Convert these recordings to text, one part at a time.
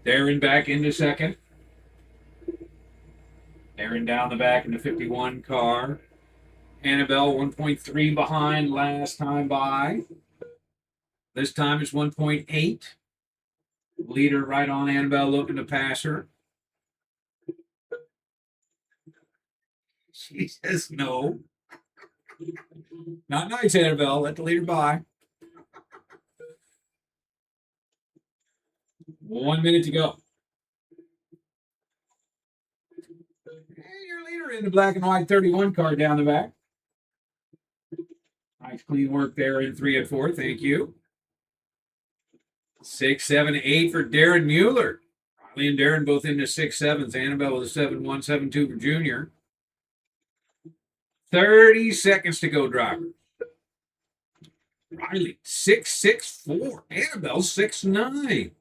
Darren back into second. Darren down the back in the 51 car. Annabelle 1.3 behind last time by. This time it's 1.8. Leader right on Annabelle looking to pass her. She says no. Not nice, Annabelle. Let the leader by. 1 minute to go. And your leader in the black and white 31 car down the back. Nice clean work there in 3 and 4. Thank you. 6, 7, 8 for Darren Mueller. Riley and Darren both into 6-7s. Annabelle with a 7-1, 7-2 for Junior. 30 seconds to go, driver. Riley 6-6-4. Annabelle 6-9.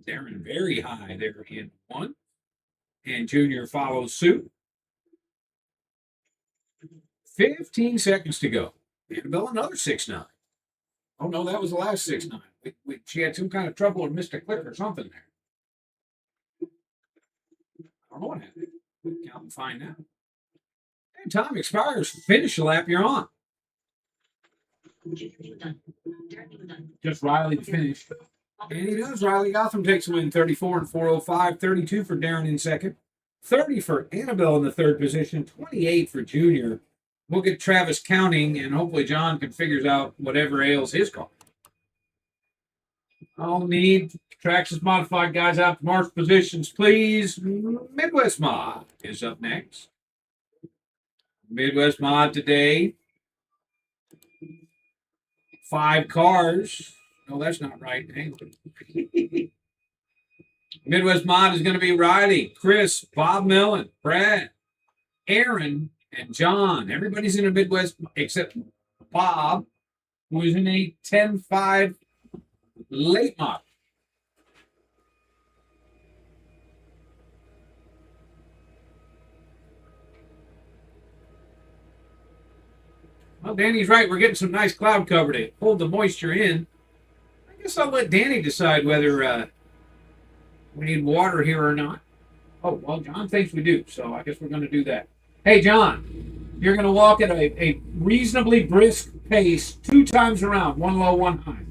Darren very high there in 1. And Junior follows suit. 15 seconds to go. Annabelle another 6-9. Oh, no, that was the last 6-9. She had some kind of trouble and missed a click or something there. I don't know what happened. Count and find out. And time expires. Finish the lap you're on. Just Riley to finish. And he does. Riley Gotham takes a win. 34 and 405. 32 for Darren in second. 30 for Annabelle in the third position. 28 for Junior. We'll get Travis counting, and hopefully John can figure out whatever ails his car. I'll need Traxxas modified guys out to march positions, please. Midwest Mod is up next. Midwest Mod today. 5 cars. No, that's not right. Hang on. Midwest Mod is going to be Riley, Chris, Bob Millen, Brad, Aaron, and John. Everybody's in a Midwest except Bob, who is in a 10-5 late model. Well, Danny's right. We're getting some nice cloud cover to hold the moisture in. I guess I'll let Danny decide whether we need water here or not. Oh, well, John thinks we do, so I guess we're going to do that. Hey, John, you're going to walk at a reasonably brisk pace 2 times around, 1 low, 1 high.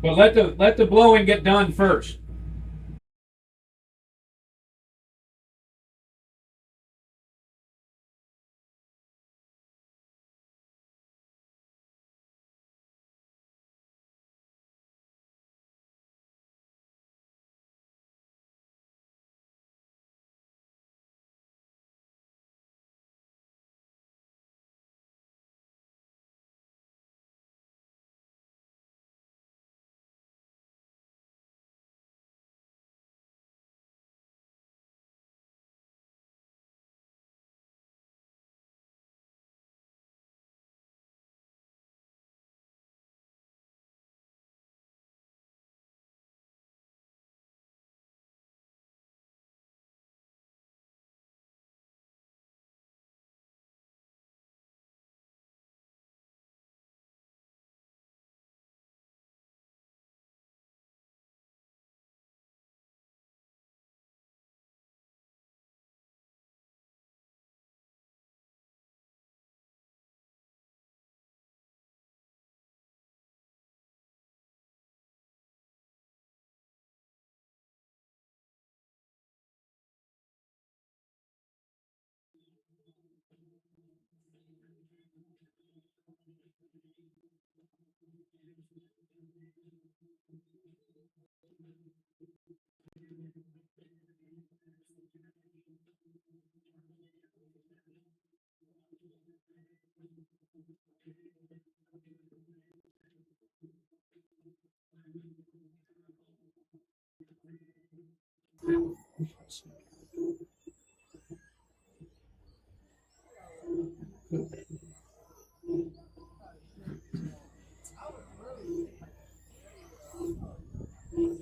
But let the blowing get done first.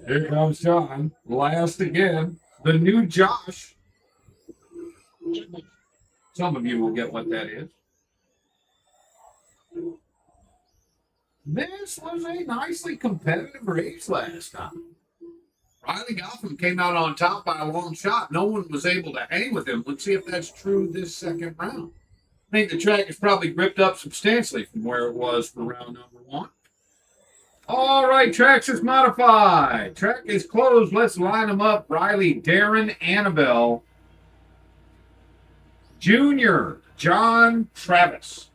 Here comes John. Last again. The new Josh. Some of you will get what that is. This was a nicely competitive race last time. Riley Gotham came out on top by a long shot. No one was able to hang with him. Let's see if that's true this second round. I think the track is probably gripped up substantially from where it was for round number one. All right, Traxxas modified. Track is closed. Let's line them up. Riley, Darren, Annabelle, Junior, John, Travis.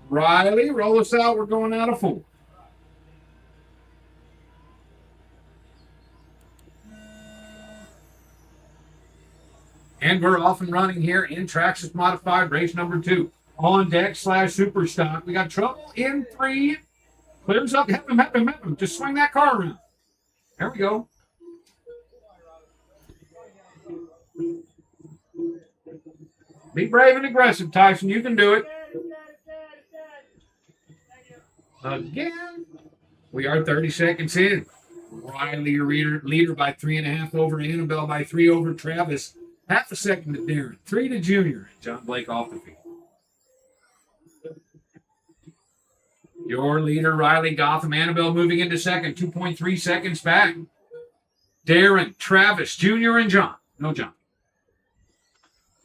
Riley, roll us out. We're going out of 4. And we're off and running here in Traxxas Modified, race number 2. On deck / super stock. We got trouble in 3. Clears up. Help him. Just swing that car around. There we go. Be brave and aggressive, Tyson. You can do it. Again, we are 30 seconds in. Riley, your leader by 3.5 over Annabelle, by 3 over Travis. Half a second to Darren. 3 to Junior. John Blake off the field. Your leader, Riley Gotham. Annabelle moving into second. 2.3 seconds back. Darren, Travis, Junior, and John. No John.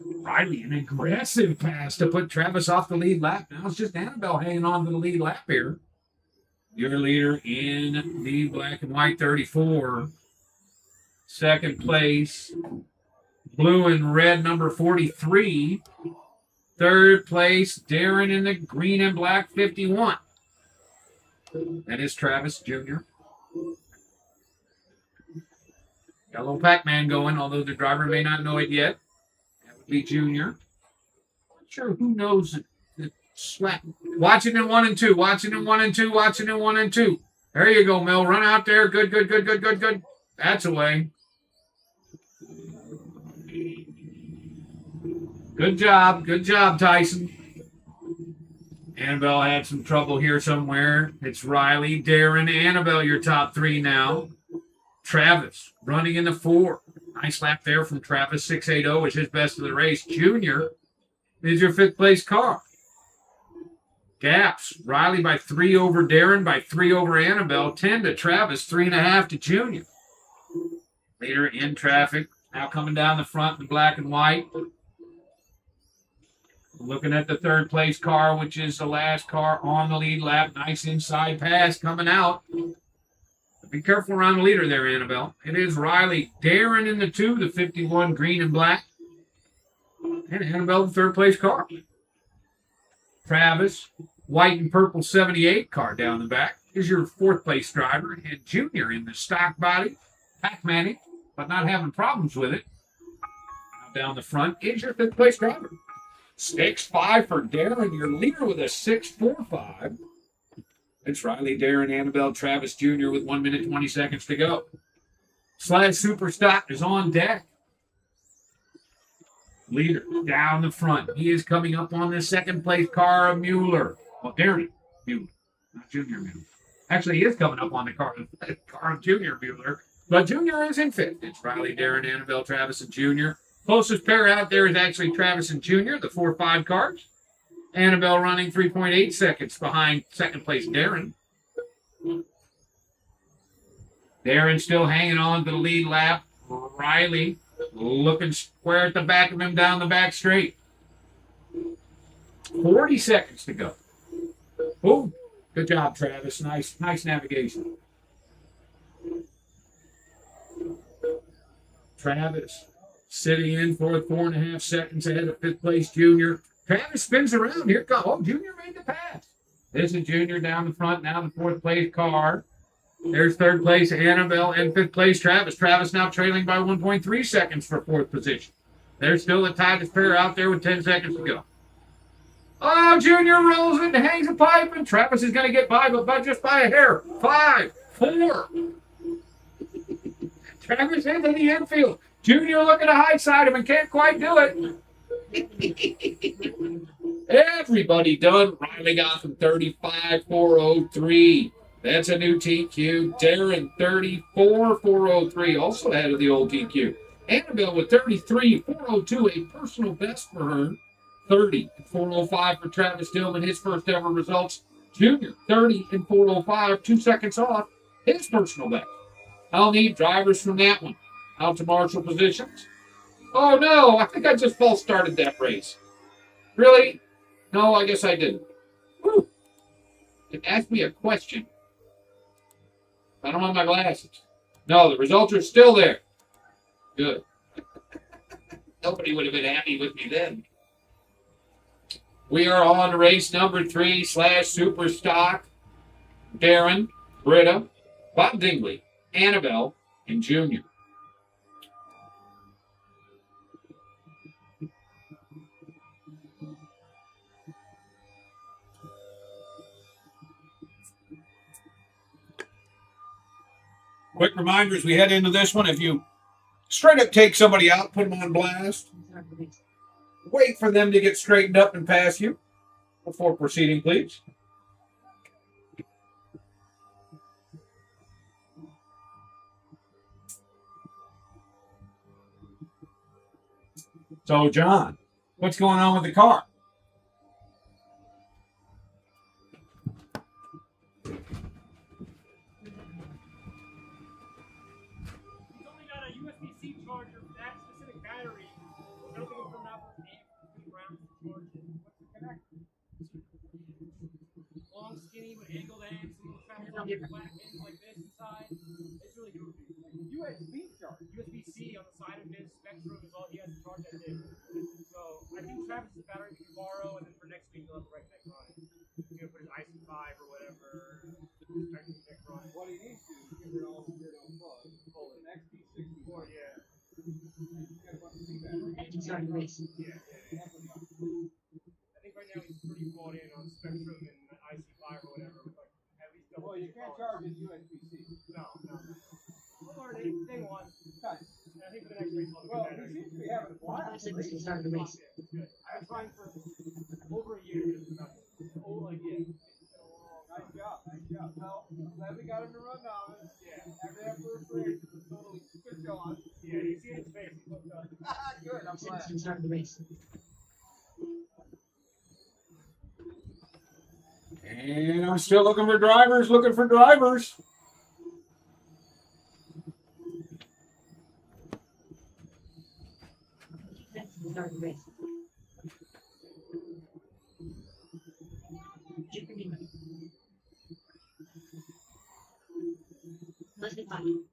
Riley, an aggressive pass to put Travis off the lead lap. Now it's just Annabelle hanging on to the lead lap here. Your leader in the black and white 34. Second place, blue and red number 43. Third place, Darren in the green and black 51. That is Travis Jr. Got a little Pac-Man going, although the driver may not know it yet. That would be Junior. Not sure who knows the slap. Watching in 1 and 2. Watching in 1 and 2. Watching in 1 and 2. There you go, Mel. Run out there. Good. That's away. Good job, Tyson. Annabelle had some trouble here somewhere. It's Riley, Darren, Annabelle, your top 3 now. Travis running in the 4. Nice lap there from Travis. 6.80 is his best of the race. Junior is your 5th place car. Gaps. Riley by 3 over Darren, by 3 over Annabelle. 10 to Travis, 3.5 to Junior. Leader in traffic. Now coming down the front in black and white. Looking at the 3rd place car, which is the last car on the lead lap. Nice inside pass coming out. Be careful around the leader there, Annabelle. It is Riley. Darren in the 2, the 51 green and black. And Annabelle, the 3rd place car. Travis, white and purple 78 car down the back, is your 4th place driver. And Junior in the stock body. Pac-Man, but not having problems with it. Now down the front is your 5th place driver. 6.5 for Darren, your leader with a 6.45. It's Riley, Darren, Annabelle, Travis Jr. with 1 minute, 20 seconds to go. / super stock is on deck. Leader down the front. He is coming up on the 2nd place car of Mueller. Well, Darren Mueller, not Junior Mueller. Actually, he is coming up on the car of Junior Mueller, but Junior is in 5th. It's Riley, Darren, Annabelle, Travis, and Junior. Closest pair out there is actually Travis and Junior, the 4-5 cars. Annabelle running 3.8 seconds behind 2nd place Darren. Darren still hanging on to the lead lap. Riley looking square at the back of him down the back straight. 40 seconds to go. Oh, good job, Travis. Nice navigation. Travis sitting in for 4.5 seconds ahead of 5th place Junior. Travis spins around. Here comes. Oh, Junior made the pass. This is Junior down the front. Now the 4th place car. There's 3rd place Annabelle and 5th place Travis. Travis now trailing by 1.3 seconds for 4th position. There's still the tightest pair out there with 10 seconds to go. Oh, Junior rolls it and hangs a pipe, and Travis is going to get by, but just by a hair. 5, 4. Travis into the infield. Junior looking to high side him and can't quite do it. Everybody done. Riley Gotham 35.403. That's a new TQ. Darren 34.403, also ahead of the old TQ. Annabelle with 33.402, a personal best for her. 30 and 405 for Travis Dillman, his first ever results. Junior, 30 and 405, 2 seconds off his personal best. I'll need drivers from that one. Out to marshal positions. Oh no, I think I just false started that race. Really? No, I guess I didn't. Whew. It asked me a question. I don't have my glasses. No, the results are still there. Good. Nobody would have been happy with me then. We are on race number 3 / Super Stock. Darren, Britta, Bob Dingley, Annabelle, and Junior. Quick reminder as we head into this one, if you straight up take somebody out, put them on blast, wait for them to get straightened up and pass you before proceeding, please. So, John, what's going on with the car? Black ends like this inside. It's really good. USB charge. USB-C on the side of his Spectrum is all he has to charge that thing. So I think Travis's battery we can borrow, and then for next week he'll have the right neck on it. He's gonna put his IC5 or whatever. Spectrum neck on it. What he needs to is get rid of all the weird old plugs. Pull an XP64. Yeah. He's got a bunch of C batteries. Yeah. I think right now he's pretty bought in on Spectrum and IC5 or whatever. Well, you can't charge it USB-C. No. Or they want. I think for the next race, well, he seems to be having a blast. Start the race. Good. I've been trying for over a year. Oh, like, yeah. Nice job. Well, I'm glad we got him to run now. Yeah. After that first race, it was totally switched on. Yeah, you see his face. He looked up. Good, I'm glad. Start the race. And I'm still looking for drivers. Let's be fun.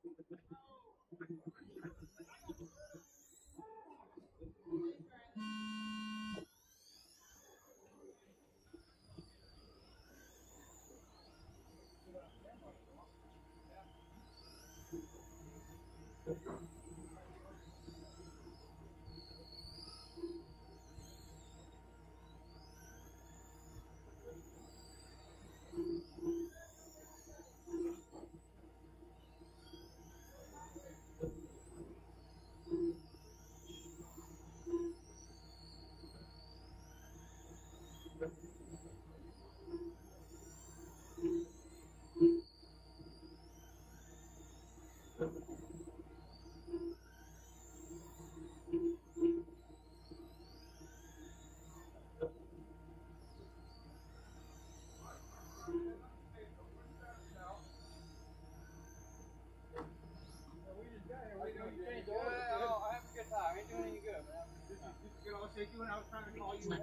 When I was trying to call you, all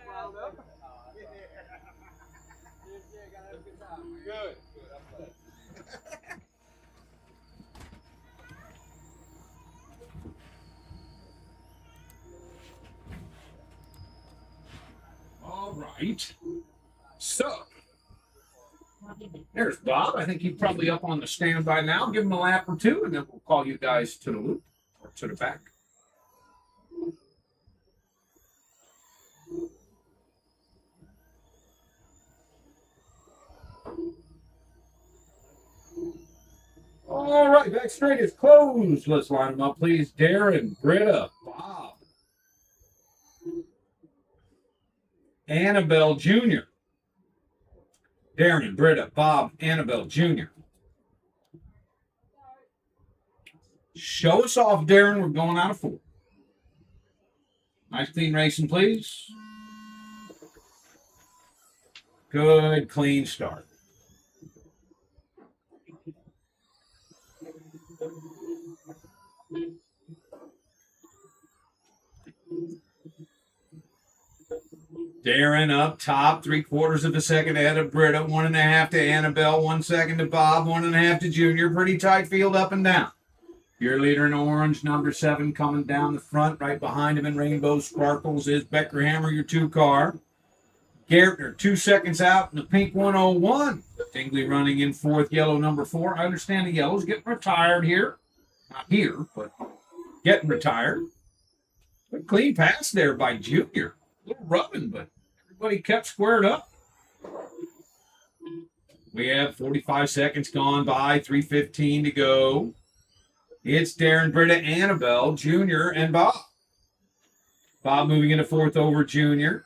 riled up. Yeah, gotta have a good time. Good. I'm glad. All right. So, there's Bob. I think he's probably up on the standby now. Give him a lap or two, and then we'll call you guys to the loop or to the back. All right, back straight is closed. Let's line them up, please. Darren, Britta, Bob, Annabelle Jr. Darren, Britta, Bob, Annabelle Jr. Show us off, Darren. We're going out of 4. Nice clean racing, please. Good, clean start. Darren up top, 3/4 of a second ahead of Britta, 1.5 to Annabelle, 1 second to Bob, 1.5 to Junior. Pretty tight field up and down. Your leader in orange, number 7, coming down the front. Right behind him in rainbow sparkles is Beckerhammer, your 2 car. Gartner, 2 seconds out in the pink 101. Dingley running in 4th, yellow number 4. I understand the yellow's getting retired here. Not here, but getting retired. Good clean pass there by Junior. A little rubbing, but everybody kept squared up. We have 45 seconds gone by, 3:15 to go. It's Darren, Britta, Annabelle, Junior, and Bob. Bob moving into 4th over Junior.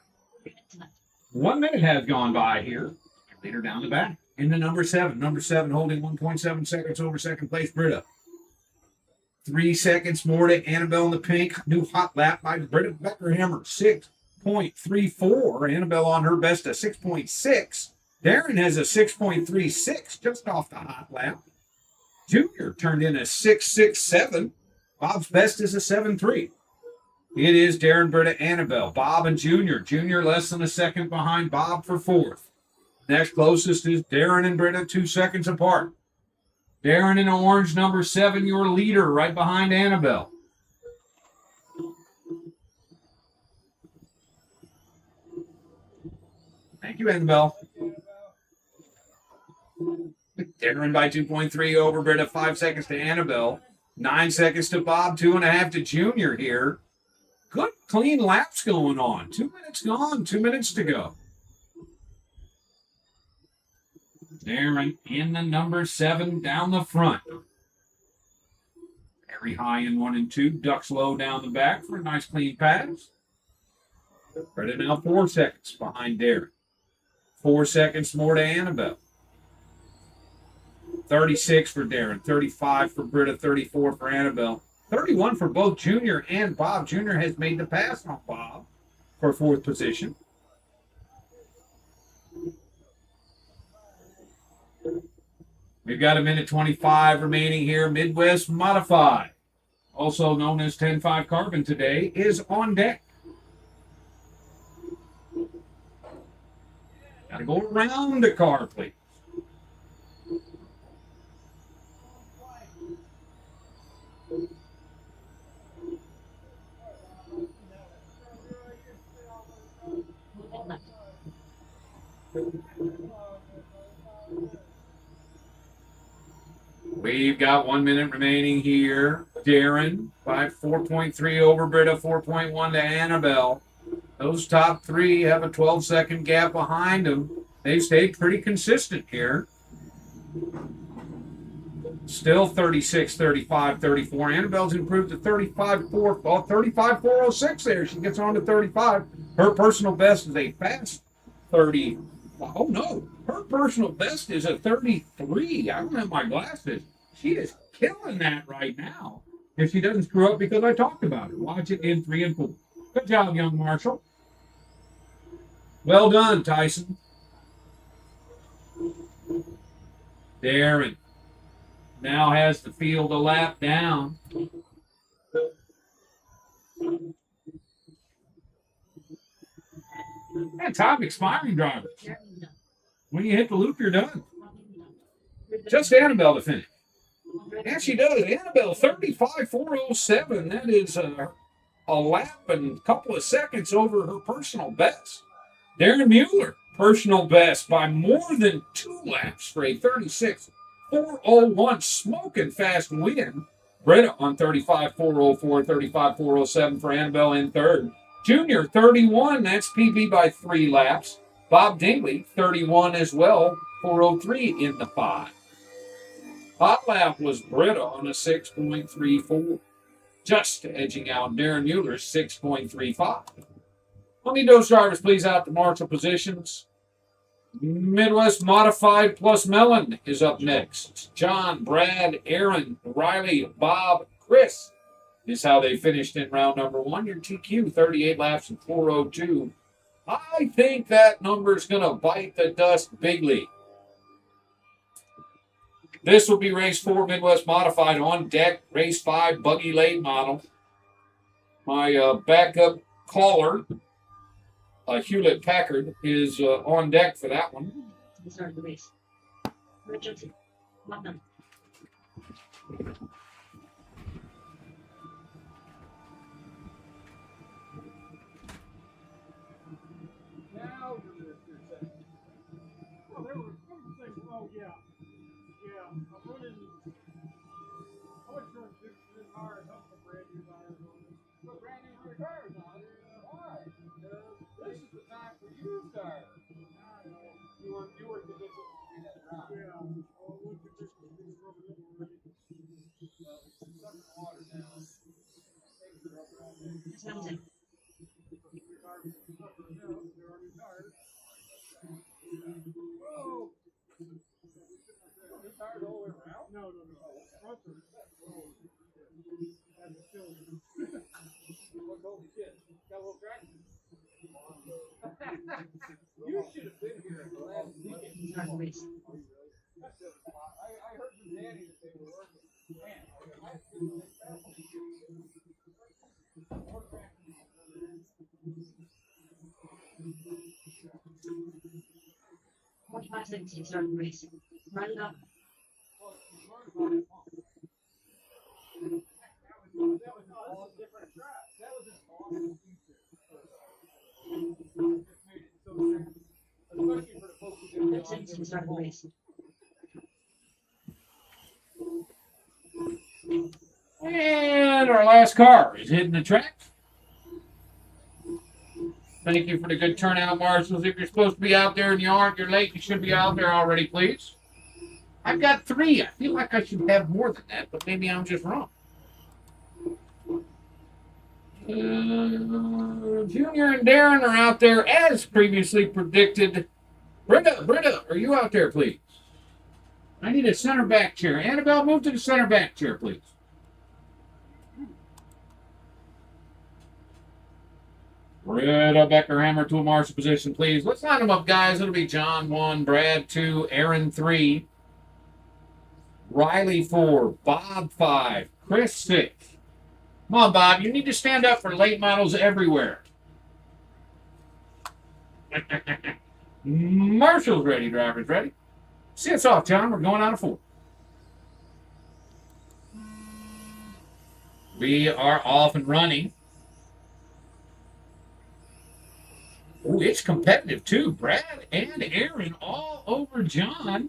1 minute has gone by here. Leader down the back. Into number 7. Number 7 holding 1.7 seconds over second place, Britta. 3 seconds more to Annabelle in the pink. New hot lap by Britta Beckerhammer. 6.34. Annabelle on her best at 6.6. Darren has a 6.36 just off the hot lap. Junior turned in a 6.67. Bob's best is a 7.3. It is Darren, Britta, Annabelle, Bob, and Junior. Junior less than a second behind Bob for 4th. Next closest is Darren and Britta, 2 seconds apart. Darren in orange, number 7, your leader, right behind Annabelle. Thank you, Annabelle. Darren by 2.3 over Britta, 5 seconds to Annabelle. 9 seconds to Bob, 2.5 to Junior here. Good, clean laps going on. 2 minutes gone, 2 minutes to go. Darren in the number 7 down the front. Very high in 1 and 2. Ducks low down the back for a nice clean pass. Britta now 4 seconds behind Darren. 4 seconds more to Annabelle. 36 for Darren, 35 for Britta, 34 for Annabelle. 31 for both Junior and Bob. Junior has made the pass on Bob for 4th position. We've got 1:25 remaining here. Midwest Modified, also known as 10.5 Carbon today, is on deck. Got to go around the car, please. We've got 1 minute remaining here. Darren by 4.3 over Britta, 4.1 to Annabelle. Those top 3 have a 12-second gap behind them. They've stayed pretty consistent here. Still 36, 35, 34. Annabelle's improved to 35.406 there. She gets on to 35. Her personal best is a fast 30. Oh, no. Her personal best is a 33. I don't have my glasses. She is killing that right now. If she doesn't screw up because I talked about it. Watch it in 3 and 4. Good job, young Marshall. Well done, Tyson. Darren now has the field a lap down. And time expiring, drivers. When you hit the loop, you're done. Just Annabelle to finish. And she does. Annabelle, 35.407. That is a lap and a couple of seconds over her personal best. Darren Mueller, personal best by more than 2 laps for a 36.401 smoking fast win. Britta on 35.404, 35.407 for Annabelle in 3rd. Junior, 31. That's PB by 3 laps. Bob Dingley, 31 as well, 403 in the 5. Hot lap was Britta on a 6.34, just edging out Darren Mueller's 6.35. Let me those drivers please out to marshal positions. Midwest Modified plus Mellon is up next. John, Brad, Aaron, Riley, Bob, Chris is how they finished in round number 1. Your TQ, 38 laps and 402. I think that number's going to bite the dust bigly. This will be race 4 Midwest Modified on deck, race 5 buggy late model. My backup caller, Hewlett Packard, is on deck for that one. We start the race. Red Johnson. Lock down. Now you're there for a second. Oh, there were saying, oh yeah. Yeah, I'm running. I went to run 6 new tires, up some brand new tires on this. Put brand new rear tires on it. Why? This is the time for used tires. I know. You were conditioned to do that right. Yeah. Oh, look at this. It's rubbing up already. It's sucking water now. Things are up around there. That's level 10. Your tires are sucking now. There are new tires. Whoa! New tires all the way around? No. Front are that's still. Look, holy shit. Got a little traction. You should have been here at the last weekend. Start the race. I heard from Danny that they were working. Man, I feel like that. 45 seconds to start the race. Run it up. That was all different track. That was an awesome feature. Just made it so great. Especially for the folks who didn't 10 seconds to start the race. And our last car is hitting the track. Thank you for the good turnout, marshals. If you're supposed to be out there and you aren't, you're late, you should be out there already, please. I've got 3. I feel like I should have more than that, but maybe I'm just wrong. Junior and Darren are out there as previously predicted. Britta, are you out there, please? I need a center back chair. Annabelle, move to the center back chair, please. Britta Beckerhammer to a marshal position, please. Let's line them up, guys. It'll be John 1, Brad 2, Aaron 3, Riley 4, Bob 5, Chris 6. Come on, Bob. You need to stand up for late models everywhere. Marshall's ready, drivers ready. See us off, John. We're going out of 4. We are off and running. Oh, it's competitive, too. Brad and Aaron all over John.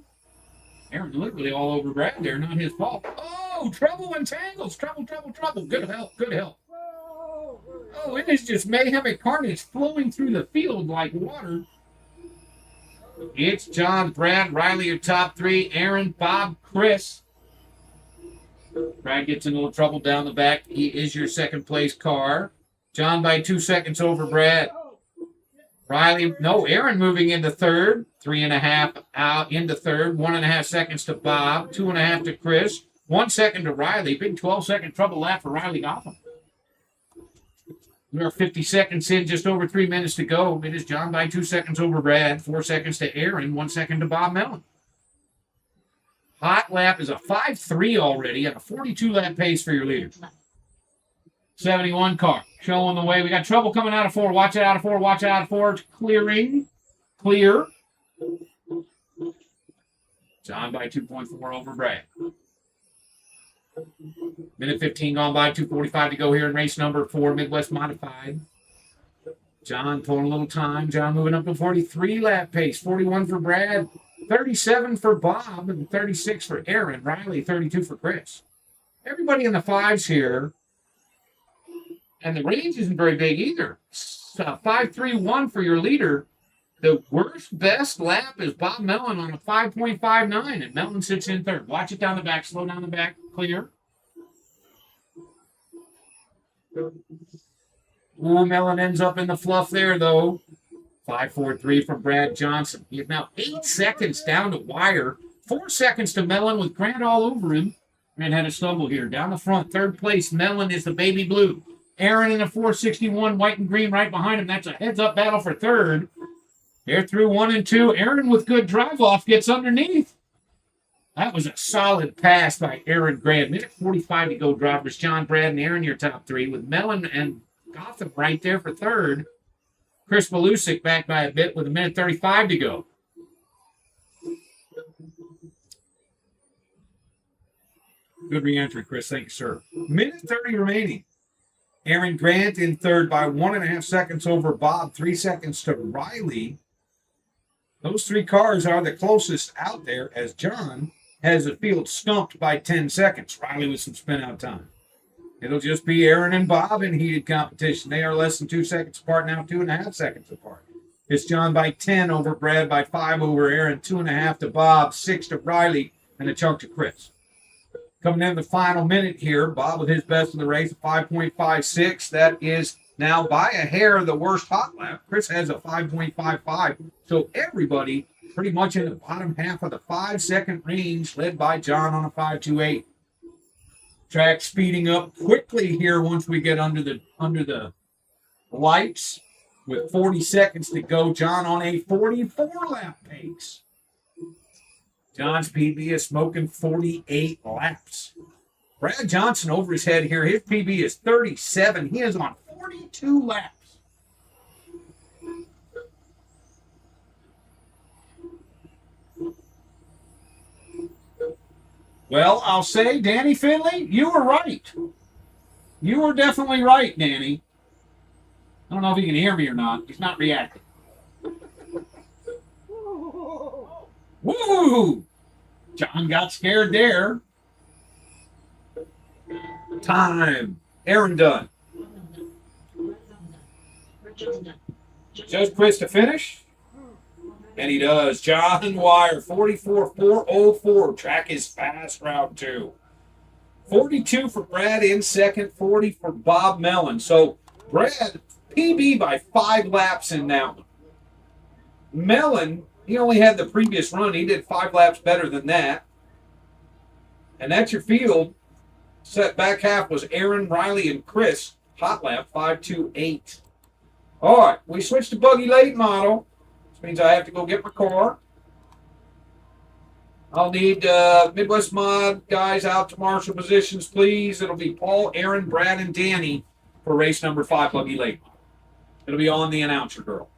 Aaron literally all over Brad there. Not his fault. Oh, trouble and tangles. Trouble. Good help. Oh, it is just mayhem and carnage flowing through the field like water. It's John, Brad, Riley, your top 3. Aaron, Bob, Chris. Brad gets in a little trouble down the back. He is your second place car. John by 2 seconds over Brad. Aaron moving into third. 3.5 out into third. 1.5 seconds to Bob. 2.5 to Chris. 1 second to Riley. Big 12-second trouble lap for Riley Gotham. We're 50 seconds in, just over 3 minutes to go. It is John by 2 seconds over Brad. 4 seconds to Aaron. 1 second to Bob Mellon. Hot lap is a 5.3 already at a 42-lap pace for your leader. 71 car showing the way. We got trouble coming out of 4. Watch it out of 4. Watch it out of 4. It's clearing. Clear. John by 2.4 over Brad. Minute 15 gone by. 2:45 to go here in race number 4, Midwest Modified. John pulling a little time. John moving up to 43-lap pace. 41 for Brad. 37 for Bob. And 36 for Aaron. Riley, 32 for Chris. Everybody in the 5s here. And the range isn't very big either. 5.31 for your leader. The worst best lap is Bob Mellon on a 5.59, and Mellon sits in third. Watch it down the back. Slow down the back. Clear. Ooh, Mellon ends up in the fluff there, though. 5.43 from Brad Johnson. He is now 8 seconds down to wire. 4 seconds to Mellon with Grant all over him. Grant had a stumble here. Down the front, third place, Mellon is the baby blue. Aaron in a 461, white and green right behind him. That's a heads-up battle for third. They're through 1 and 2. Aaron with good drive-off gets underneath. That was a solid pass by Aaron Grant. Minute 45 to go, drivers. John, Brad, and Aaron, your top three, with Mellon and Gotham right there for third. Chris Malusik back by a bit with a minute 35 to go. Good re-entry, Chris. Thank you, sir. Minute 30 remaining. Aaron Grant in third by 1.5 seconds over Bob, 3 seconds to Riley. Those three cars are the closest out there as John has the field stumped by 10 seconds. Riley with some spin out time. It'll just be Aaron and Bob in heated competition. They are less than 2 seconds apart now, 2.5 seconds apart. It's John by 10 over Brad, by 5 over Aaron, 2.5 to Bob, 6 to Riley, and a chunk to Chris. Coming in the final minute here, Bob with his best in the race, 5.56. That is now by a hair the worst hot lap. Chris has a 5.55. So everybody pretty much in the bottom half of the 5-second range, led by John on a 5.28. Track speeding up quickly here once we get under the lights. With 40 seconds to go, John on a 44-lap pace. John's PB is smoking 48 laps. Brad Johnson over his head here. His PB is 37. He is on 42 laps. Well, I'll say, Danny Finley, you were right. You were definitely right, Danny. I don't know if he can hear me or not. He's not reacting. Woo! John got scared there. Time. Aaron done. Just Chris to finish. And he does. John Wire, 44.404. Track is fast, route 2. 42 for Brad in second, 40 for Bob Mellon. So Brad, PB by 5 laps in that one. Mellon, he only had the previous run. He did 5 laps better than that. And that's your field. Set back half was Aaron, Riley, and Chris. Hot lap, 5.28. All right, we switched to buggy late model. Which means I have to go get my car. I'll need Midwest Mod guys out to marshal positions, please. It'll be Paul, Aaron, Brad, and Danny for race number 5, buggy late model. It'll be on the announcer girl.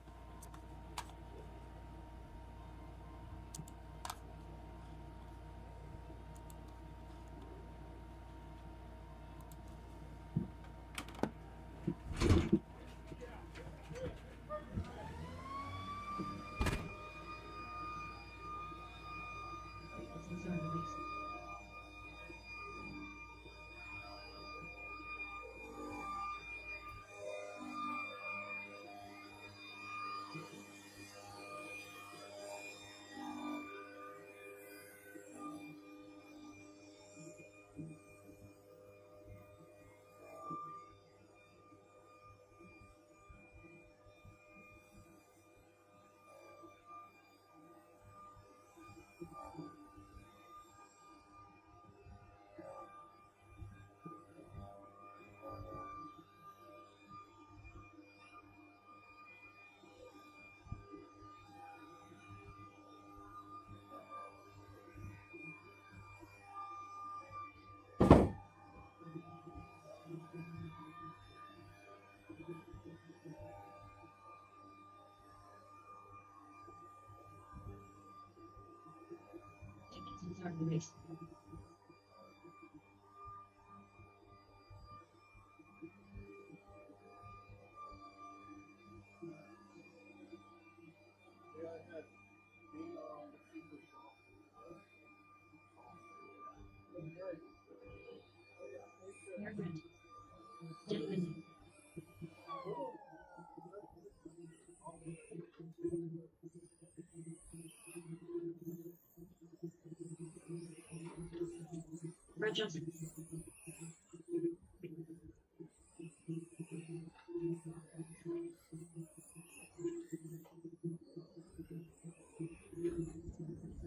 Brad Johnson.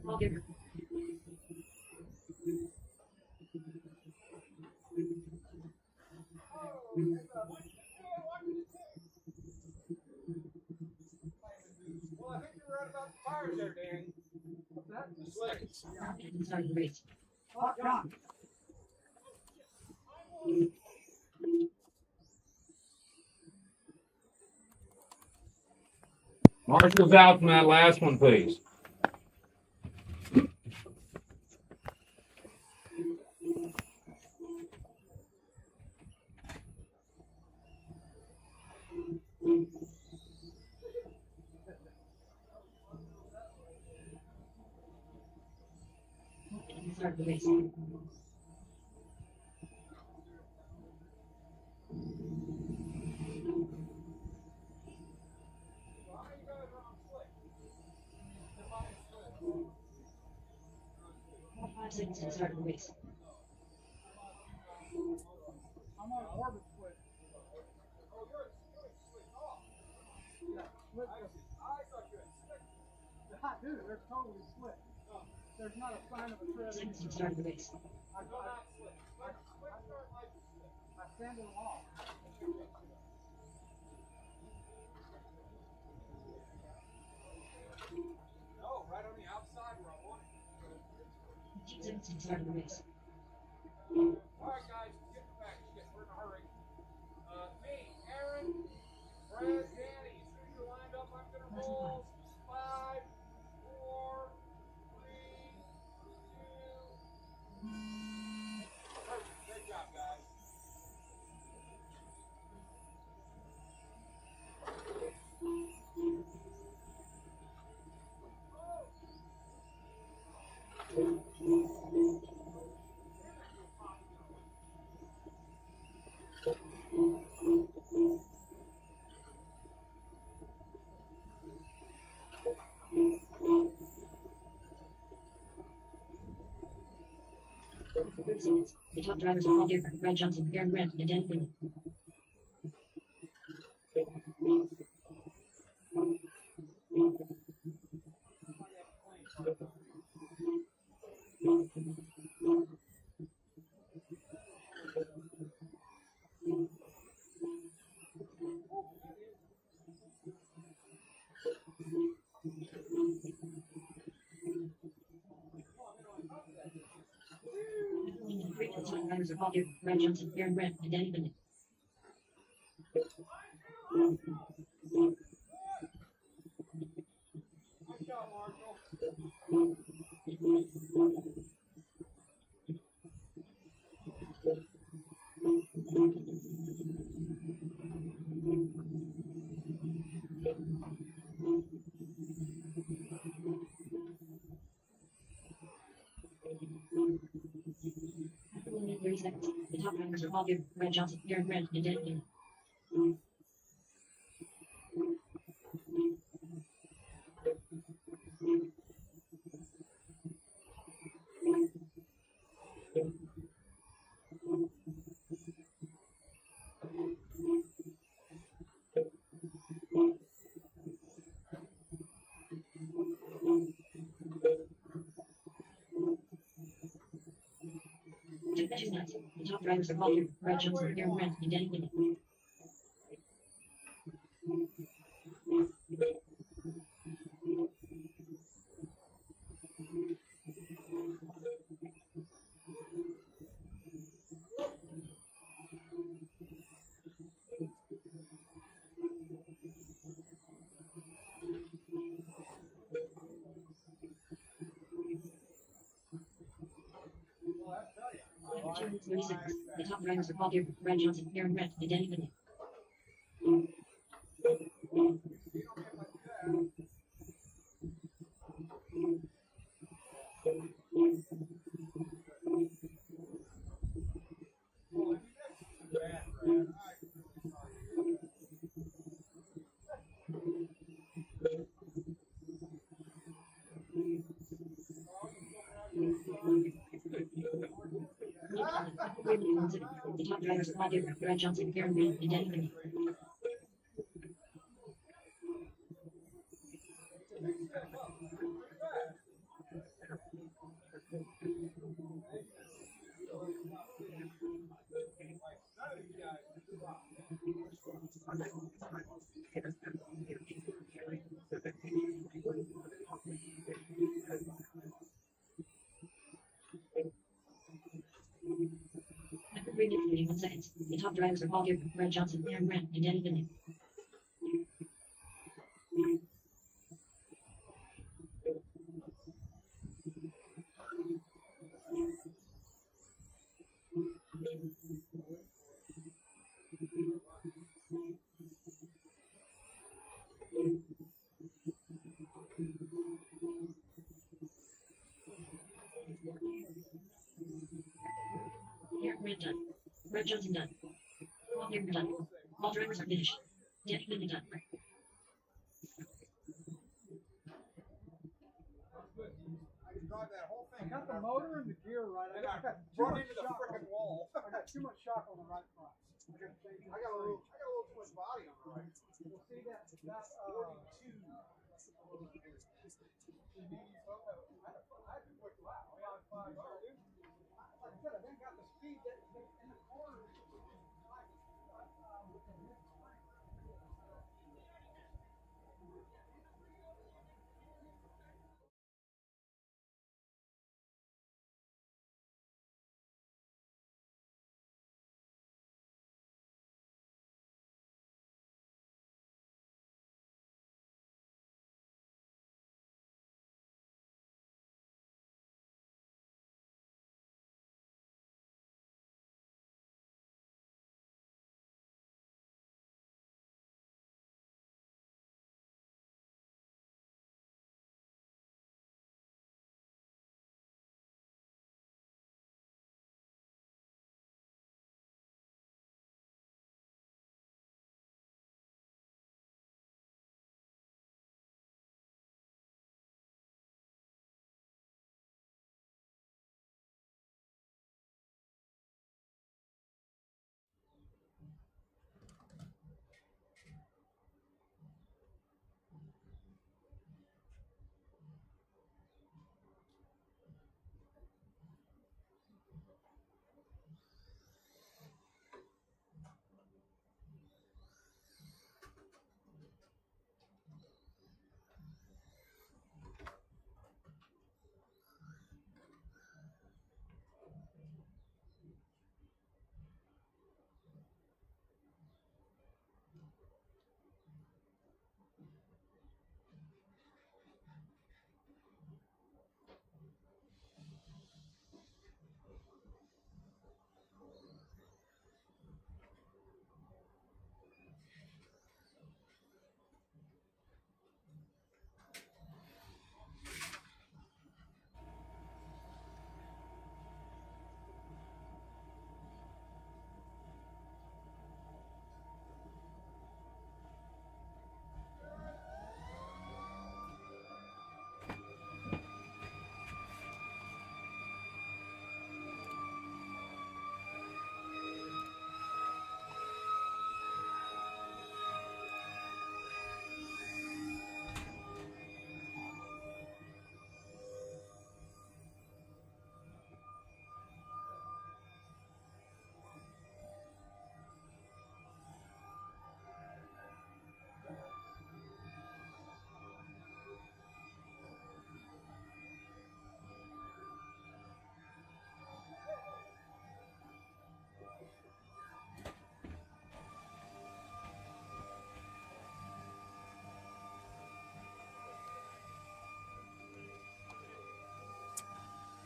Paul Giver. Danny. What's that? The slickers. Engine start the race. Hot John. Marshall's out from that last one, please. Engine start the race. About 5 seconds to start the race. I'm on orbit split. Oh, you're split off. Yeah, split. I thought you had split. Dude, they're totally split. There's not a sign of a thread. 5 seconds to start the race. I not split. I sanded them off. No, right on the outside where I want it. 15 seconds to start the race. Alright guys, get back. We're in a hurry. Me, Aaron, Brad, Danny. As soon as you're lined up, I'm gonna roll. 5, 4, 3, 2. Perfect. Great job, guys. The top drivers are all different. Brad Johnson, Aaron Brent, and Dan Quinn. The top drivers are all different. Brad Johnson, Aaron Brent, and Dan Quinn. Nice job, Marshall. After 1 minute 30 seconds, the top drivers are all different. Brad Johnson, Aaron Brent, and Dan Quinn. The top drivers are all different. Brad Johnson, Aaron Brent, and Dan Quinn. After 2 minutes 30 seconds, the top drivers are all different. Brad Johnson, Aaron Brent, and Dan Quinn. The top drivers are all different. Brad Johnson, Aaron Brent, and Dan Quinn. After 3 minutes and 31 seconds, the top drivers are Paul Gibb, Brad Johnson, Aaron Grant, and Danny Finley. Aaron Grant done. Brad Johnson done. Paul Gibb done. All drivers are finished. Danny Finley done. I can drive that whole I thing. got the motor and the gear right. I got too Run much into the shock. frickin' wall. I got too much shock on the right front. I got to change I got a little too much body on the right. Well, see that 42. I had to quick lap. Like I said, I then got the speed that in the corner.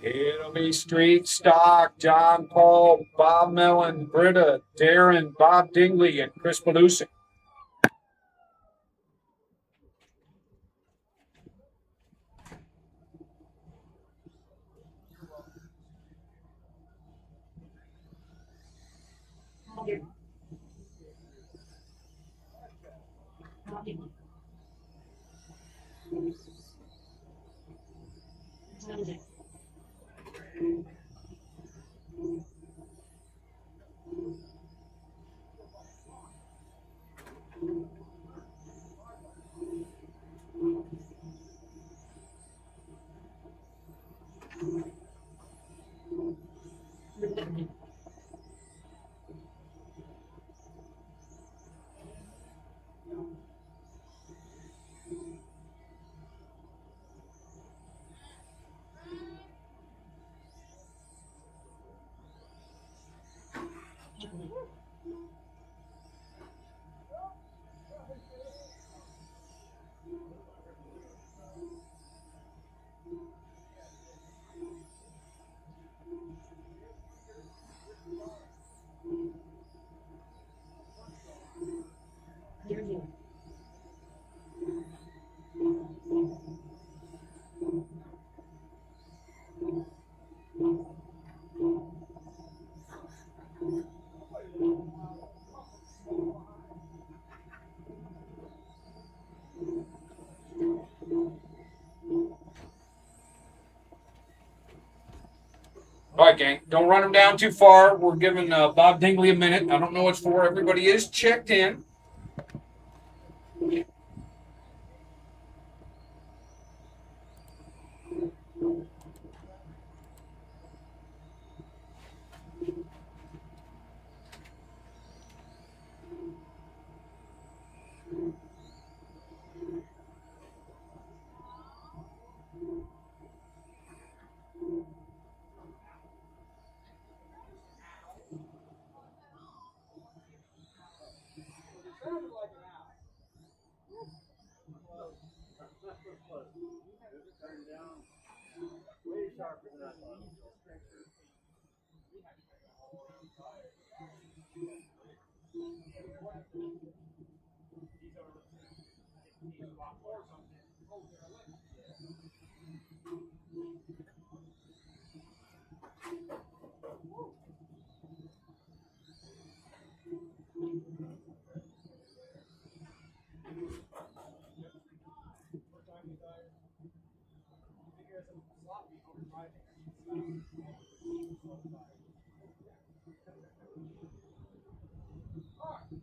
It'll be street stock. John Paul, Bob Mellon, Britta, Darren, Bob Dingley, and Chris Belusic. Paul Gibb. Paul Dingley. Belusic. All right, gang. Don't run them down too far. We're giving Bob Dingley a minute. I don't know what's for. Everybody is checked in.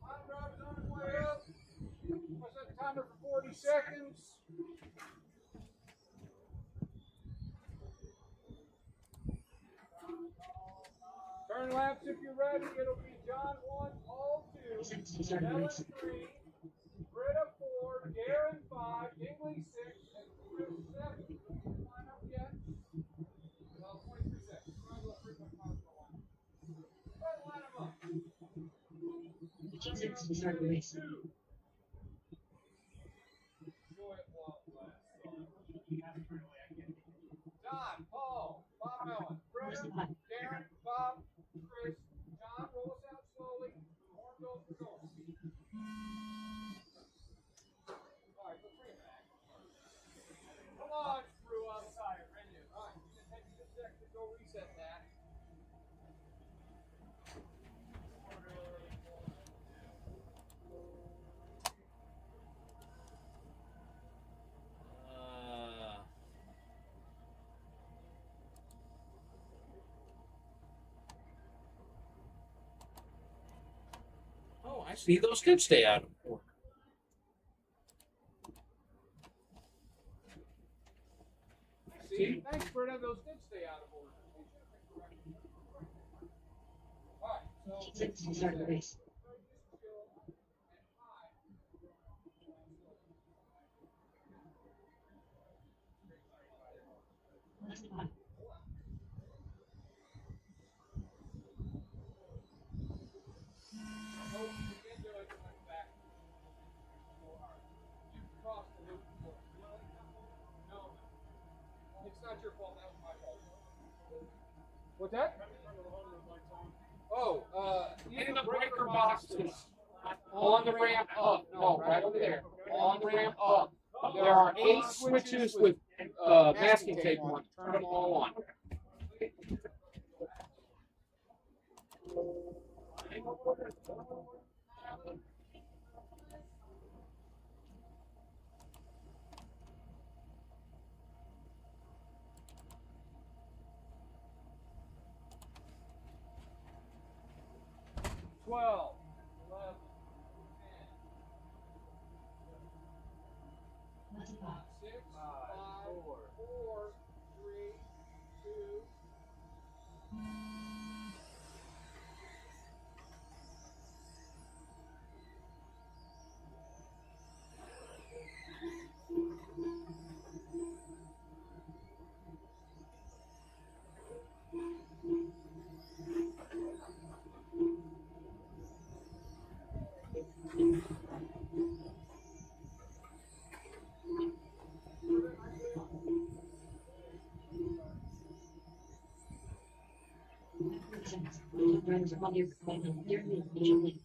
Line driver's on his way up. I'm gonna set the timer for 40 seconds. Turn laps if you're ready. It'll be John 1, Paul 2, Seconds to start the Ellen race. 3, Britta 4, Darren 5, Dingley 6, and Chris 7. Line up yet? Well, 23 seconds. We're gonna go 3.5 for a line. Go ahead and line them up. 15 seconds to start the race. Enjoy it while it lasts. John, Paul, Bob Ellen, Britta, Darren, Bob, Chris, John, roll us out slowly. Horn goes for going. All right, let's bring it back. Come on, screw up. Tired, ready to. All right, it's gonna take you a second to go reset that. Oh, I see. Those did stay out of order. See, thanks, Britta. Those did stay out of order. All right, so 15 seconds to start the race. Last lap. It's not your fault. That was my fault. What's that? Oh, In the breaker boxes on the ramp up. No, right over there. On the ramp up. There are 8 switches with masking tape on. Turn them all on. $12, $11, Last lap. 10, 6, 5, 4, 3, 2. Seconds. Top drivers are on your appointment. Dear me, patiently.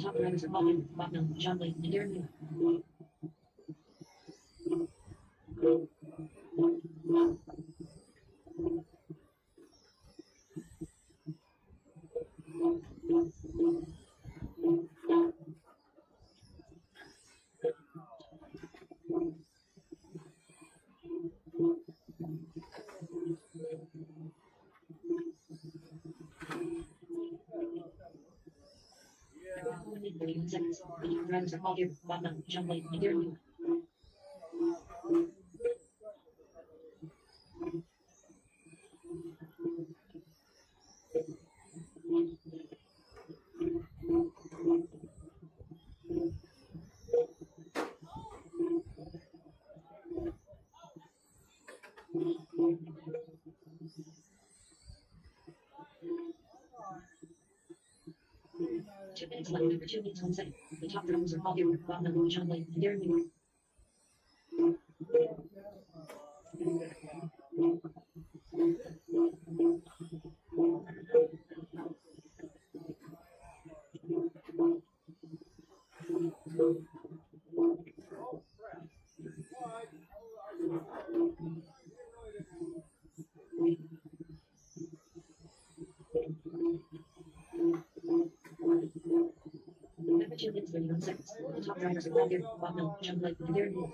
top drivers are Paul Newman, Bob Miller, John Lee, and Darren Miller. Yeah. 31 seconds. The top drivers are Paul Newman, Bob Miller, John Lee, and Darren Miller. Two minutes left. Number 2 minutes 1 second. The top drivers are Paul Newman, Bob Miller, John Lee, and Darren Miller. Oh, crap. Well, Number 2 minutes 31 seconds. The top drivers are Paul Newman, Bob Miller, John Lee, and Darren Miller.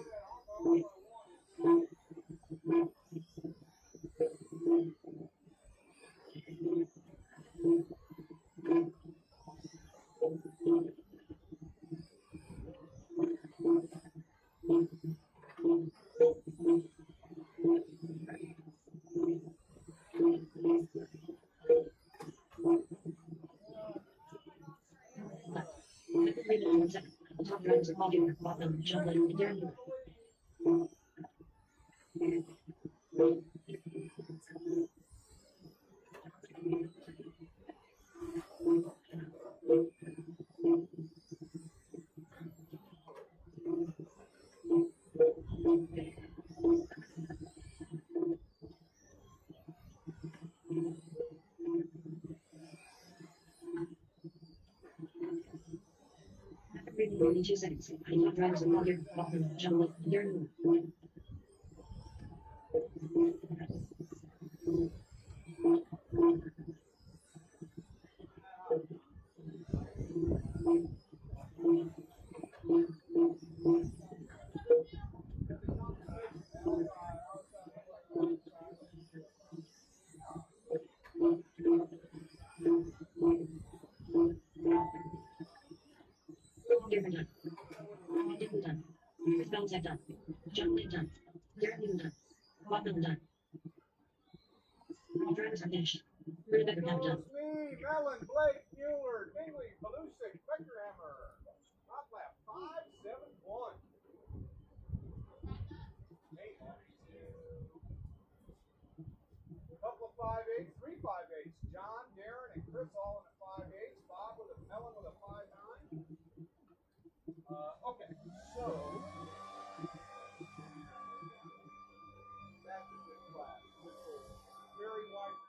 Left. Number 3 minutes 1 second. The top drivers are Paul Newman, Bob Miller, John Lee, and Darren Miller. Number 3 minutes 32 seconds. The top drivers are Paul Newman, Bob Miller, John Lee, and Darren Miller. Darren done. Dickel done. Chris Belzak done. John Lee done. Darren Miller done. Bob Miller done. All drivers are finished. Rudebecker now done. Smee, Mellon, Blake, Mueller, Dingley, Belusic, Beckerhammer. Top lap 571. Couple of 5.8s, 3 5.8s. John, Darren, and Chris all in a 5.8. Bob with a Mellon with a 5.9. Okay, so that's a good class. Very wide.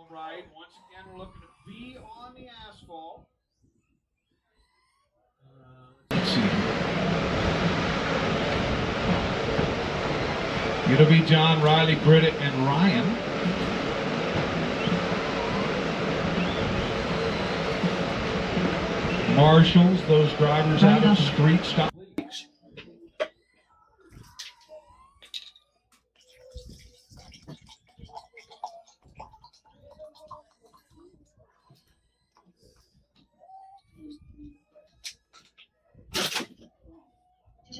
All right, once again, we're looking to be on the asphalt. Let's see. It'll be John, Riley, Britta, and Ryan. Marshals, those drivers out of street stop.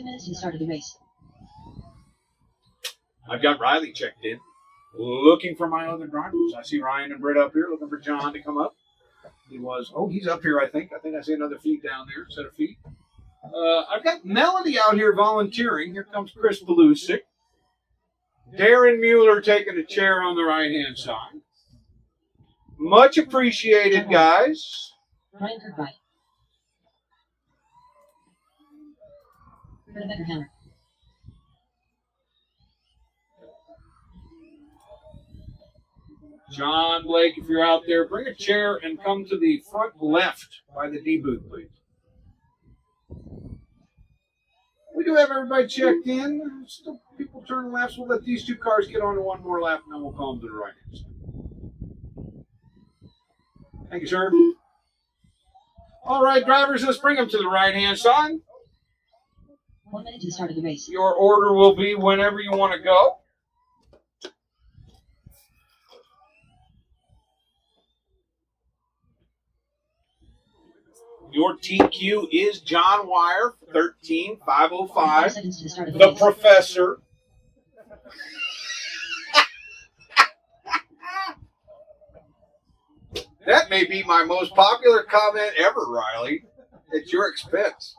Minutes to the start of the race. I've got Riley checked in, looking for my other drivers. I see Ryan and Britt up here, looking for John to come up. He's up here, I think. I think I see another feet down there, set of feet. I've got Melody out here volunteering. Here comes Chris Belusic. Darren Mueller taking a chair on the right-hand side. Much appreciated, guys. Ryan Kirkbride. Rebecca Hammer. John Blake, if you're out there, bring a chair and come to the front left by the D booth, please. We do have everybody checked in. Still people turning laps. We'll let these two cars get on to one more lap, and then we'll call them to the right hand side. Thank you, sir. All right, drivers, let's bring them to the right-hand side. 1 minute to the start of the race. Your order will be whenever you want to go. Your TQ is John Wire, 13505. 5 seconds to the start of the The race. professor. That may be my most popular comment ever, Riley. At your expense.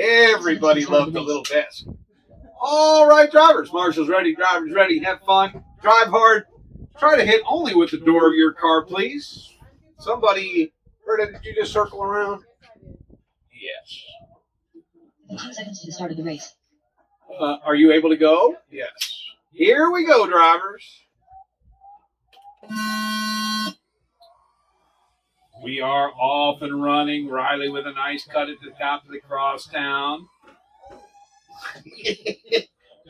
Everybody loved the little desk. All right, drivers. Marshall's ready. Drivers ready. Have fun. Drive hard. Try to hit only with the door of your car, please. Somebody, did you just circle around? Yes. 2 seconds to the start of the race. Are you able to go? Yes. Here we go, drivers. We are off and running. Riley with a nice cut at the top of the crosstown.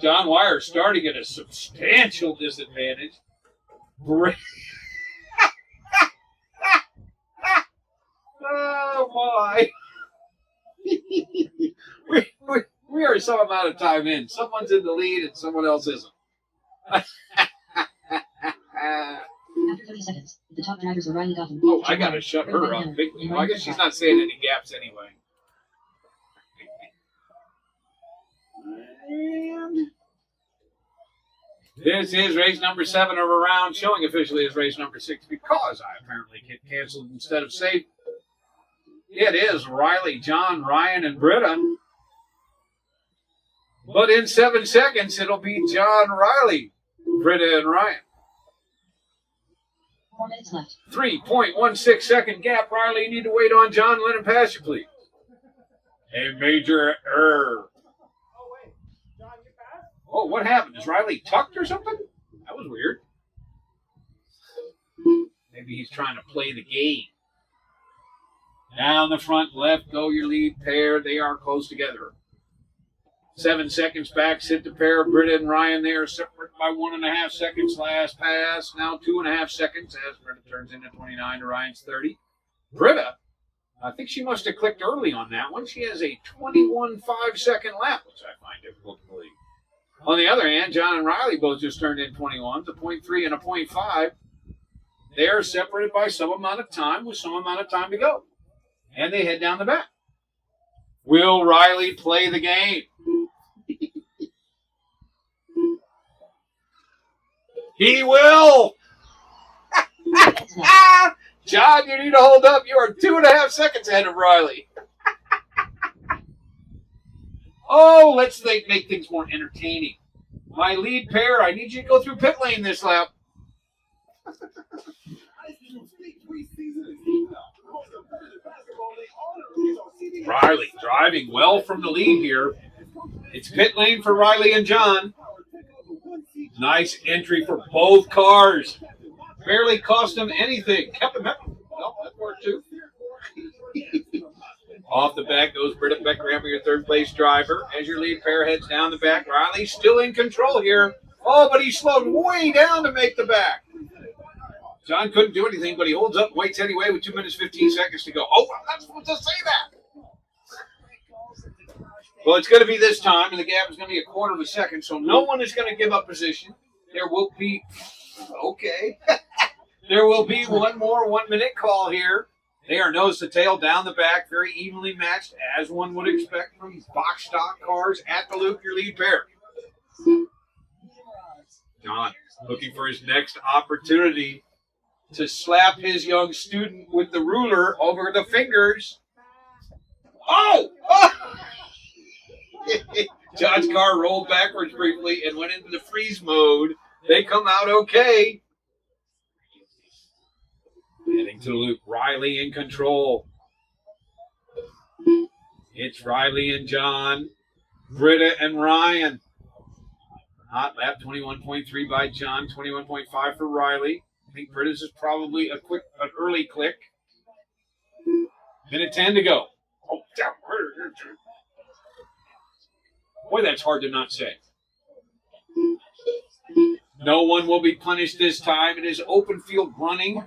John Wire starting at a substantial disadvantage. Oh, my. we are some amount of time in. Someone's in the lead and someone else isn't. After 30 seconds, the top drivers are Riley Gotham. Oh, I got to shut her up. I guess she's not saying any gaps anyway. And this is race number 7 of a round, showing officially as race number 6 because I apparently get canceled instead of saved. It is Riley, John, Ryan, and Britta. But in 7 seconds, it'll be John, Riley, Britta, and Ryan. 4 minutes left. 3.16 second gap. Riley, you need to wait on John. Let him pass you, please. A major error. Oh, wait. John, you passed? Oh, what happened? Is Riley tucked or something? That was weird. Maybe he's trying to play the game. Down the front left, go your lead pair. They are close together. 7 seconds back, sit the pair of Britta and Ryan there, separate by 1.5 seconds last pass. Now 2.5 seconds as Britta turns into 29 to Ryan's 30. Britta, I think she must have clicked early on that one. She has a 21 5-second lap, which I find difficult to believe. On the other hand, John and Riley both just turned in 21s, a 0.3 and a 0.5. They are separated by some amount of time with some amount of time to go. And they head down the back. Will Riley play the game? He will! John, you need to hold up. You are 2.5 seconds ahead of Riley. Oh, let's make things more entertaining. My lead pair, I need you to go through pit lane this lap. Riley driving well from the lead here. It's pit lane for Riley and John. Nice entry for both cars. Barely cost him anything. Kept him happy. Well, that worked too. Off the back goes Britta Beckrammer, your third place driver. As your lead pair heads down the back, Riley's still in control here. Oh, but he slowed way down to make the back. John couldn't do anything, but he holds up, waits anyway with 2 minutes 15 seconds to go. Oh, I'm not supposed to say that. Well, it's going to be this time, and the gap is going to be a quarter of a second, so no one is going to give up position. There will be, okay, there will be one more 1 minute call here. They are nose to tail down the back, very evenly matched, as one would expect from box stock cars at the loop, your lead pair. John looking for his next opportunity to slap his young student with the ruler over the fingers. Oh! John's car rolled backwards briefly and went into the freeze mode. They come out okay. Heading to the loop. Riley in control. It's Riley and John. Britta and Ryan. Hot lap 21.3 by John, 21.5 for Riley. I think Britta's is probably an early click. Minute 10 to go. Oh, damn. Boy, that's hard to not say. No one will be punished this time. It is open field running.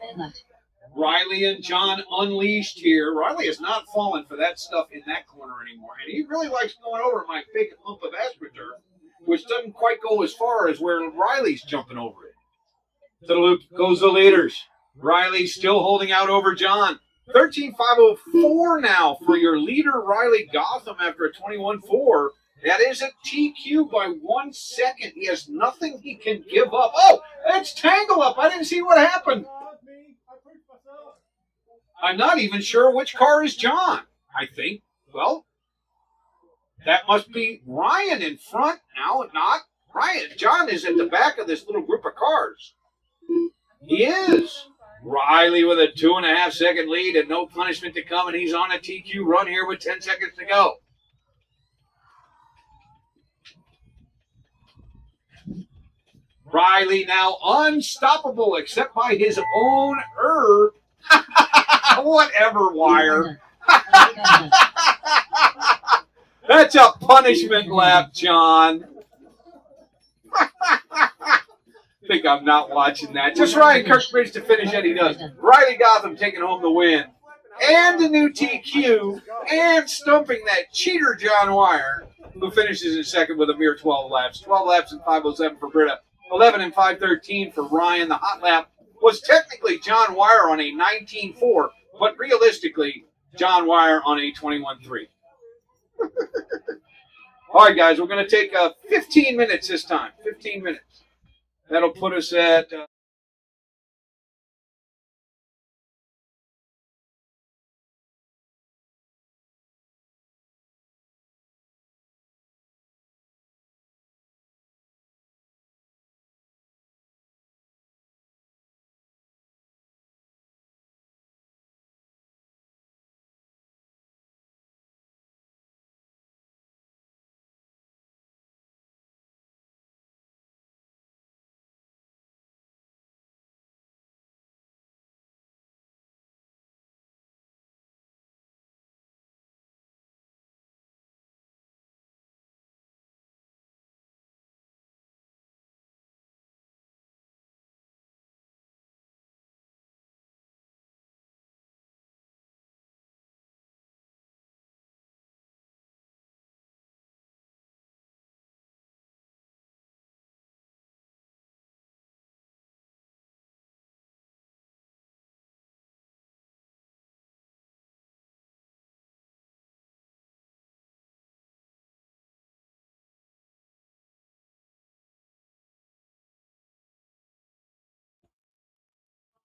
Riley and John unleashed here. Riley has not fallen for that stuff in that corner anymore. And he really likes going over my big hump of AstroTurf, which doesn't quite go as far as where Riley's jumping over it. To the loop goes the leaders. Riley still holding out over John. 13.504 now for your leader, Riley Gotham, after a 21.4. That is a TQ by 1 second. He has nothing he can give up. Oh, it's tangle up. I didn't see what happened. I'm not even sure which car is John. I think, well, that must be Ryan in front. Now, not Ryan. John is at the back of this little group of cars. He is. Riley with a 2.5 second lead and no punishment to come, and he's on a TQ run here with 10 seconds to go. Riley now unstoppable except by his own whatever wire. That's a punishment lap, John. Think I'm not watching that. Just Ryan Kirkbridge to finish it. He does. Riley Gotham taking home the win. And a new TQ. And stumping that cheater John Wire, who finishes in second with a mere 12 laps. 12 laps in 5:07 for Britta. 11 and 5:13 for Ryan. The hot lap was technically John Wire on a 19.4, but realistically, John Wire on a 21.3. All right, guys, we're going to take 15 minutes this time. 15 minutes. That'll put us at...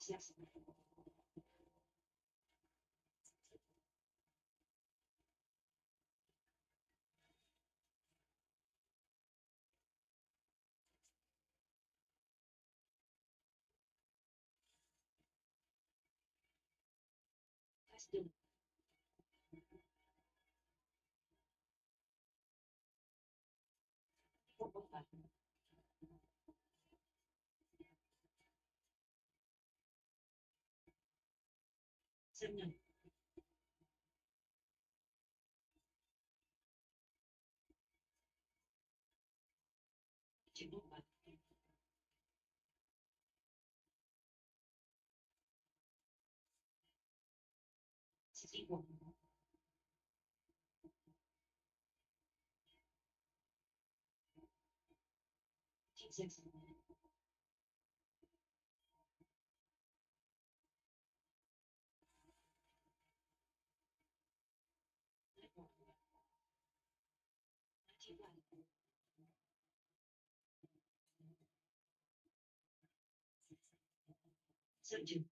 Yes. 7-9. 2-1. 64. 6. 7-2.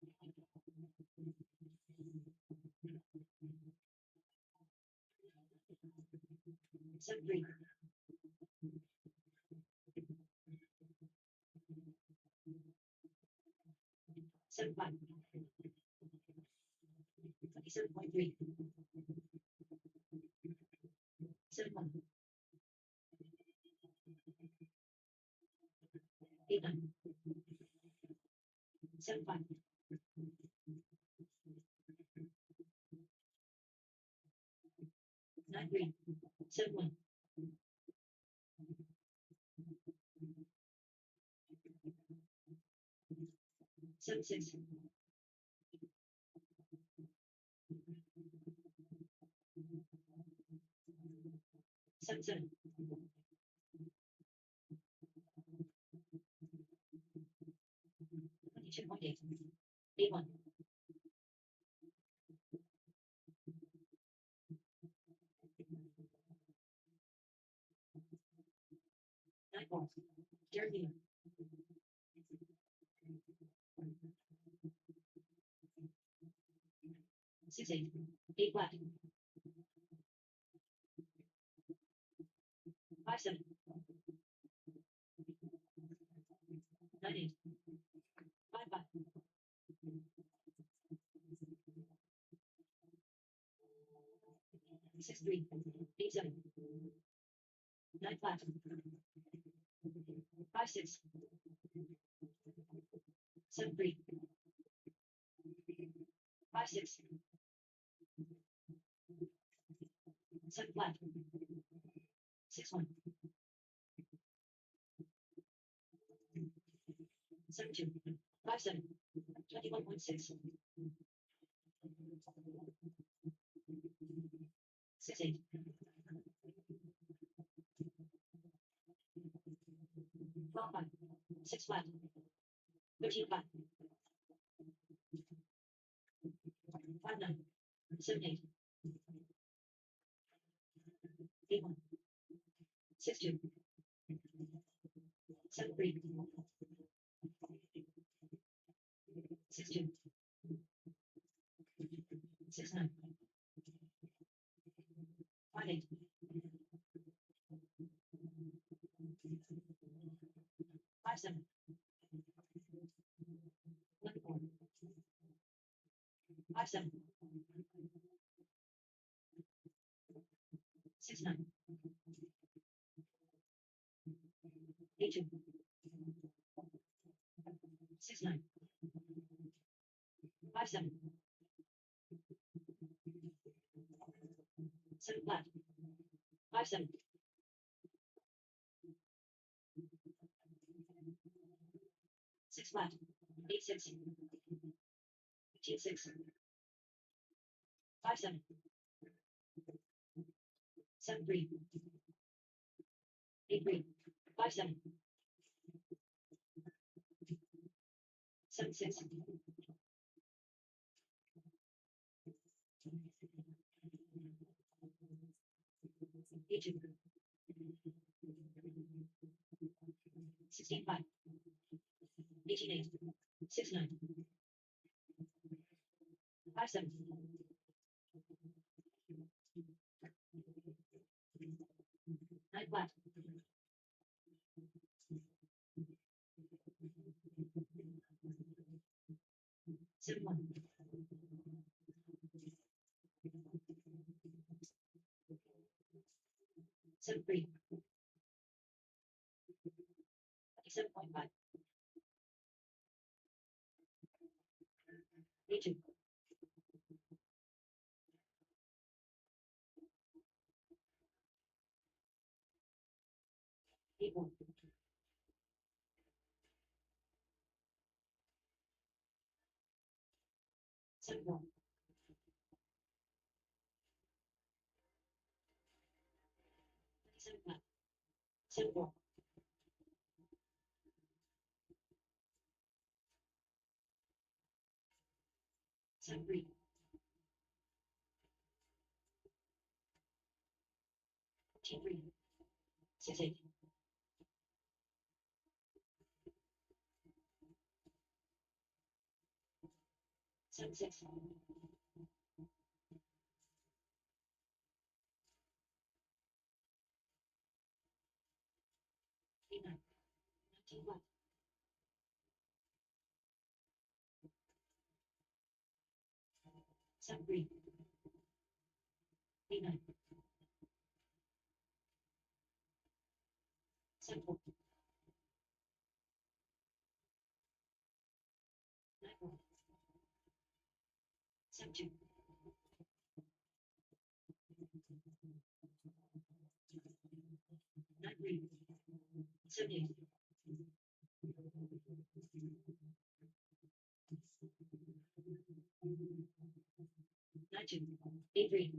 7-3. 7-5. 27.3. 7-1. 8-9. 7-5. 9-3. 7-1. 7-6. 7-7. 22.8. 8-1. 9-4. Guaranteed. 6-8. 8 flat. 5-7. 9-8. 5-5. 6-3. 8-7. 9 flat. 5-6. 7-3. 5-6. 7 flat. 6-1. 7-2. 5-7. 21.6. 6-8. 12-5. 6 flat. 13-5. 5-9. 7-8. 8-1. 6-2. 7-3. 6-2. 6-9. 5-8. 5-7. 11-4. 5-7. 6-9. 8-2. 6-9. 5-7. 7 flat. 5-7. 6 flat. 8-6. 15-6. 5-7. 7-3. 8-3. 5-7. 7-6. 8-2. 16-5. 18-8. 6-9. 5-7. 9 flat. 7-1. 7-3. 7.5. 8-2. 8-1. 7-4. 7-5. 7-4. 7-3. 14-3. 6-8. 7-6. 8-9. 19-1. 7-3. 8-9. 7-4. 9-4. 7-2. 9-3. 7-8. 9-2. 8-3.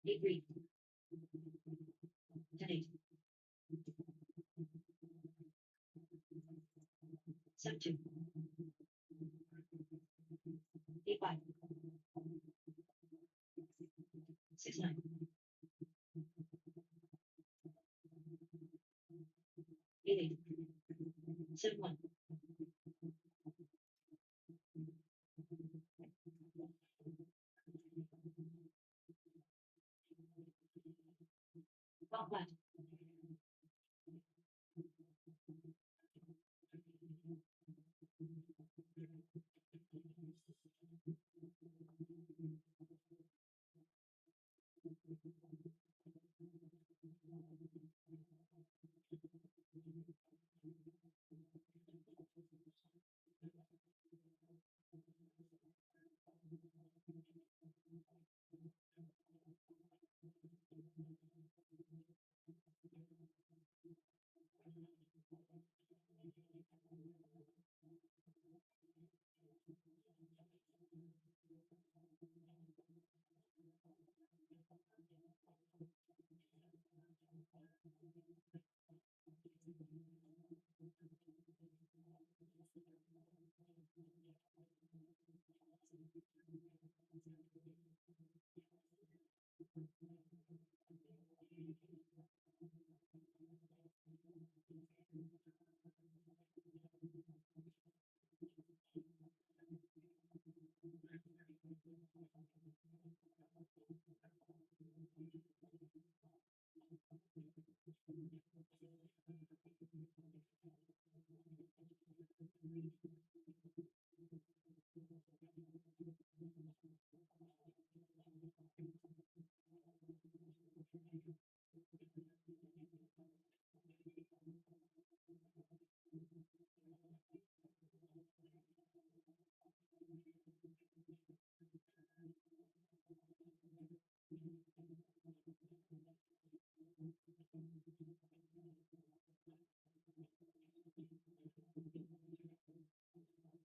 8-3. 10-8. 7-2. 8-5. 6-9. 8-8. 7-1. 12 flat.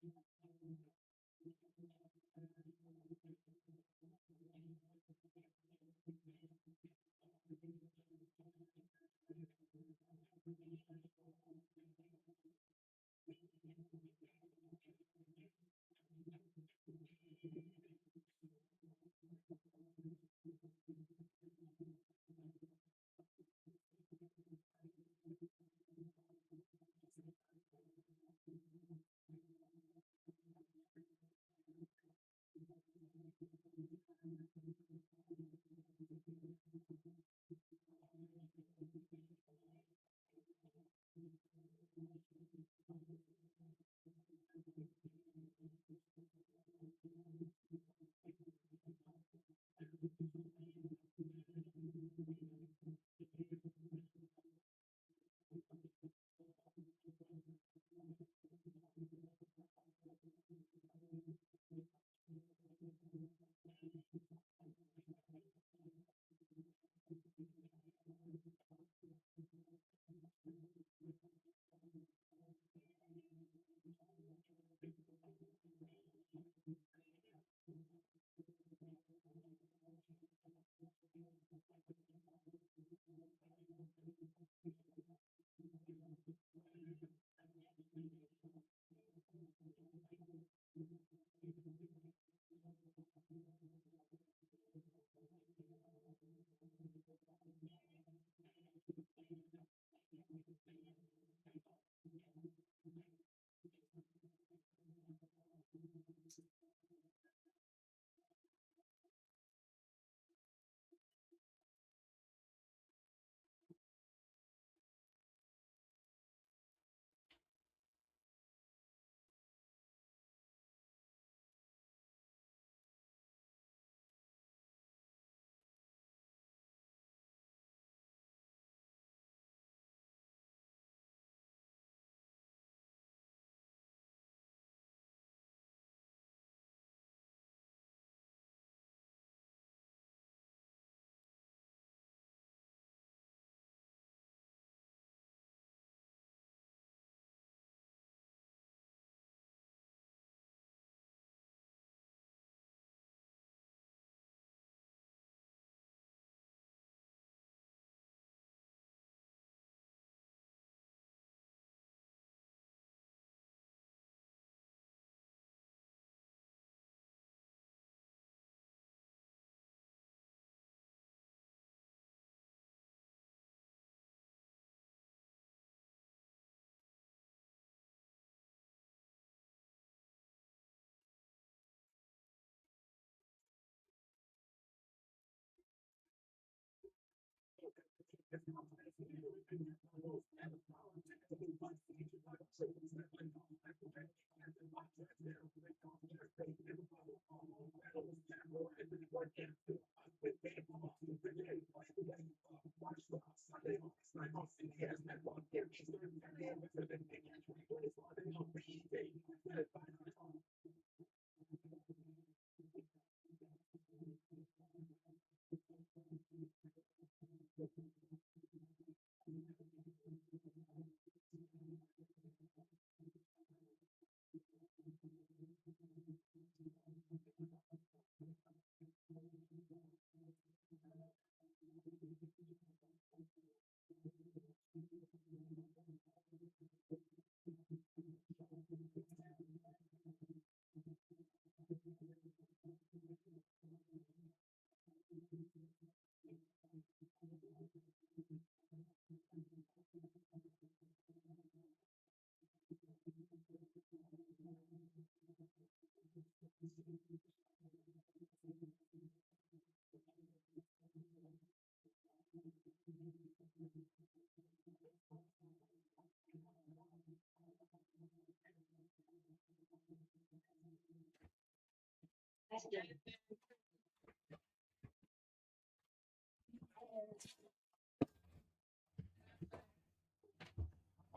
12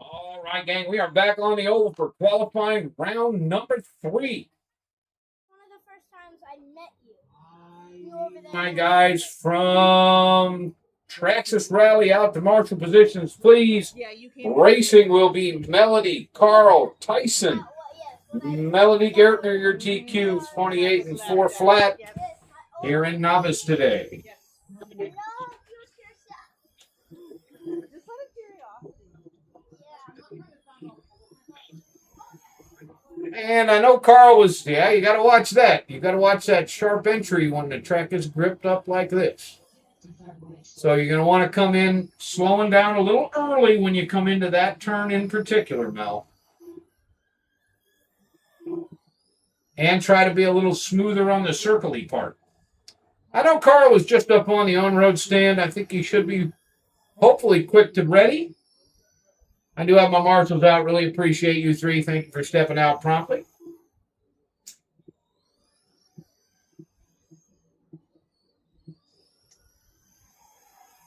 All right, gang, we are back on the oval for qualifying round number 3. One of the first times I met you. You were over there. All right, guys, from Traxxas Rally out to marshal positions, please. Yeah, you can. Racing will be Melody, Carl, Tyson. Melody Gertner, your TQ, 28 and 4 flat here in novice today. Yes. Just out of curiosity. And I know Carl was, yeah, you got to watch that. You got to watch that sharp entry when the track is gripped up like this. So you're going to want to come in slowing down a little early when you come into that turn in particular, Mel. And try to be a little smoother on the circle-y part. I know Carl was just up on the on-road stand. I think he should be hopefully quick to ready. I do have my marshals out. Really appreciate you three. Thank you for stepping out promptly.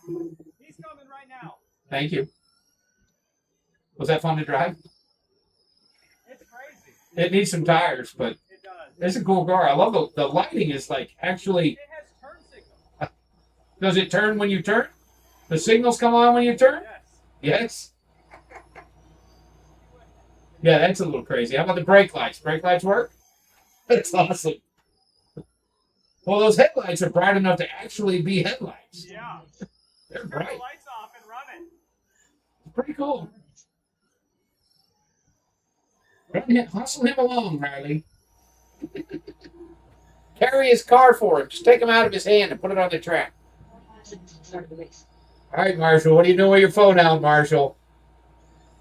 He's coming right now. Thank you. Was that fun to drive? It's crazy. It needs some tires, but It does. it's a cool car. I love the lighting is like actually, It has turn signals. does it turn when you turn? The signals come on when you turn? Yes. Yes. Yeah, that's a little crazy. How about the brake lights? Brake lights work? That's awesome. Well, those headlights are bright enough to actually be headlights. Yeah. They're Turn bright. the lights off and run it. Pretty cool. Hustle him along, Riley. Carry his car for him. Just take him out of his hand and put it on the track. Start the race. All right, Marshall. What are you doing with your phone out, Marshall?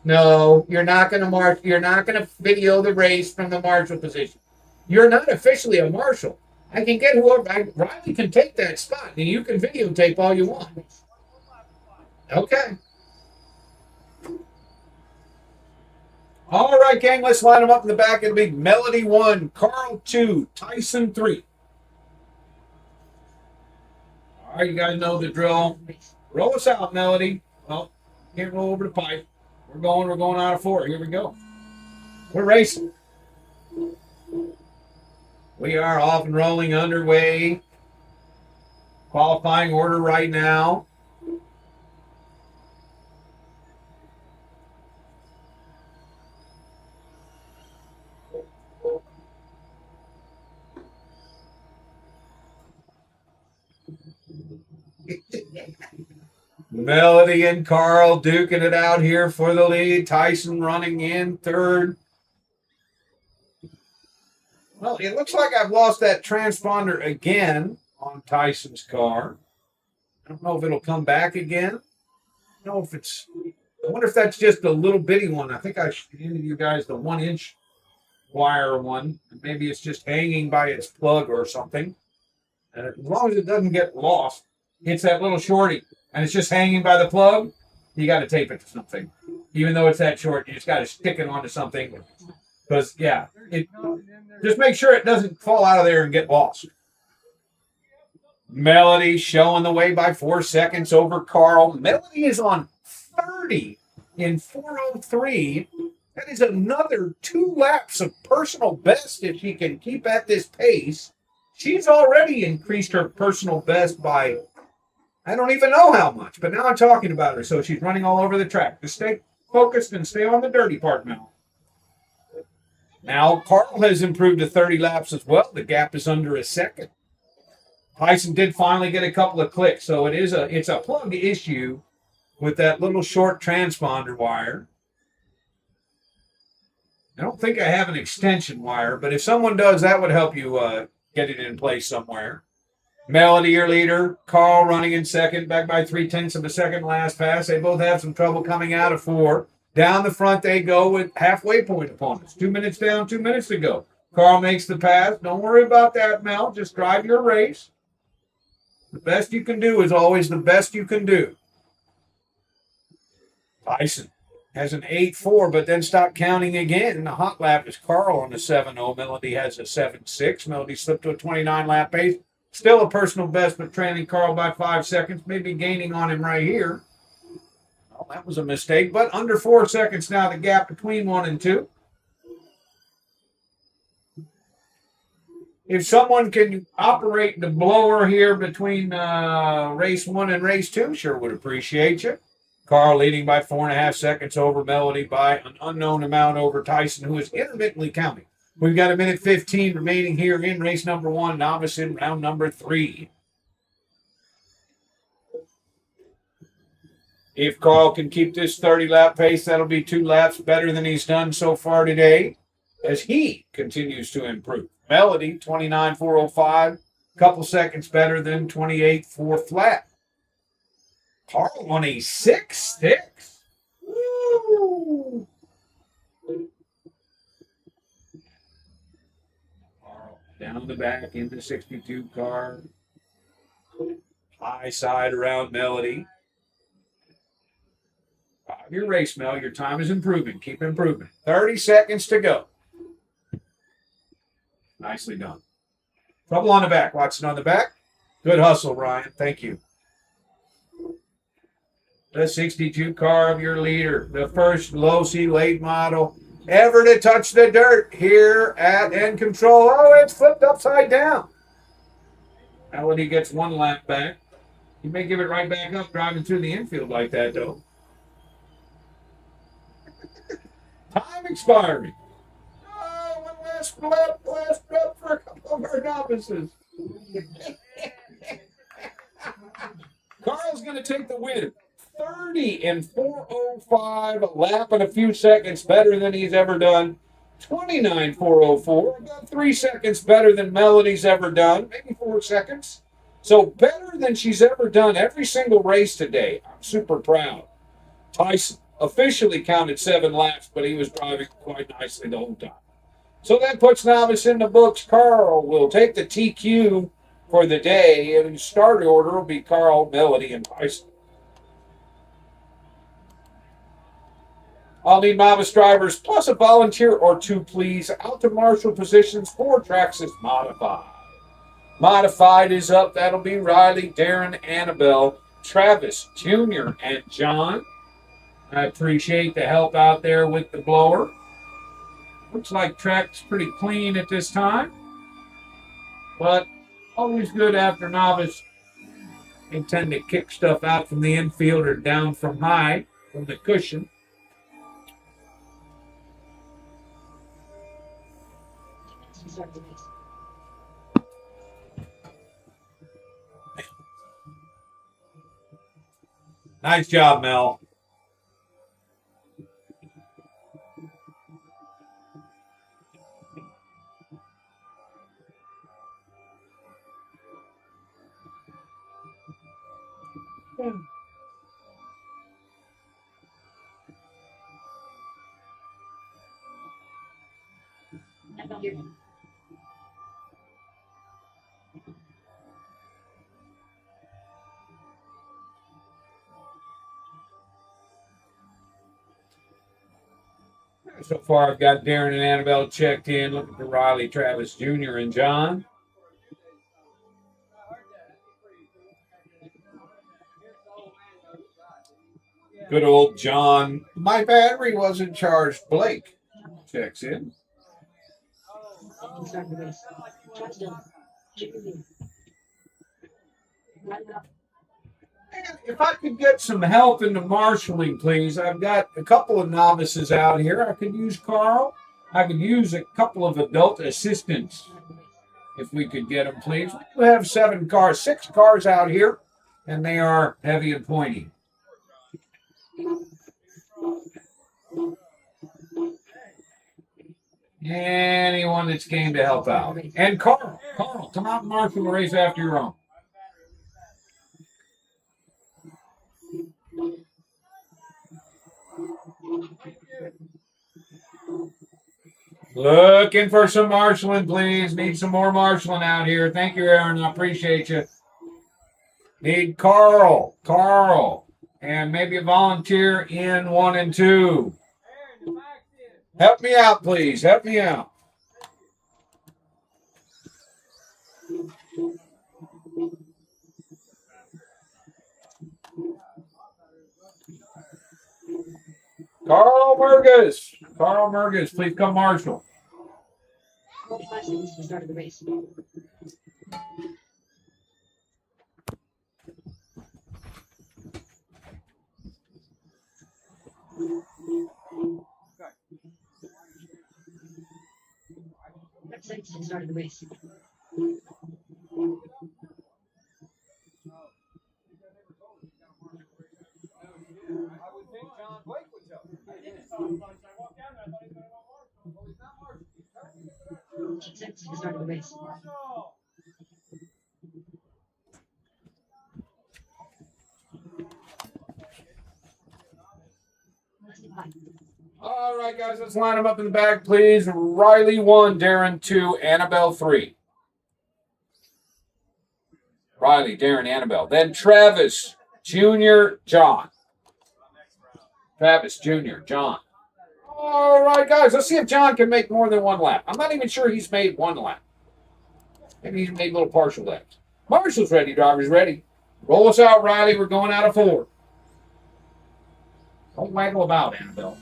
No, you're not going to You're not going to video the race from the marshal position. You're not officially a marshal. I can get whoever. Riley can take that spot, and you can videotape all you want. Okay. All right, gang. Let's line them up in the back. It'll be Melody 1, Carl 2, Tyson 3. All right, you guys know the drill. Roll us out, Melody. Well, can't roll over the pipe. We're going out of 4. Here we go. We're racing. We are off and rolling underway. Qualifying order right now. Melody and Carl duking it out here for the lead. Tyson running in third. Well, it looks like I've lost that transponder again on Tyson's car. I don't know if it'll come back again. I don't know if it's. I wonder if that's just a little bitty one. I think I handed you guys the 1-inch wire one. Maybe it's just hanging by its plug or something. And as long as it doesn't get lost, it's that little shorty. and it's just hanging by the plug, you got to tape it to something. Even though it's that short, you just got to stick it onto something. Because, yeah, just make sure it doesn't fall out of there and get lost. Melody showing the way by 4 seconds over Carl. Melody is on 30 in 4:03. That is another 2 laps of personal best if she can keep at this pace. She's already increased her personal best by, I don't even know how much, but now I'm talking about her. So she's running all over the track. Just stay focused and stay on the dirty part now. Now Carl has improved to 30 laps as well. The gap is under a second. Tyson did finally get a couple of clicks, so it's a plug issue with that little short transponder wire. I don't think I have an extension wire, but if someone does, that would help you get it in place somewhere. Melody, your leader. Carl running in second, back by 0.3 of a second last pass. They both have some trouble coming out of 4. Down the front they go with halfway point opponents. 2 minutes down, 2 minutes to go. Carl makes the pass. Don't worry about that, Mel. Just drive your race. The best you can do is always the best you can do. Tyson has an 8.4, but then stopped counting again. The hot lap is Carl on the 7.0. Melody has a 7.6. Melody slipped to a 29 lap pace. Still a personal best, but trailing Carl by 5 seconds. Maybe gaining on him right here. Well, that was a mistake, but under 4 seconds now, the gap between 1 and 2. If someone can operate the blower here between race 1 and race 2, sure would appreciate you. Carl leading by 4.5 seconds over Melody by an unknown amount over Tyson, who is intermittently counting. We've got 1:15 remaining here in race number 1, novice in round number 3. If Carl can keep this 30-lap pace, that'll be 2 laps better than he's done so far today as he continues to improve. Melody, 29.405, couple seconds better than 28.4 flat. Carl on a 6.6. Woo! Carl down the back in the 62 car. High side around Melody. Your race, Mel. Your time is improving. Keep improving. 30 seconds to go. Nicely done. Trouble on the back. Watson on the back. Good hustle, Ryan. Thank you. The 62 car of your leader. The first low-C late model ever to touch the dirt here at N Control. Oh, it's flipped upside down. Melody gets 1 lap back. You may give it right back up driving through the infield like that, though. Time expiring. Oh, one last lap for a couple of our novices. Carl's going to take the win. 30 in 4:05, a lap and a few seconds better than he's ever done. 29.404, about 3 seconds better than Melody's ever done, maybe 4 seconds. So better than she's ever done every single race today. I'm super proud. Tyson officially counted 7 laps, but he was driving quite nicely the whole time. So that puts novice in the books. Carl will take the TQ for the day, and in starter order will be Carl, Melody, and Tyson. I'll need novice drivers plus a volunteer or 2, please, out to marshal positions for Traxxas Modified. Modified is up. That'll be Riley, Darren, Annabelle, Travis, Jr., and John. I appreciate the help out there with the blower. Looks like track's pretty clean at this time, but always good after novice. They tend to kick stuff out from the infield or down from high, from the cushion. Start the race. Nice job, Mel. And on your own. So far, I've got Darren and Annabelle checked in. Looking for Riley, Travis Jr., and John. Good old John. My battery wasn't charged. Blake checks in. Start the race. Track still. Junior leader. Right up. And if I could get some help in the marshaling, please. I've got a couple of novices out here. I could use Carl. I could use a couple of adult assistants if we could get them, please. We have 6 cars out here, and they are heavy and pointy. Anyone that's game to help out. And Carl, come out and marshal the race after your own. Looking for some marshaling, please. Need some more marshaling out here. Thank you, Aaron. I appreciate you. Need Carl, and maybe a volunteer in 1 and 2. Help me out, please. Help me out. Carl Mergus, please come marshal. 45 seconds to start the race. Seconds to start the race. I would think John Blake would tell you. I didn't saw him once. I walked down there. I thought he was going to go marshal. Well, he's not marshal. He's telling me that. 10 seconds to start the race. Marshal. All right, guys, let's line them up in the back, please. Riley 1, Darren 2, Annabelle 3. Riley, Darren, Annabelle. Then Travis, Jr., John. Travis, Jr., John. All right, guys, let's see if John can make more than 1 lap. I'm not even sure he's made 1 lap. Maybe he's made little partial laps. Marshall's ready, drivers ready. Roll us out, Riley. We're going out of 4. Don't waggle about, Annabelle.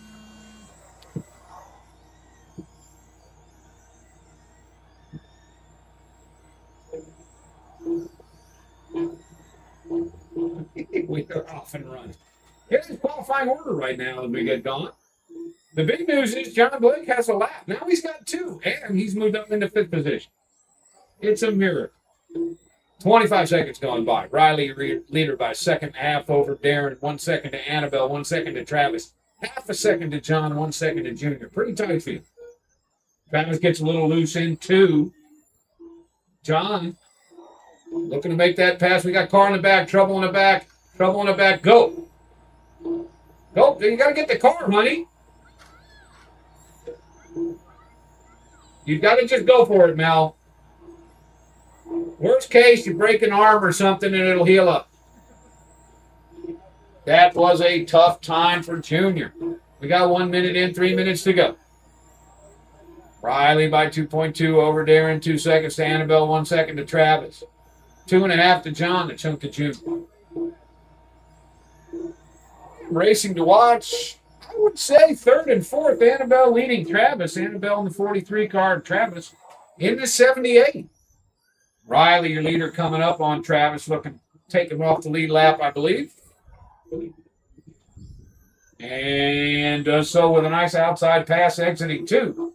We are off and running. Here's the qualifying order right now as we get going. The big news is John Blake has a lap. Now he's got 2, and he's moved up into 5th position. It's a miracle. 25 seconds going by. Riley leader by 2.5 over Darren, 1 second to Annabelle, 1 second to Travis, 0.5 second to John, 1 second to Junior. Pretty tight field. Travis gets a little loose in 2. John looking to make that pass. We got car in the back, trouble in the back, Go. Go. You got to get the car, honey. You got to just go for it, Mel. Worst case, you break an arm or something and it'll heal up. That was a tough time for Junior. We got 1 minute in, 3 minutes to go. Riley by 2.2 over Darren, 2 seconds to Annabelle, 1 second to Travis. 2.5 to John, a chunk to Junior. Racing to watch. I would say 3rd and 4th, Annabelle leading Travis. Annabelle in the 43 car, Travis in the 78. Riley, your leader, coming up on Travis, looking take him off the lead lap, I believe. And does so with a nice outside pass exiting 2.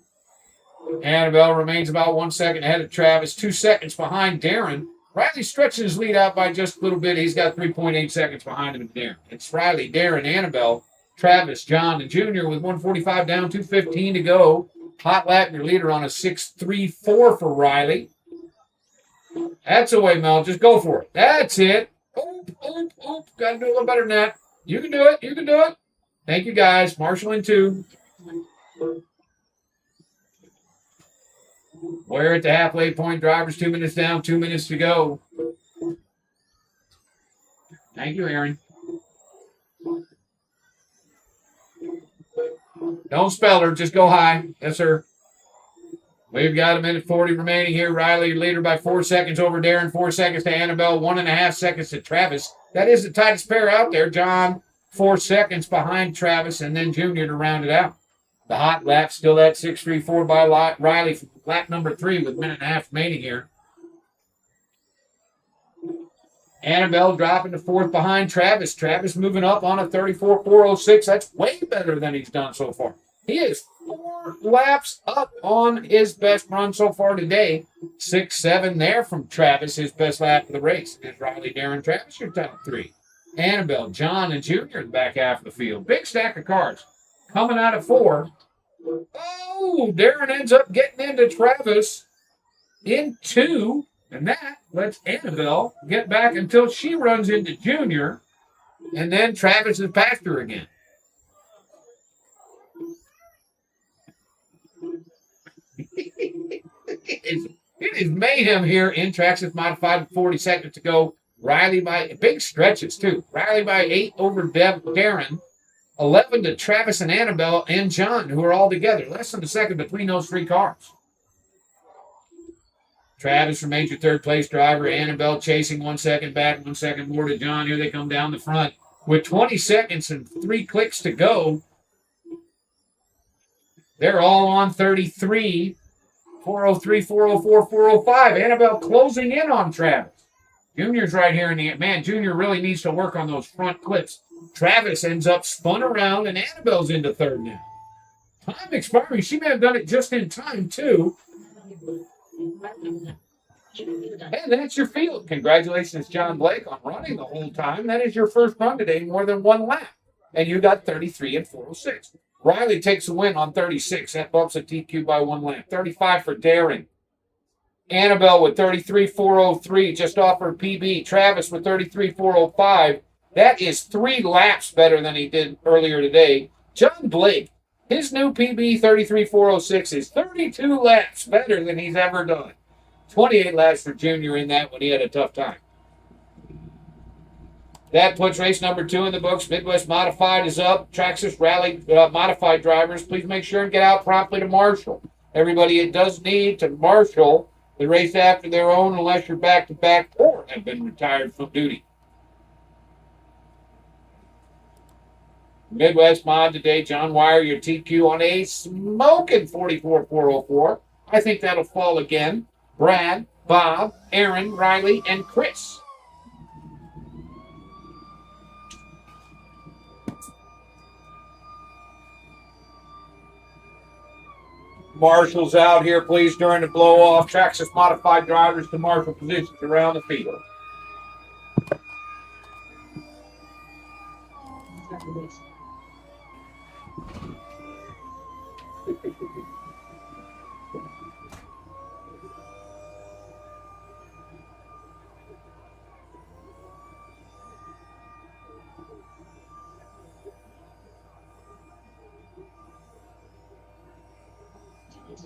Annabelle remains about 1 second ahead of Travis, 2 seconds behind Darren. Riley stretching his lead out by just a little bit. He's got 3.8 seconds behind him and Darren. It's Riley, Darren, Annabelle, Travis, John, and Junior with 1:45 down, 2:15 to go. Hot lap, your leader on a 6.34 for Riley. That's the way, Mel. Just go for it. That's it. Oop. Got to do a little better than that. You can do it. Thank you, guys. Marshall in 2. We're at the halfway point. Drivers 2 minutes down, 2 minutes to go. Thank you, Aaron. Don't spell her. Just go high. Yes, sir. We've got a minute 40 remaining here. Riley, leader by 4 seconds over Darren, 4 seconds to Annabelle, 1.5 seconds to Travis. That is the tightest pair out there. John, 4 seconds behind Travis, and then Junior to round it out. The hot lap still at 6:34 by Riley for lap number 3 with a minute and a half remaining here. Annabelle dropping to 4th behind Travis. Travis moving up on a 34.406. That's way better than he's done so far. He is 4 laps up on his best run so far today. 6-7 there from Travis, his best lap of the race. It's Riley, Darren, Travis, your top 3. Annabelle, John, and Junior in the back half of the field. Big stack of cars. Coming out of 4. Oh, Darren ends up getting into Travis in 2. And that lets Annabelle get back until she runs into Junior. And then Travis is past her again. It is mayhem here in Traxxas Modified with 40 seconds to go. Riley by big stretches, too. Riley by 8 over Darren. 11 to Travis and Annabelle and John, who are all together. Less than a second between those 3 cars. Travis remains your third place driver. Annabelle chasing 1 second back, 1 second more to John. Here they come down the front with 20 seconds and 3 clicks to go. They're all on 33, 403, 404, 405. Annabelle closing in on Travis. Junior's right here in the man. Junior really needs to work on those front clips. Travis ends up spun around, and Annabelle's into 3rd now. Time expiring. She may have done it just in time, too. And that's your field. Congratulations, John Blake, on running the whole time. That is your first run today, more than 1 lap. And you got 33 and 406. Riley takes a win on 36. That bumps a TQ by 1 lap. 35 for Darren. Annabelle with 33.403, just off her PB. Travis with 33.405. That is 3 laps better than he did earlier today. John Blake, his new PB 33.406 is 32 laps better than he's ever done. 28 laps for Junior in that when he had a tough time. That puts race number 2 in the books. Midwest Modified is up. Traxxas Rally Modified drivers, please make sure and get out promptly to Marshall. Everybody, it does need to Marshall the race after their own unless you're back-to-back or have been retired from duty. Midwest Mod today, John Wire, your TQ on a smoking 44.404. I think that'll fall again. Brad, Bob, Aaron, Riley, and Chris. Marshall's out here, please, during the blow-off. Traxxas Modified drivers to marshal positions around the field.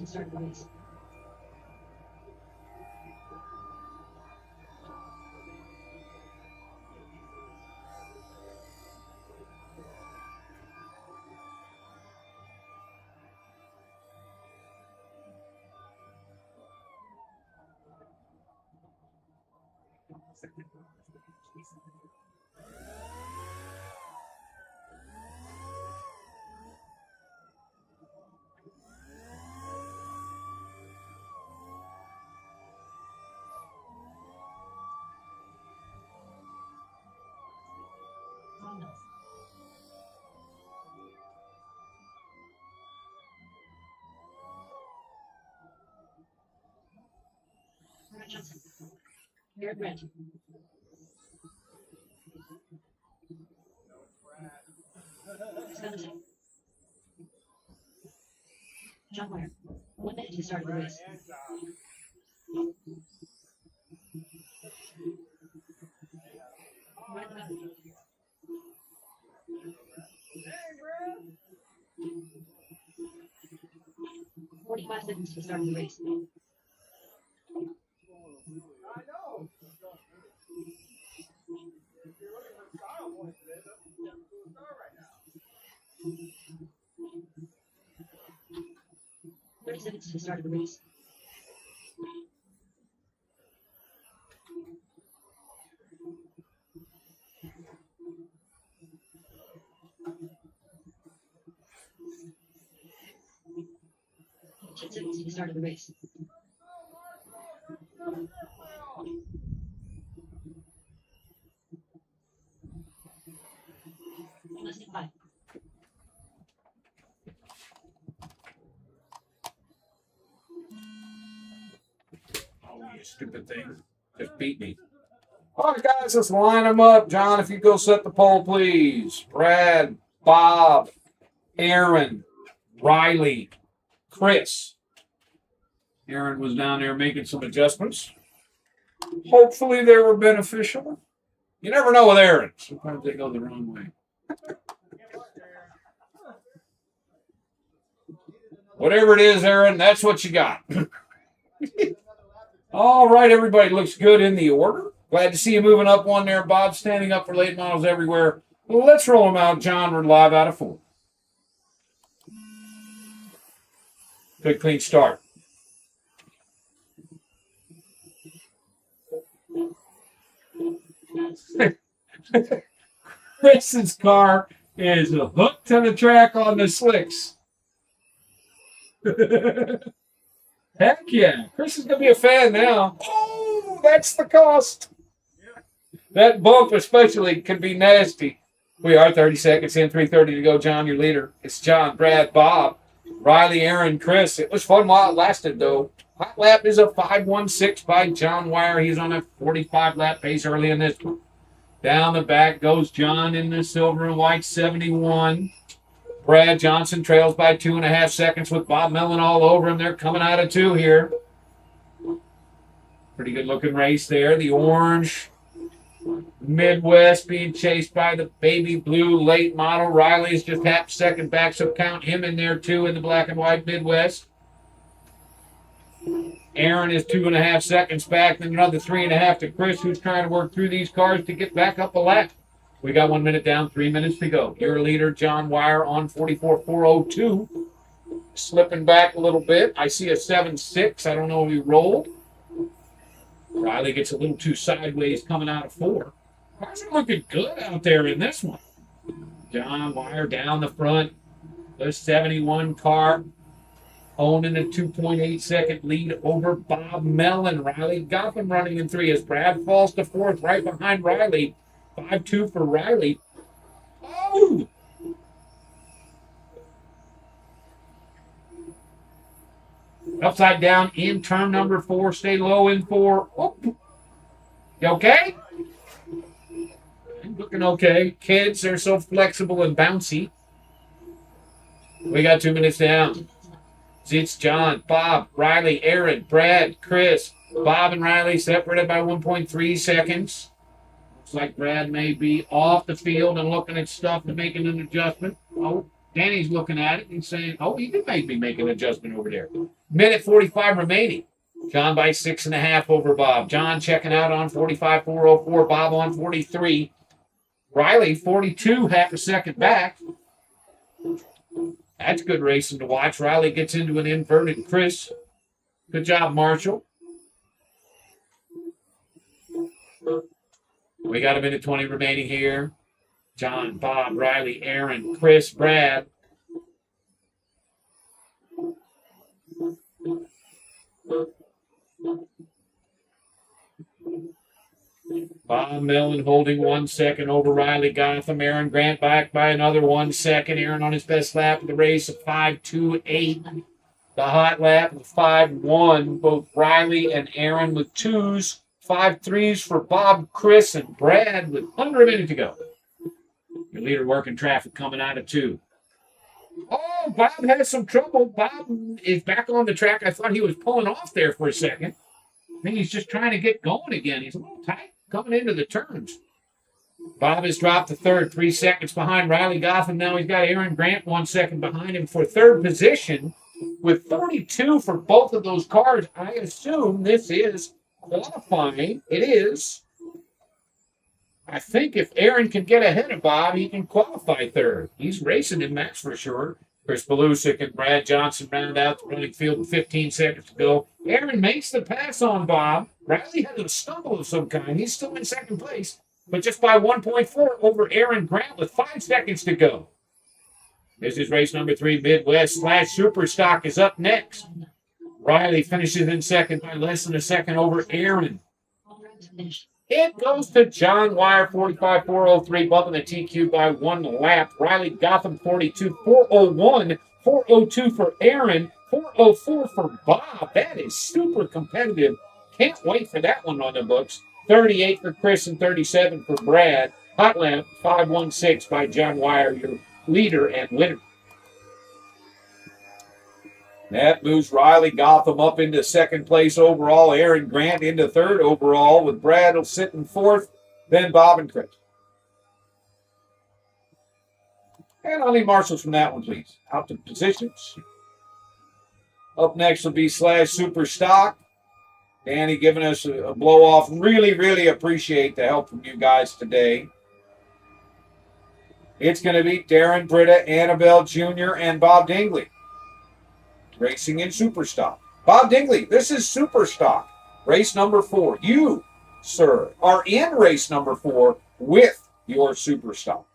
Start the race. Johnson. Garrett Brett. Skeleton. John Wire. 1 minute to start the race. Right about it. 45 seconds to start the race. I know. If you're looking for style points today, that's the star right now. 30 seconds to the start of the race. Ten seconds to the start of the race. Less than 5. Oh, you stupid thing. Just beat me. All right, guys, let's line them up. John, if you go set the pole, please. Brad, Bob, Aaron, Riley, Chris. Aaron was down there making some adjustments. Hopefully they were beneficial. You never know with Aaron. Sometimes they go the wrong way. Whatever it is, Aaron, that's what you got. All right, everybody looks good in the order. Glad to see you moving up one there, Bob. Standing up for late models everywhere. Let's roll them out, John. We're live out of 4. Good, clean start. Chris's car is hooked to the track on the slicks. Heck yeah. Chris is going to be a fan now. Oh, that's the cost. That bump especially can be nasty. We are 30 seconds in, 3:30 to go. John, your leader. It's John, Brad, Bob, Riley, Aaron, Chris. It was fun while it lasted, though. Hot lap is a 5:16 by John Wire. He's on a 45-lap pace early in this one. Down the back goes John in the silver and white 71. Brad Johnson trails by 2.5 seconds with Bob Mellon all over him. They're coming out of 2 here. Pretty good looking race there. The orange Midwest being chased by the baby blue late model. Riley's just half second back, so count him in there too in the black and white Midwest. Aaron is 2.5 seconds back, then another 3.5 to Chris, who's trying to work through these cars to get back up a lap. We got 1 minute down, 3 minutes to go. Your leader, John Wire, on 44.402. Slipping back a little bit. I see a 7.6. I don't know if he rolled. Riley gets a little too sideways coming out of 4. Cars are looking good out there in this one. John Wire down the front. The 71 car owning a 2.8 second lead over Bob Mellon. Riley got them running in 3 as Brad falls to 4th right behind Riley. 5-2 for Riley. Oh! Upside down in turn number 4. Stay low in 4. Oh. You okay? Looking okay. Kids are so flexible and bouncy. We got 2 minutes down. It's John, Bob, Riley, Aaron, Brad, Chris. Bob and Riley separated by 1.3 seconds. Looks like Brad may be off the field and looking at stuff and making an adjustment. Oh, Danny's looking at it and saying, oh, he may be making an adjustment over there. Minute 45 remaining. John by 6.5 over Bob. John checking out on 45.404. Bob on 43. Riley 42, half a second back. That's good racing to watch. Riley gets into an inverted Chris. Good job, Marshall. We got 1:20 remaining here. John, Bob, Riley, Aaron, Chris, Brad. Bob Mellon holding 1 second over Riley Gotham. Aaron Grant back by another 1 second. Aaron on his best lap of the race of 5.28. The hot lap of 5.1. Both Riley and Aaron with 2s. 5.3s for Bob, Chris, and Brad with under a minute to go. Your leader working traffic coming out of 2. Oh, Bob has some trouble. Bob is back on the track. I thought he was pulling off there for a second. I think he's just trying to get going again. He's a little tight coming into the turns. Bob has dropped to 3rd, 3 seconds behind Riley Gotham. Now he's got Aaron Grant 1 second behind him for 3rd position with 42 for both of those cars. I assume this is qualifying. It is. I think if Aaron can get ahead of Bob, he can qualify 3rd. He's racing him, that's for sure. Chris Belusic and Brad Johnson round out the running field with 15 seconds to go. Aaron makes the pass on Bob. Riley had a stumble of some kind. He's still in second place, but just by 1.4 over Aaron Grant with 5 seconds to go. This is race number 3, Midwest / Superstock is up next. Riley finishes in second by less than a second over Aaron. All rounds finished. It goes to John Wire, 45.403, bumping the TQ by 1 lap. Riley Gotham, 42.401, 402 for Aaron, 404 for Bob. That is super competitive. Can't wait for that one on the books. 38 for Chris and 37 for Brad. Hot lap, 516 by John Wire, your leader and winner. That moves Riley Gotham up into second place overall. Aaron Grant into third overall, with Brad will sit in fourth, then Bob and Chris. And I'll need marshals from that one, please. Out to positions. Up next will be / Superstock. Danny giving us a blow off. Really, really appreciate the help from you guys today. It's going to be Darren Britta, Annabelle Jr., and Bob Dingley. Racing in Superstock. Bob Dingley, this is Superstock. Race number 4. You, sir, are in race number 4 with your Superstock.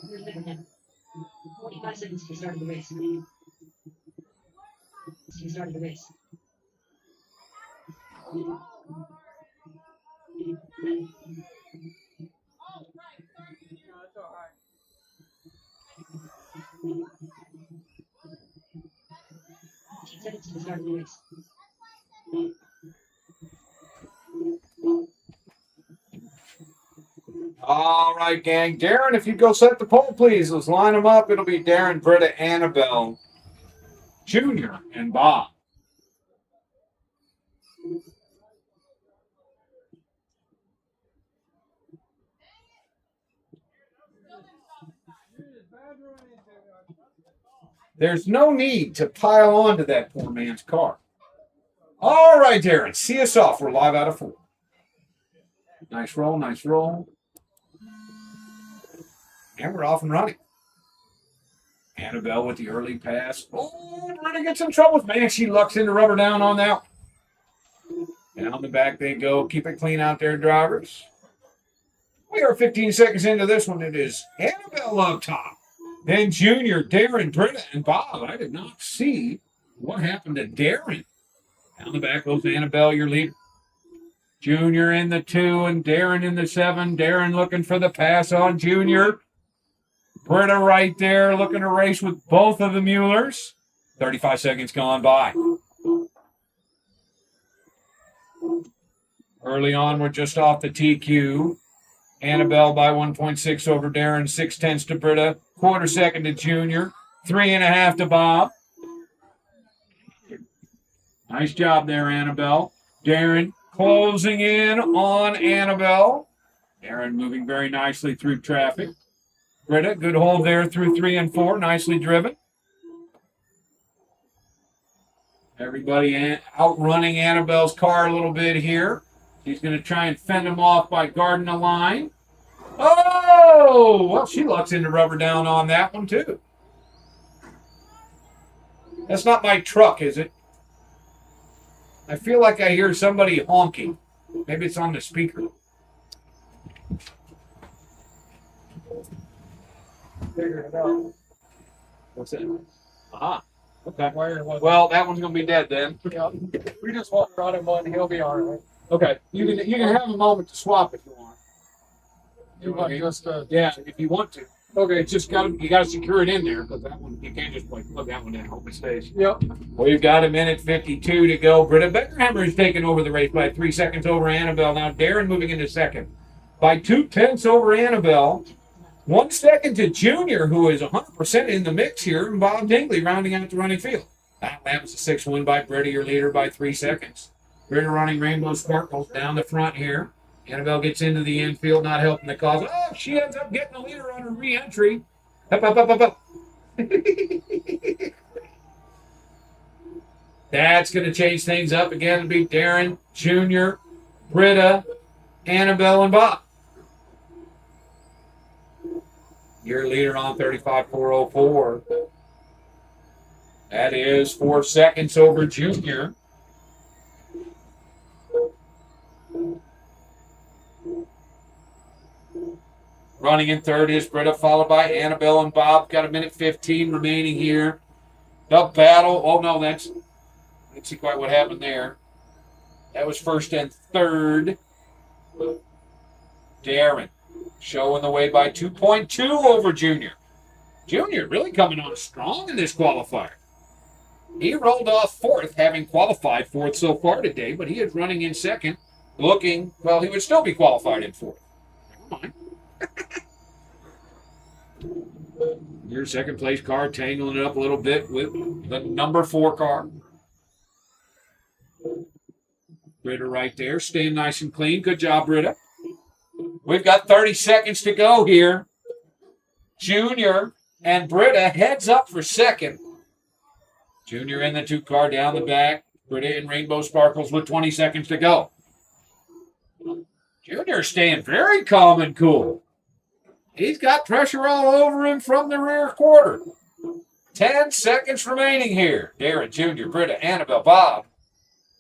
Here's Liverpool. 45 seconds to the start of the race. To the start of the race. No, that's all right. 15 seconds to the start of the race. All right, gang. Darren, if you go set the pole, please. Let's line them up. It'll be Darren, Britta, Annabelle Jr., and Bob. There's no need to pile onto that poor man's car. All right, Darren. See us off. We're live out of 4. Nice roll, nice roll. And we're off and running. Annabelle with the early pass. Oh, Britta gets in trouble. Man, she lucks into rubber down on that. Down the back they go. Keep it clean out there, drivers. We are 15 seconds into this one. It is Annabelle up top. Then Junior, Darren, Britta, and Bob. I did not see what happened to Darren. Down the back goes Annabelle, your leader. Junior in the 2 and Darren in the 7. Darren looking for the pass on Junior. Britta right there looking to race with both of the Muellers. 35 seconds gone by. Early on, we're just off the TQ. Annabelle by 1.6 over Darren, 0.6 to Britta, 1/4 second to Junior, 3.5 to Bob. Nice job there, Annabelle. Darren closing in on Annabelle. Darren moving very nicely through traffic. Britta, good hold there through 3 and 4, nicely driven. Everybody outrunning Annabelle's car a little bit here. She's going to try and fend him off by guarding the line. Oh! Oh, well, she locks into rubber down on that one, too. That's not my truck, is it? I feel like I hear somebody honking. Maybe it's on the speaker. Figured it out. What's that? Ah, okay. Wire was. Well, that one's going to be dead then. Yeah. We just walked around him one. He'll be all right. Okay, you can have a moment to swap if you want. You want just Yeah, if you want to. Okay, it's just you gotta secure it in there because that one you can't just like plug that one in. Hope it stays. Yep. We've got 1:52 to go. Britta Beckerhammer is taking over the race by 3 seconds over Annabelle. Now Darren moving into second by 2/10 over Annabelle. 1 second to Junior, who is 100% in the mix here, and Bob Dingley rounding out the running field. That was a 6 win by Britta, your leader by 3 seconds. Britta running Rainbow Sparkles down the front here. Annabelle gets into the infield, not helping the cause. Oh, she ends up getting the leader on her re-entry. Up, up, up, up, up. That's going to change things up again. It'll be Darren, Junior, Britta, Annabelle, and Bob. Your leader on 35.404. That is 4 seconds over Junior. Running in third is Britta, followed by Annabelle and Bob. Got 1:15 remaining here. The battle. Oh, no, let's see quite what happened there. That was first and third. Darren showing the way by 2.2 over Junior. Junior really coming on strong in this qualifier. He rolled off fourth, having qualified fourth so far today, but he is running in second, looking, well, he would still be qualified in fourth. Never mind. Your second place car tangling it up a little bit with the number 4 car. Britta right there, staying nice and clean. Good job, Britta. We've got 30 seconds to go here. Junior and Britta heads up for second. Junior in the 2 car down the back. Britta in Rainbow Sparkles with 20 seconds to go. Junior staying very calm and cool. He's got pressure all over him from the rear quarter. 10 seconds remaining here. Darren, Junior, Britta, Annabelle, Bob.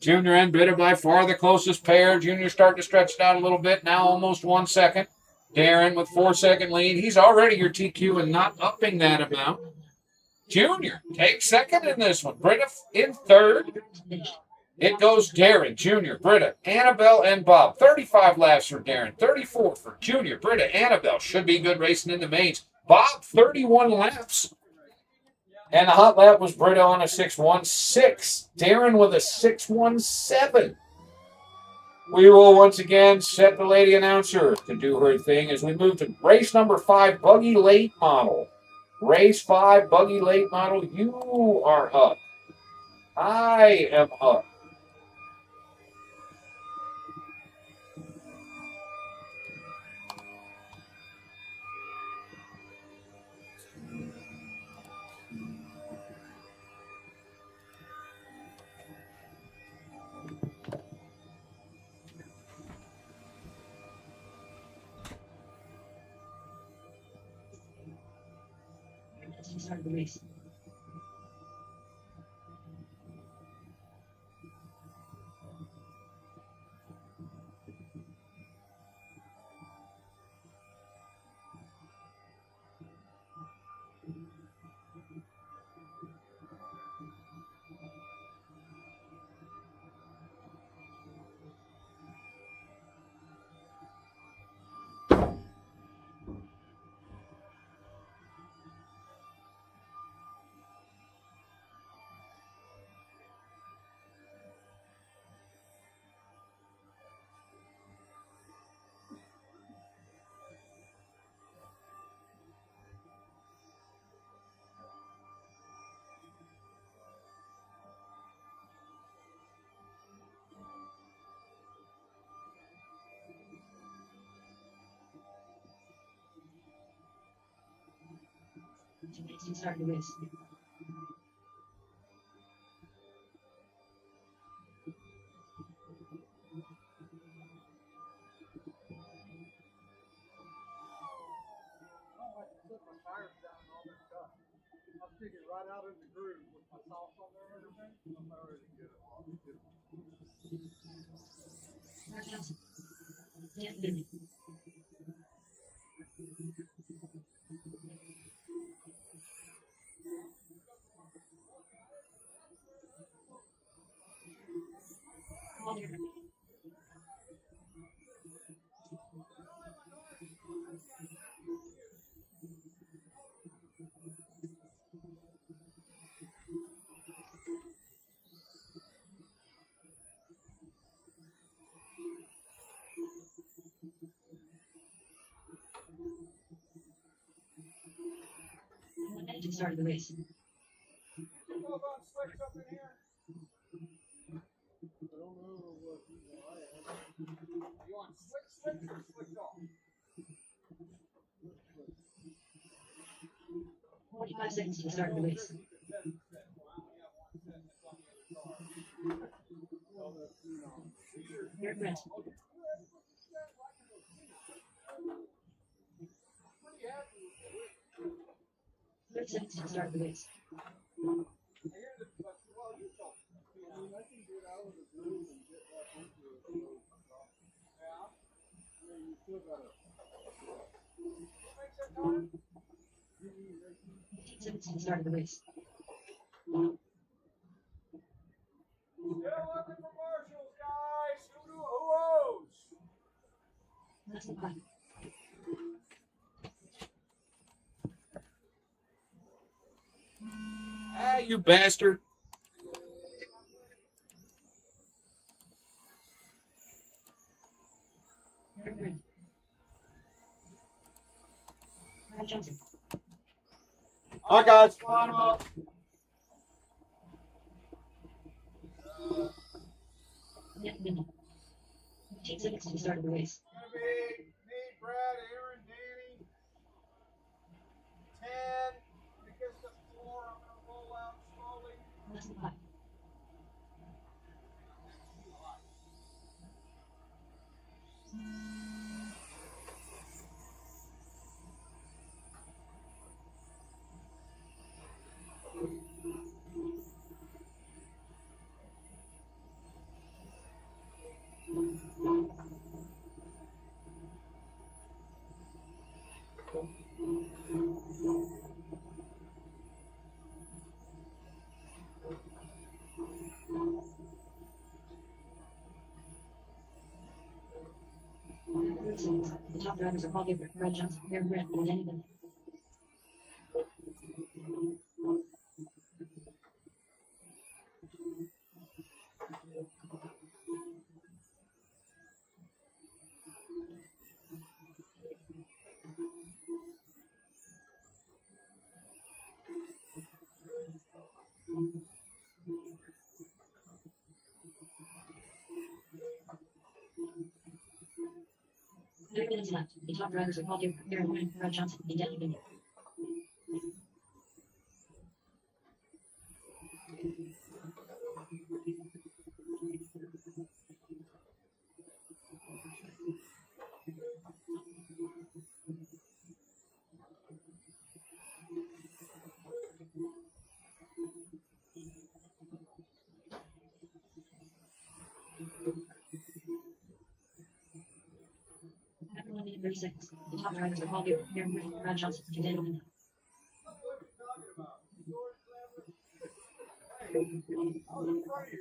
Junior and Britta by far the closest pair. Junior starting to stretch it out a little bit. Now almost 1 second. Darren with 4-second lead. He's already your TQ and not upping that amount. Junior takes second in this one. Britta in third. It goes Darren, Junior, Britta, Annabelle, and Bob. 35 laps for Darren, 34 for Junior, Britta, Annabelle. Should be good racing in the mains. Bob, 31 laps. And the hot lap was Britta on a 6.16. Darren with a 6.17. We will once again set the lady announcer to do her thing as we move to race number 5, Buggy Late Model. Race 5, Buggy Late Model. You are up. I am up. Let's start the race. Let's start the race. out in the groove with my sauce on there and everything. I'm already good. Mark Johnson. Dan Finley. Paul Dearden. To start the race. You know about slicks up in here? I don't know what I am. You want slicks or slicks off? 45 seconds to start the race. Garrett Brett. 30 seconds to start the race. Yeah. 15 seconds to start the race. Still looking for marshals, guys. Who owes? Less than 5. Ah, you bastard. Garrett Brett. Mark Johnson. Hi, guys. Climb up. Dan Finley. 15 seconds to start the race. Gonna be me, Brad, Aaron, Danny. 10. Gonna kiss the floor. I'm gonna roll out slowly. Less than 5. The top drivers are Paul Dearden, Brad Johnson, Garrett Brett, and Danny Finley. Thirty minutes left. The top drivers are Paul Dearden, Garrett Brett, Brad Johnson, and Danny Finley. After 1 minute 30 seconds, the top drivers are Paul Dearden, Garrett Brett, Brad Johnson, and Danny Finley. What are you talking about? George Clever? Hey, I was in front of you.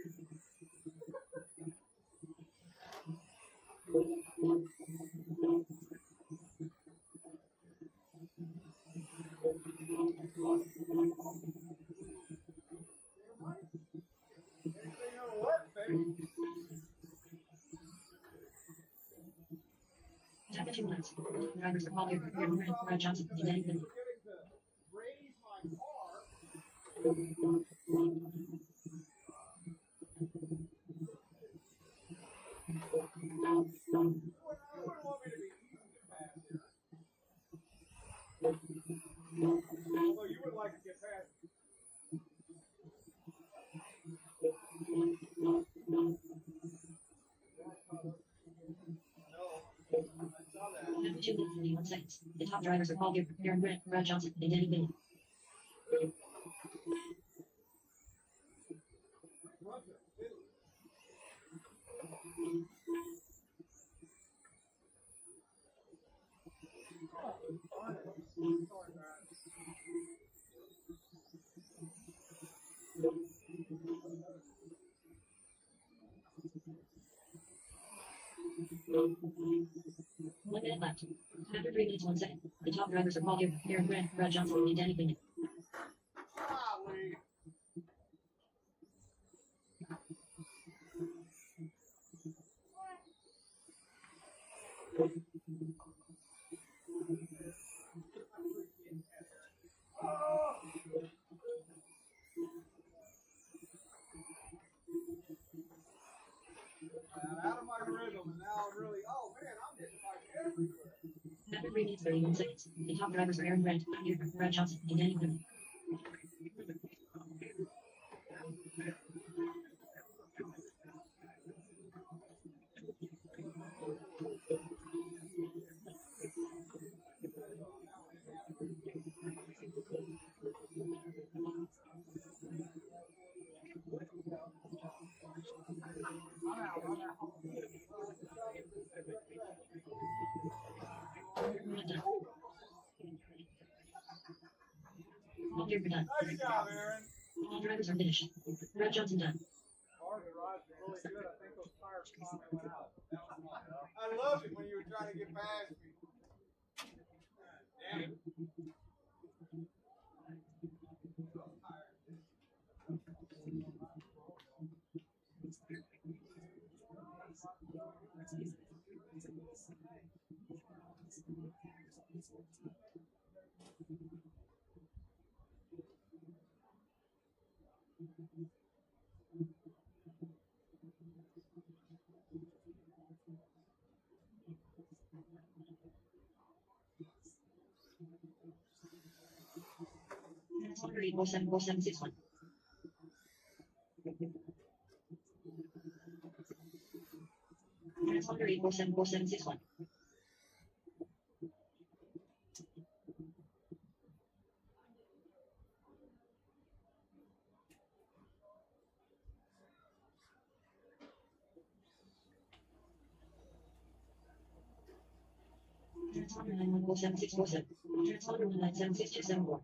Anything gonna work, baby. After 2 minutes, the top drivers are Paul Dearden, Garrett Brett, Brad Johnson, and Danny Finley. Forgetting to raise my car. You wouldn't want me to be easy to pass here. Although you would like to get past me. After 2 minutes and 21 seconds, the top drivers are Paul Dearden, Garrett Brett, Brad Johnson, and Danny Finley. Johnson, Italy. One minute left. After 3 minutes, 1 second. The top drivers are Paul Gibb, Aaron Grant, Brad Johnson, and Danny Quinn. Golly. I'm out of my rhythm, and now I'm really, oh man, I'm hitting like everywhere. After 3 minutes, 31 seconds. The top drivers are Aaron Grant, Brad Johnson, and Danny Quinn. Paul Gibb done. Nice job, Aaron. All drivers are finished. Brad Johnson done. Cars and rides are really good. I think those tires finally went out. That was fun. I loved it when you were trying to get past me. Damn it. Minutes 1:34.74761. Minutes 1:34.74761. Minutes 1:914.7647. Minutes 1:976.74.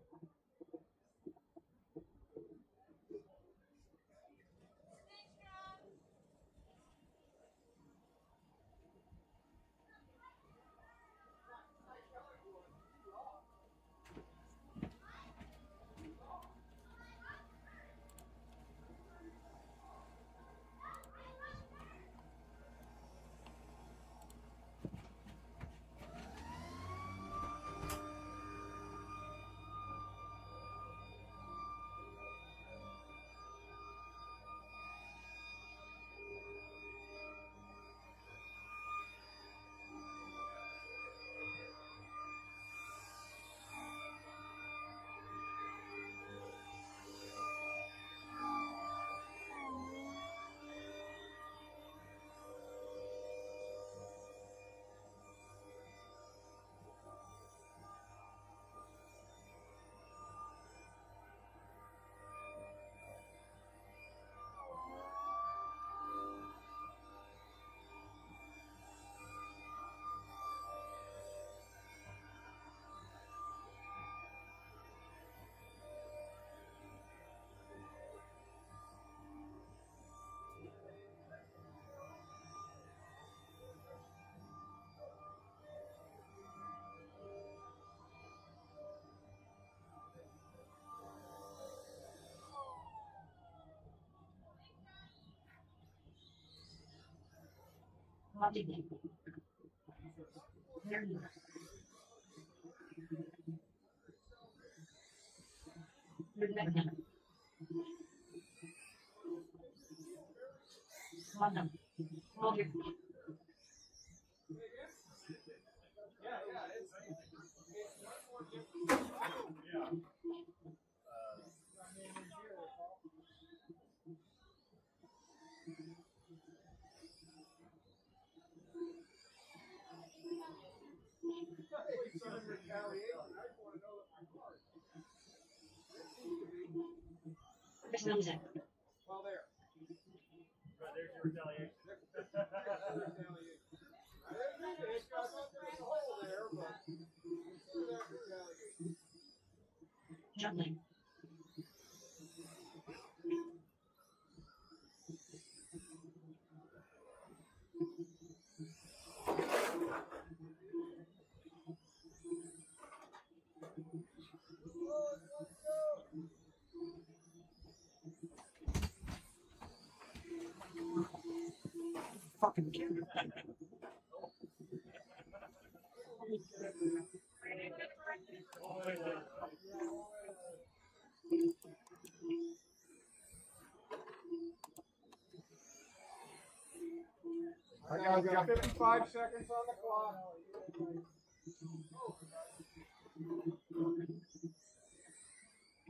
Logic name. Very good. Remember number. One number. All your Yeah, it's much more difficult. Yeah. Some retaliation. I just want to know that my car is. It seems to be. first number. Well, there. there's your retaliation. It's got a hole there, but consider that retaliation. Jumping. Fucking camera. I got 55 seconds on the clock.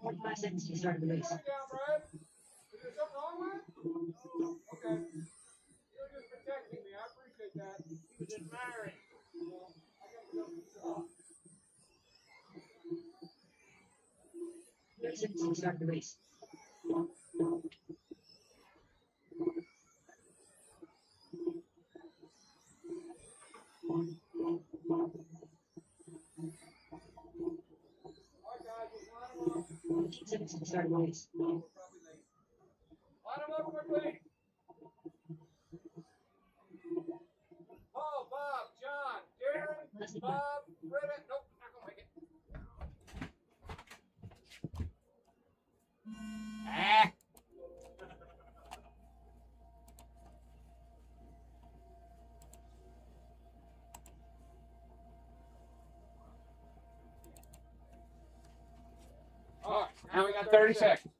45 seconds to start the race. Put it down, Brad. Is there something wrong with it? Okay. You're just protecting me. I appreciate that. He was admiring. Well, I gotta go do some. 30 seconds to start the race. All right, guys, let's line them up. 15 seconds to start the race. We're probably late. Line them up quickly. Paul, Bob, John, Darren, Less than 5. Bob, Britta. Nope, not gonna make it. Ah. All right, Now we got 30 seconds.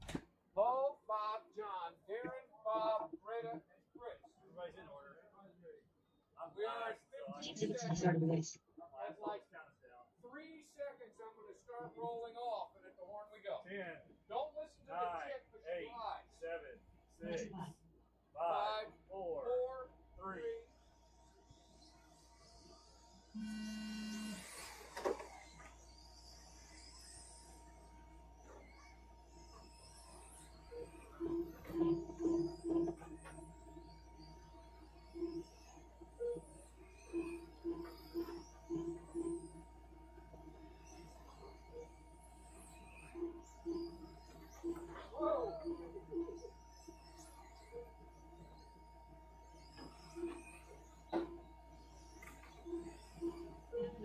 Paul, Bob, John, Darren, Bob, Britta, and Chris. Everybody's in order. We are at 15 15 seconds to seconds. start the race. That's like 3 seconds. I'm going to start rolling off, and at the horn we go. 10, Don't listen to the 9, chick, but 8, she lies. 7, Less 6, than 5. 5, 4, 4, 3. 3. Whoa.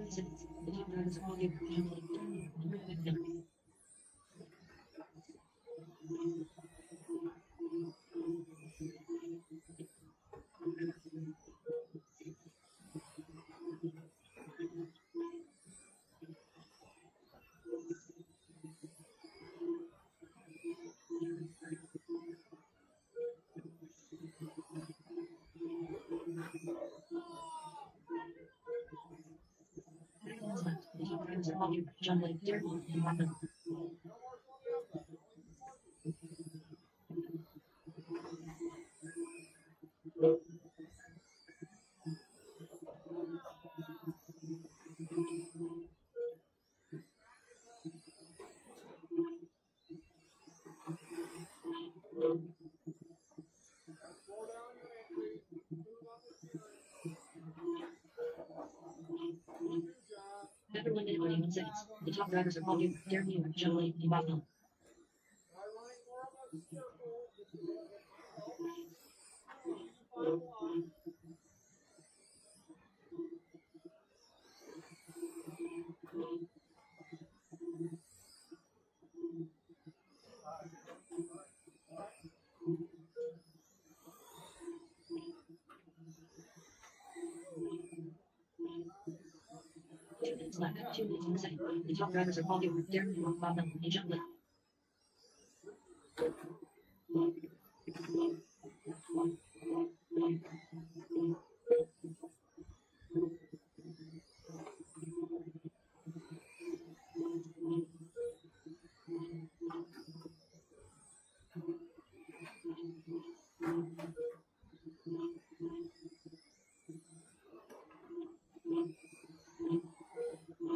Seconds. The top drivers are all here. Jumping. Jumping. Seconds left. The top drivers are all here. Jumping. Darren and Bob. Slow down your entry. Move on the steering. Good job. After 1 minute 41 seconds, the top drivers are all here. Darren, Julie, and Bob. Try running more of a circle. This is going to get myself. You can find a line. Left. 2 minutes and a second. The top drivers are all here. Darren, Bob, and Julie.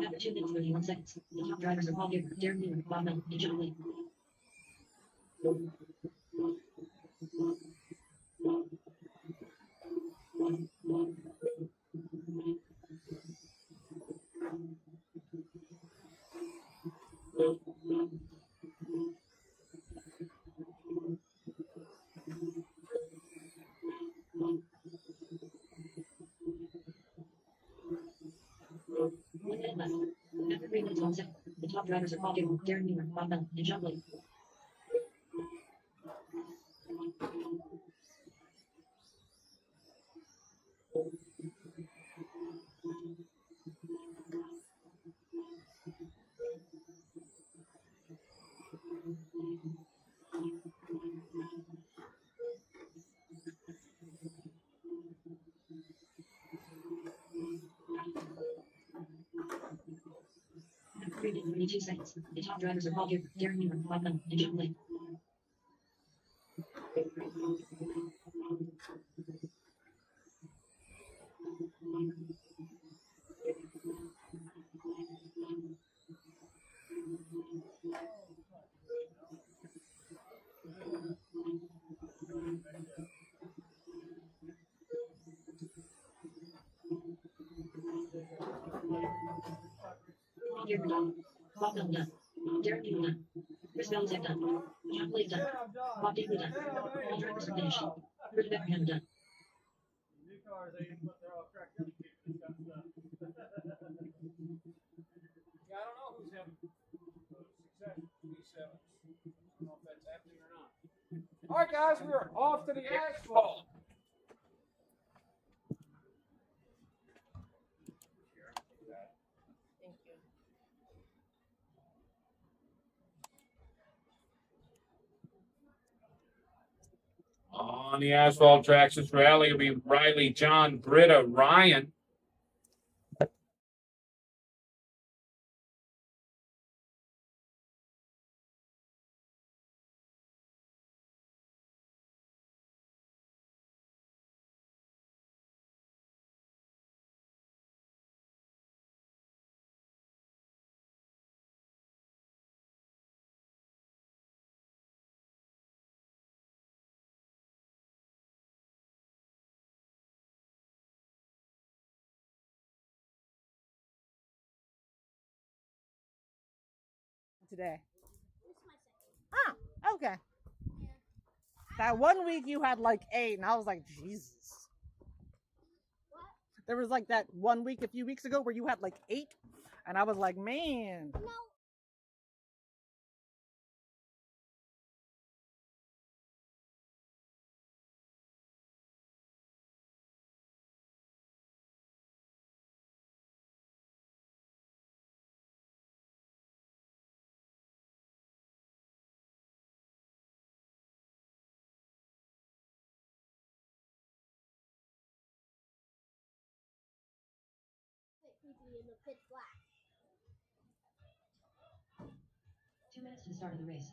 After 2 minutes 31 seconds, the top drivers are all here. Darren, Bob, and Julie. top drivers are Paul Gable, Darren Newman, Bob Bell, and John Blake. Created 32 seconds. The top drivers are Paul Gable, Darren Newman, Bob Bell, and John Blake. Paul Gable done. Bob Bell done. Darren Newman done. Chris Belichick done. John Blake done. Bob Gable done. All drivers are finished. Chris Beckham done. New cars, they put their all Traxxas this kind of stuff. Yeah, I don't know who's having success with these sevens. I don't know if that's happening or not. All right, guys, we're off to the asphalt. Thank you. On the asphalt Traxxas rally will be Riley, John, Britta, Ryan. Today. This is my second. Ah, okay. That 1 week you had like 8, and I was like, Jesus. What? There was like that 1 week a few weeks ago where you had like 8, and I was like, man. No. Creepy in the pitch black. 2 minutes to the start of the race.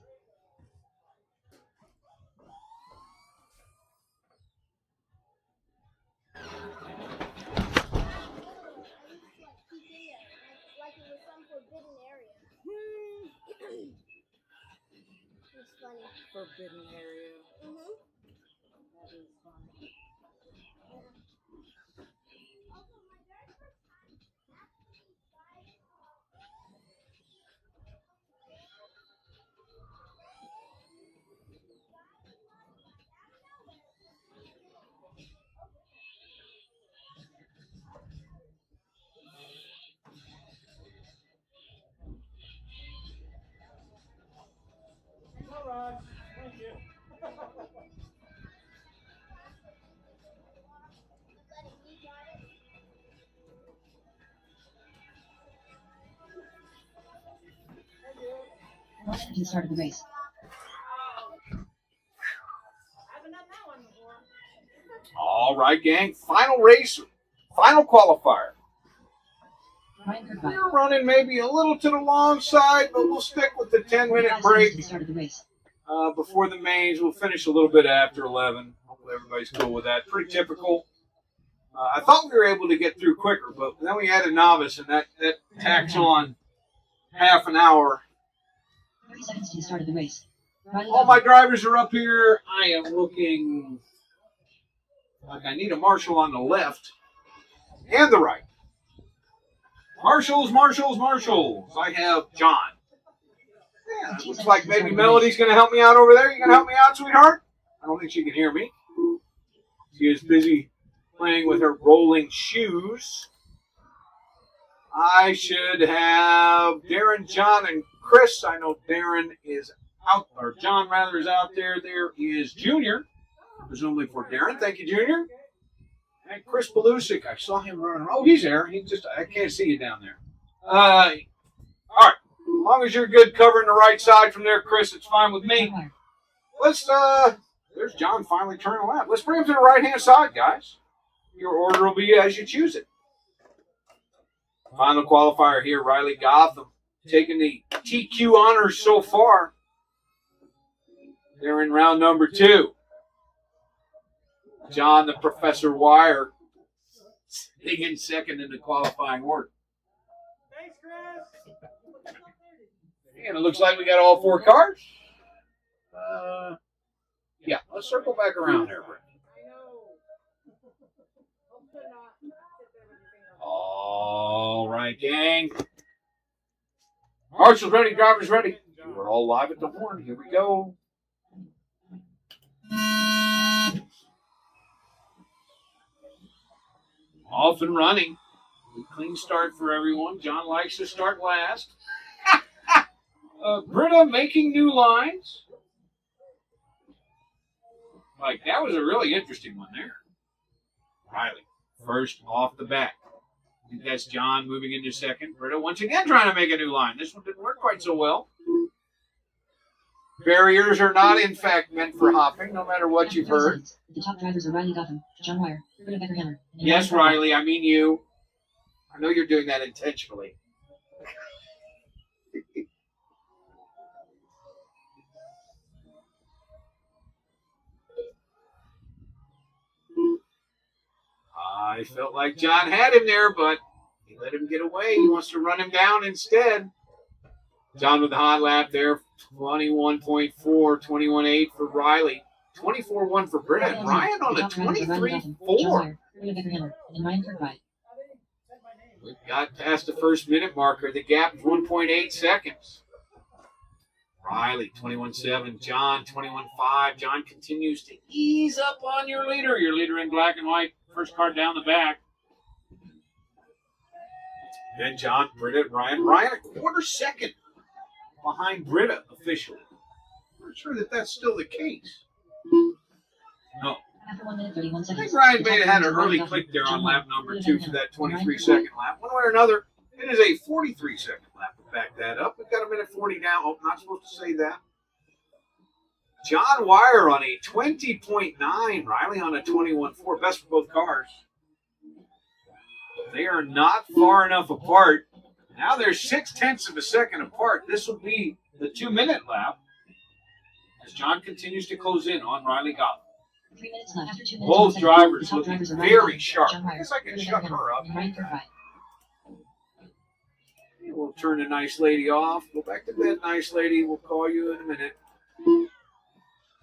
Like it was some forbidden area. It's funny. Forbidden area. Mm-hmm. That is funny. Also, my very first time actually driving All right, thank you. letting me drive it. 1 minute to the start of the race. I haven't done that one before. All right, gang. Final race, final qualifier. Ryan Kirkby. We're running maybe a little to the long side, but we'll stick with the 10-minute 5 seconds break to the start of the race. before the mains. We'll finish a little bit after 11. Hopefully everybody's cool with that. Pretty typical. I thought we were able to get through quicker, but then we had a novice, and that tacks on half an hour. 30 seconds to the start of the race. Riley All my drivers are up here. I am looking like I need a marshal on the left and the right. Marshals, marshals, marshals. I have John. Yeah, it looks like maybe Melody's going to help me out over there. You going to help me out, sweetheart? I don't think she can hear me. She is busy playing with her rolling shoes. I should have Darren, John, and Chris. I know Darren is out, or John rather is out there. There is Junior, presumably for Darren. Thank you, Junior. And Chris Belusic. I saw him running. Oh, he's there. I can't see you down there. All right. As long as you're good covering the right side from there, Chris, it's fine with me. Let's, there's John finally turning left. Let's bring him to the right-hand side, guys. Your order will be as you choose it. Final qualifier here, Riley Gotham, taking the TQ honors so far. They're in round number 2. John, the Professor Wire, sitting in second in the qualifying order. Thanks, Chris. And it looks like we got all 4 cars. Yeah, let's circle back around there, Brent. All right, gang. Marshall's ready, drivers ready. We're all live at the horn. Here we go. Off and running. Clean start for everyone. John likes to start last. Britta making new lines. Like, that was a really interesting one there. Riley, first off the bat. I think that's John moving into second. Britta once again trying to make a new line. This one didn't work quite so well. Barriers are not, in fact, meant for hopping, no matter what you've heard. The top drivers are Riley Gotham, John Wire, Britta Becker-Hammer. Yes, Riley, I mean you. I know you're doing that intentionally. I felt like John had him there, but he let him get away. He wants to run him down instead. John with the hot lap there, 21.4, 21.8 for Riley. 24.1 for Britta. And Ryan on a 23.4. We've got past the first minute marker. The gap is 1.8 seconds. Riley, 21.7. John, 21.5. John continues to ease up on your leader in black and white. First car down the back. Then John, Britta, Ryan. Ryan a quarter second behind Britta officially. I'm not sure that that's still the case. No. After 1 minute, 31 I seconds. think Ryan may have had an early click there on lap number 2 for that 23-second lap. One way or another, it is a 43-second lap to back that up. We've got a minute 40 now. Oh, not supposed to say that. John Wire on a 20.9. Riley on a 21.4. Best for both cars. They are not far enough apart. Now they're 0.6 of a second apart. This will be the 2-minute lap as John continues to close in on Riley Gotham. 3 minutes left. After 2 minutes, Both drivers the top looking drivers are Riley very Gotham, sharp. John I Wire, guess I can Britta shut Becker-Hammer, her up. and Ryan Kirkby. We'll turn the nice lady off. Go back to bed, nice lady. We'll call you in a minute.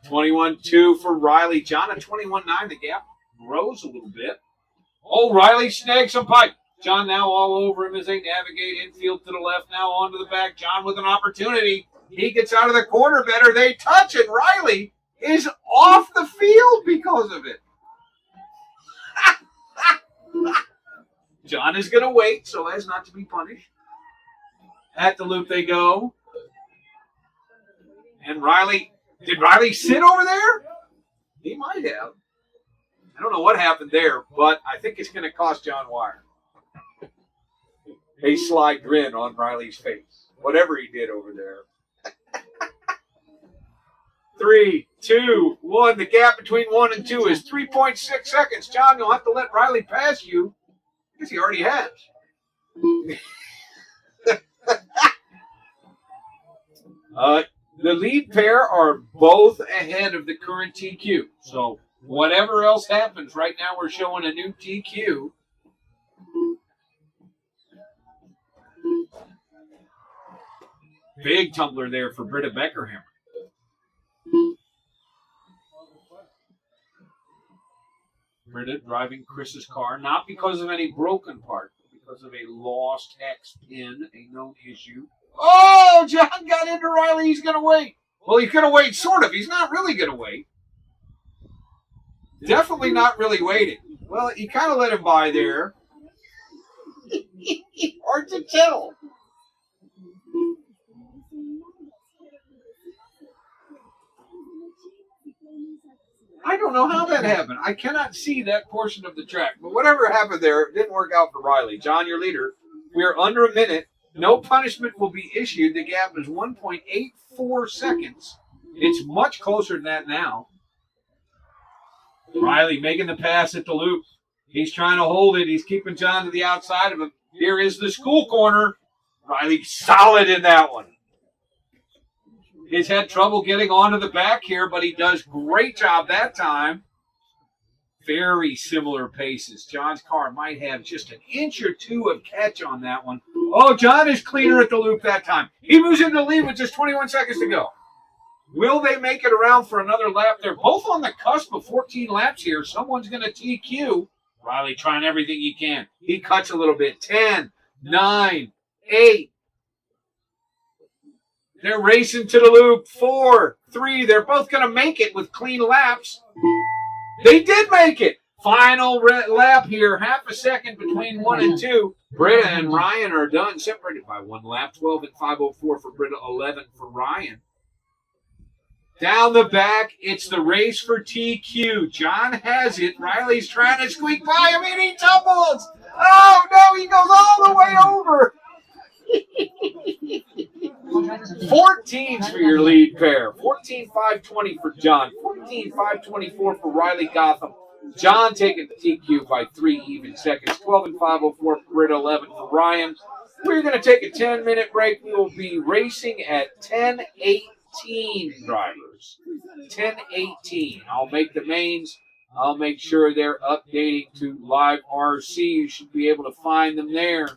21.2 for Riley. John at 21.9. The gap grows a little bit. Oh, Riley snags some pipe. John now all over him as they navigate infield to the left. Now onto the back. John with an opportunity. He gets out of the corner better. They touch it. Riley is off the field because of it. John is going to wait so as not to be punished. At the loop they go. And Riley, did Riley sit over there? He might have. I don't know what happened there, but I think it's going to cost John Wire. A sly grin on Riley's face. Whatever he did over there. 3, 2, 1. The gap between 1 and 2 is 3.6 seconds. John, you'll have to let Riley pass you. Because he already has. The lead pair are both ahead of the current TQ. So whatever else happens, right now we're showing a new TQ. Big tumbler there for Britta Becker-Hammer. Britta driving Chris's car, not because of any broken part, but because of a lost hex pin, a known issue. Oh, John got into Riley. He's going to wait. Well, he's going to wait, sort of. He's not really going to wait. Definitely not really waiting. Well, he kind of let him by there. Hard to tell. I don't know how that happened. I cannot see that portion of the track. But whatever happened there, it didn't work out for Riley. John, your leader. We are under a minute. No punishment will be issued. The gap is 1.84 seconds. It's much closer than that now. Riley making the pass at the loop. He's trying to hold it. He's keeping John to the outside of him. Here is the school corner. Riley solid in that one. He's had trouble getting onto the back here, but he does great job that time. Very similar paces. John's car might have just an inch or two of catch on that one. Oh, John is cleaner at the loop that time. He moves into the lead with just 21 seconds to go. Will they make it around for another lap? They're both on the cusp of 14 laps here. Someone's going to TQ. Riley trying everything he can. He cuts a little bit. 10, 9, 8. They're racing to the loop. 4, 3. They're both going to make it with clean laps. They did make it. Final lap here. Half a second between 1 and 2. Britta and Ryan are done. Separated by 1 lap. 12 and 5:04 for Britta. 11 for Ryan. Down the back, it's the race for TQ. John has it. Riley's trying to squeak by him, and he tumbles. Oh, no, he goes all the way over. 14's for your lead pair. 14.520 for John. 14.524 for Riley Gotham. John taking the TQ by 3 even seconds. 12 and 5:04 for Britta. 11 for Ryan. We're going to take a 10-minute break. We will be racing at 10:18, drivers. 10:18. I'll make the mains. I'll make sure they're updating to live RC. You should be able to find them there.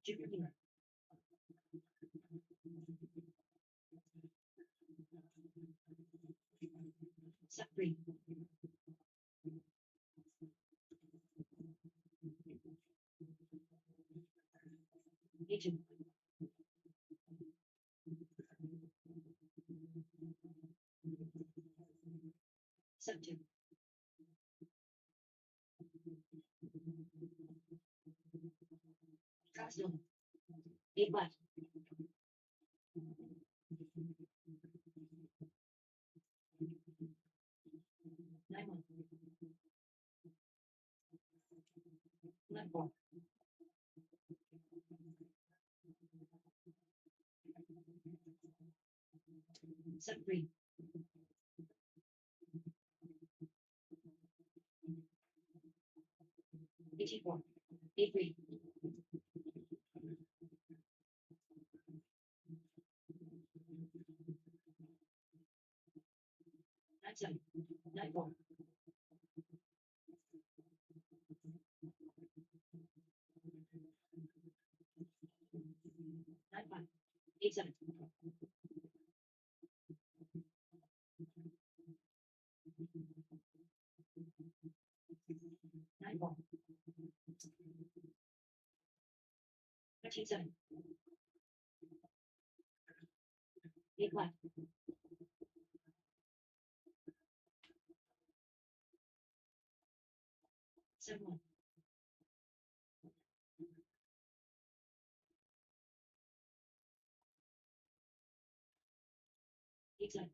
Jupiter. Set 3. E2. Set 2. Still. 8 flat. 9 1. 11 4. 7 3. 18 4. 8 3. 9 7. 9 4. 9 5. 8 7. 9 4. 13 7. 8 flat. 7 1. 8 7.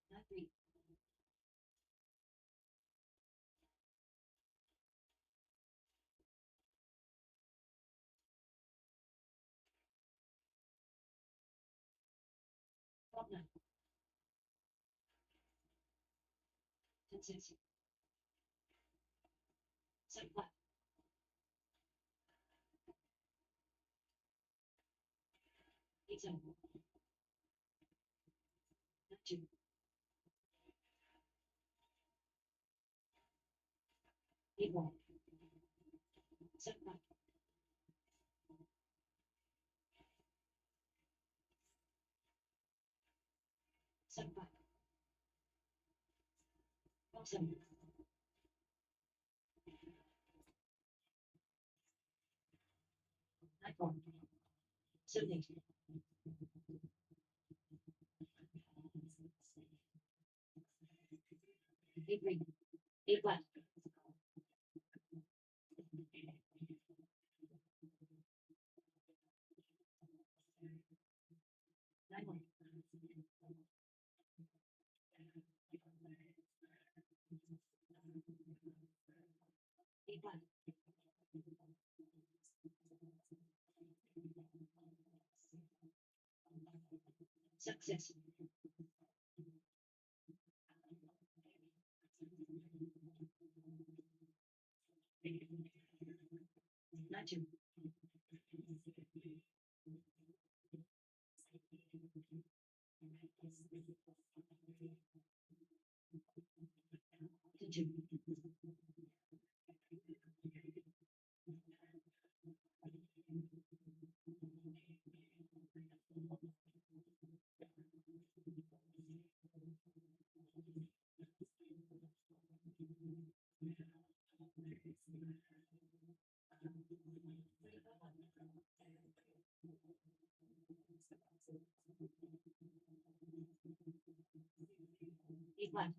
9 3. 12 9. 10 6. 7 flat. 8 7. 9 2. 8 1. 7 5. 7 5. 12 7. 9 4. 7 8. 8 3. 8 flat. 9 1. 8 flat. 7 6. 9 2. 10 2. 8 flat.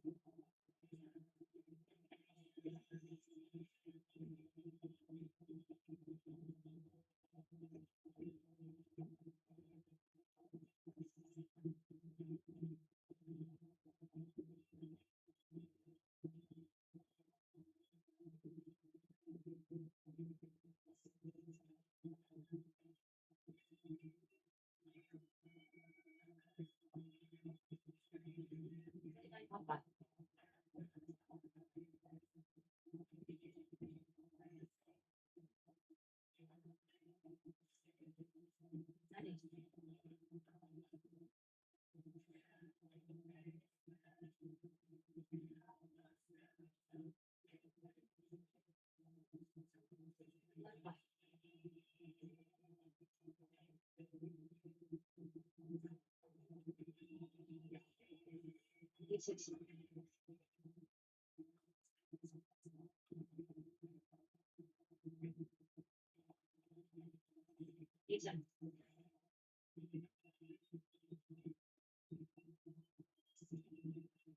9 flat. 9 8. 11 flat. 8 6. 8 7. 9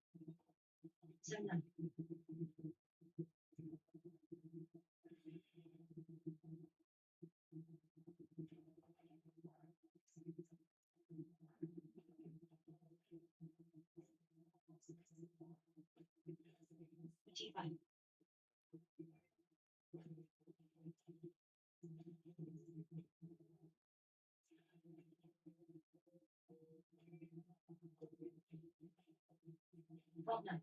T5. Fault done.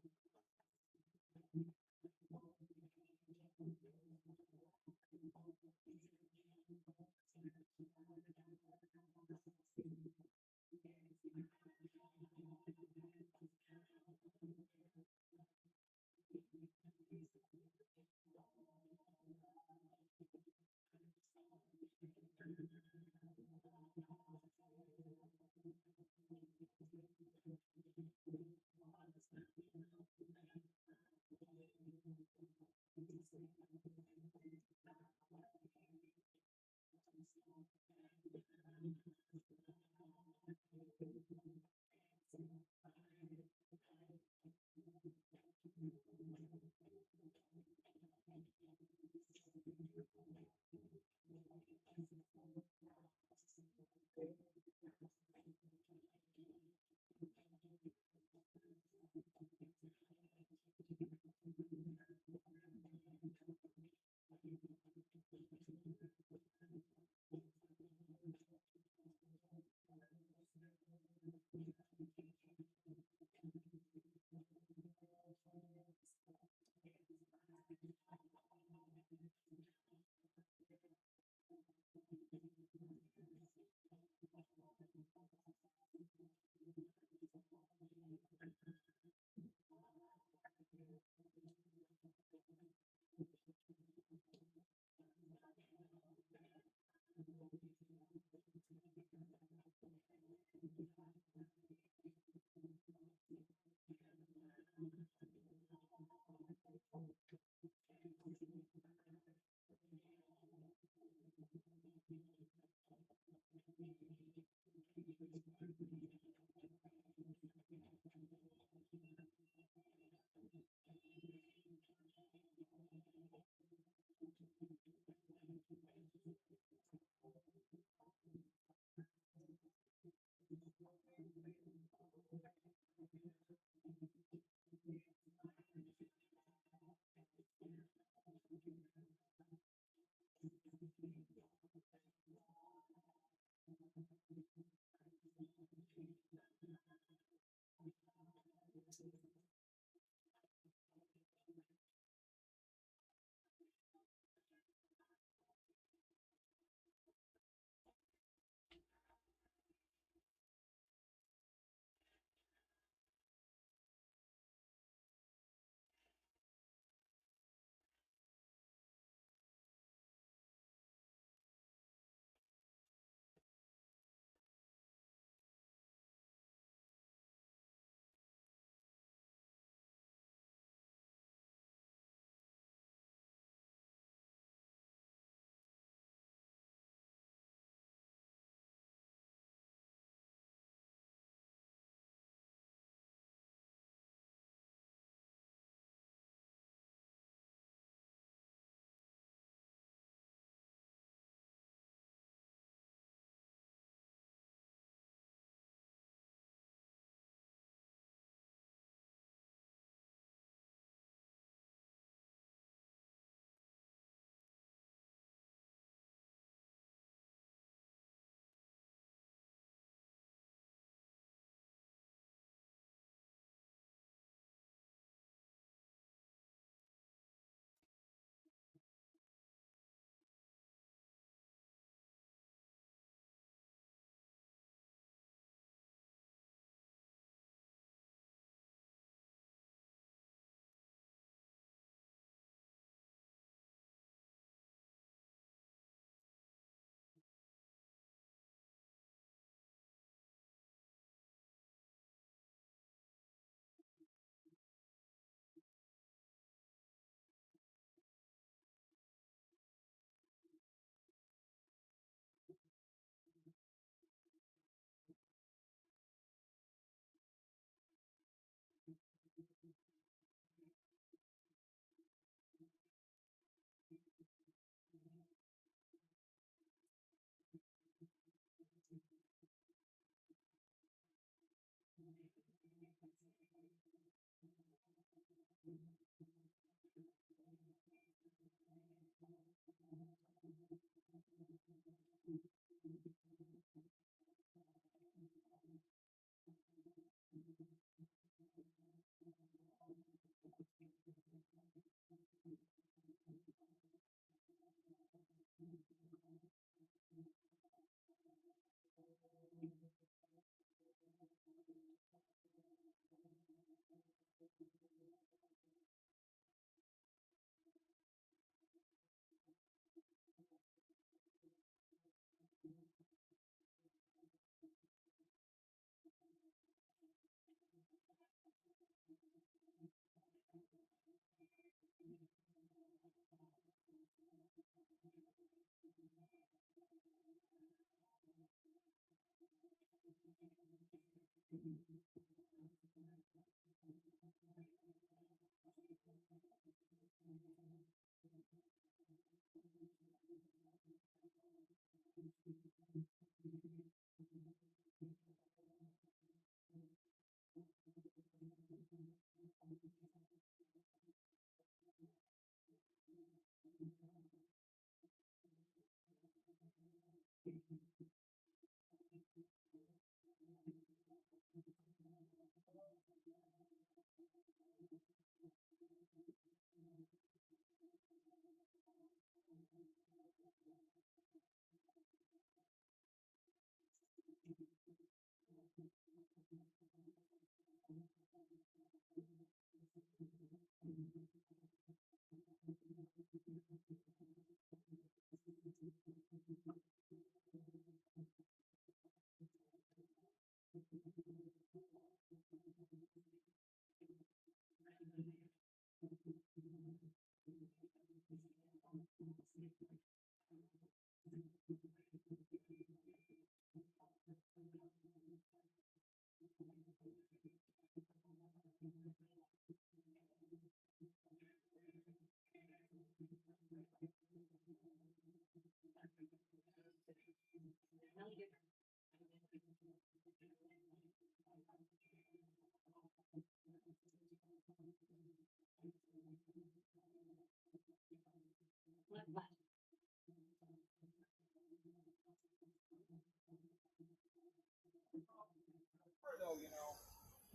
Left flat.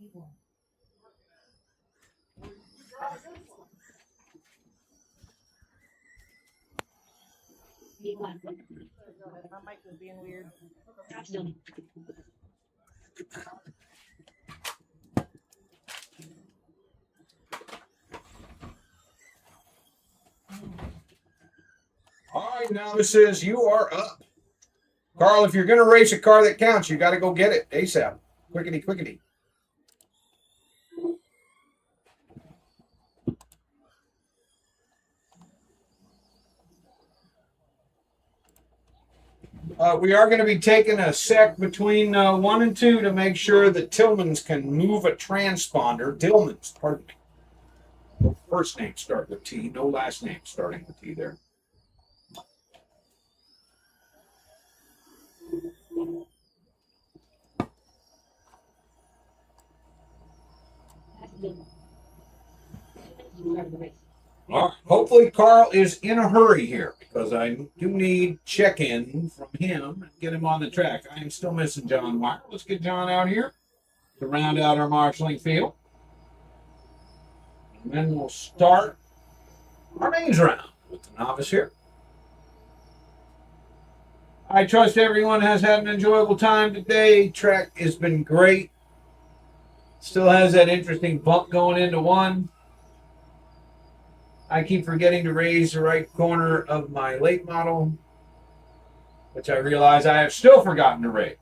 P1. Be flat. My mic is being weird. Track still. All right, novices, you are up. Carl, if you're going to race a car that counts, you got to go get it ASAP. Quickety, quickety. We are going to be taking a sec between 1 and 2 to make sure that Tillman's can move a transponder. Tillman's, pardon me. No first name start with T, no last name starting with T there. Hopefully Carl is in a hurry here because I do need check-in from him and get him on the track. I am still missing John Wire. Let's get John out here to round out our marshalling field. And then we'll start our mains round with the novice here. I trust everyone has had an enjoyable time today. Track has been great. Still has that interesting bump going into 1. I keep forgetting to raise the right corner of my late model, which I realize I have still forgotten to raise.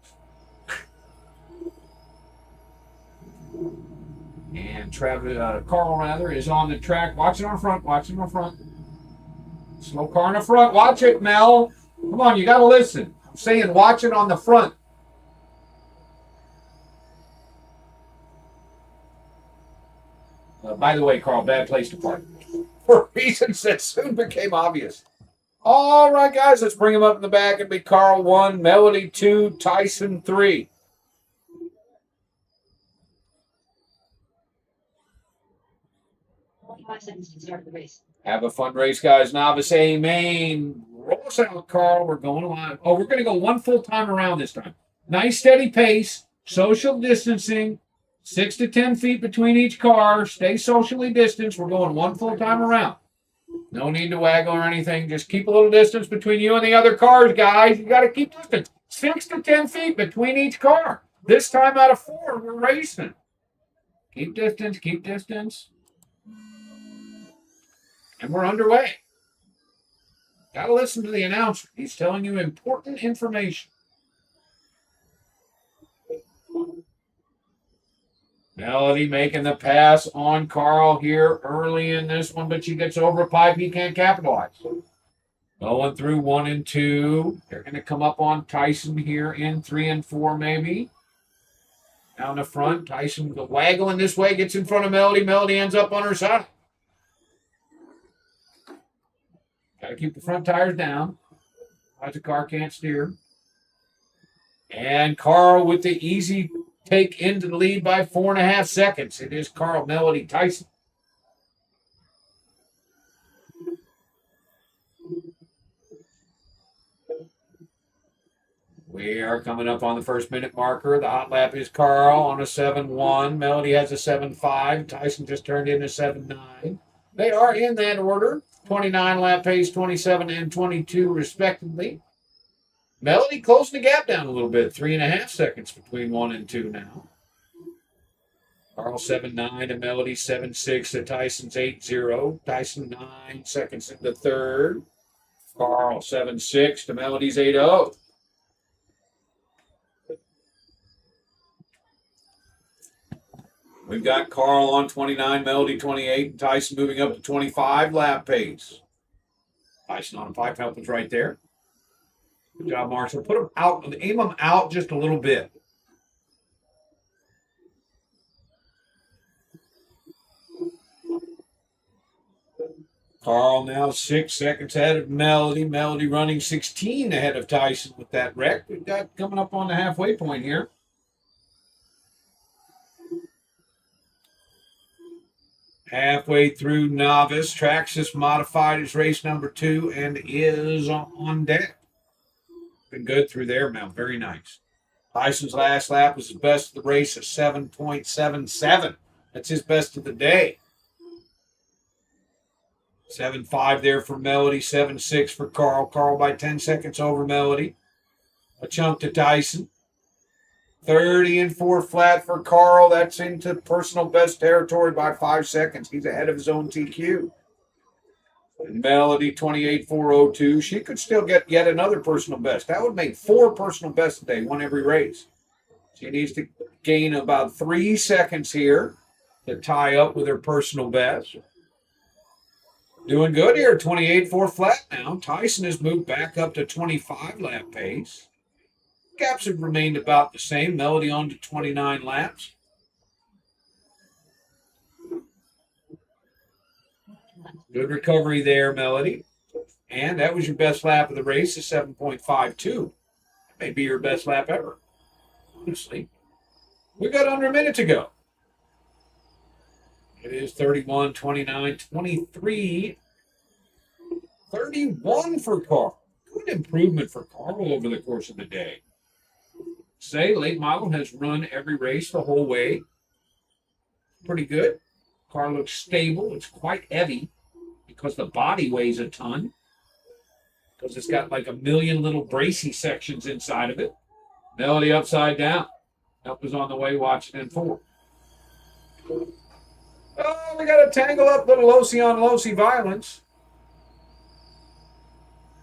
And Carl rather is on the track, watching our front, Slow car in the front, watch it, Mel. Come on, you got to listen. I'm saying watch it on the front. By the way, Carl, bad place to park. For reasons that soon became obvious. All right, guys, let's bring him up in the back. It'll be Carl 1, Melody 2, Tyson 3. 45 seconds to start the race. Have a fun race, guys. Novice A main. Roll us out, Carl. We're going live. Oh, we're going to go 1 full time around this time. Nice steady pace. Social distancing. 6 to 10 feet between each car. Stay socially distanced. We're going 1 full time around. No need to waggle or anything. Just keep a little distance between you and the other cars, guys. You got to keep distance. 6 to 10 feet between each car. This time out of 4, we're racing. Keep distance, keep distance. And we're underway. Got to listen to the announcer. He's telling you important information. Melody making the pass on Carl here early in this one, but she gets over a pipe. He can't capitalize. Going through 1 and 2. They're going to come up on Tyson here in 3 and 4 maybe. Down the front, Tyson waggling this way, gets in front of Melody. Melody ends up on her side. Got to keep the front tires down. Otherwise the car can't steer. And Carl with the easy take into the lead by 4.5 seconds. It is Carl, Melody, Tyson. We are coming up on the first minute marker. The hot lap is Carl on a 7.1. Melody has a 7.5. Tyson just turned in a 7.9. They are in that order. 29 lap pace, 27 and 22 respectively. Melody closing the gap down a little bit. 3.5 seconds between 1 and 2 now. Carl 7.9 to Melody 7.6 to Tyson's 8.0. Tyson 9 seconds into third. Carl 7.6 to Melody's 8.0. We've got Carl on 29, Melody 28, and Tyson moving up to 25 lap pace. Tyson on a pipe helpers right there. Good job, Marshall. Put them out, aim them out just a little bit. Carl now 6 seconds ahead of Melody. Melody running 16 ahead of Tyson with that wreck. We've got coming up on the halfway point here. Halfway through novice, Traxxas modified his race number 2 and is on deck. Been good through there, Mel. Very nice. Tyson's last lap was his best of the race at 7.77. That's his best of the day. 7.5 there for Melody, 7.6 for Carl. Carl by 10 seconds over Melody. A chunk to Tyson. 30 and 4 flat for Carl. That's into personal best territory by 5 seconds. He's ahead of his own TQ. And Melody 28.402. She could still get yet another personal best. That would make 4 personal bests a day, one every race. She needs to gain about 3 seconds here to tie up with her personal best. Doing good here, 28.4 flat now. Tyson has moved back up to 25 lap pace. Gaps have remained about the same. Melody on to 29 laps. Good recovery there, Melody. And that was your best lap of the race, a 7.52. That may be your best lap ever, honestly. We got under a minute to go. It is 31, 29, 23, 31 for Carl. Good improvement for Carl over the course of the day. Say, late model has run every race the whole way. Pretty good. Car looks stable. It's quite heavy because the body weighs a ton. Because it's got like a million little bracy sections inside of it. Melody upside down. Help is on the way watching in 4. Oh, we got to tangle up little Losi on Losi violence.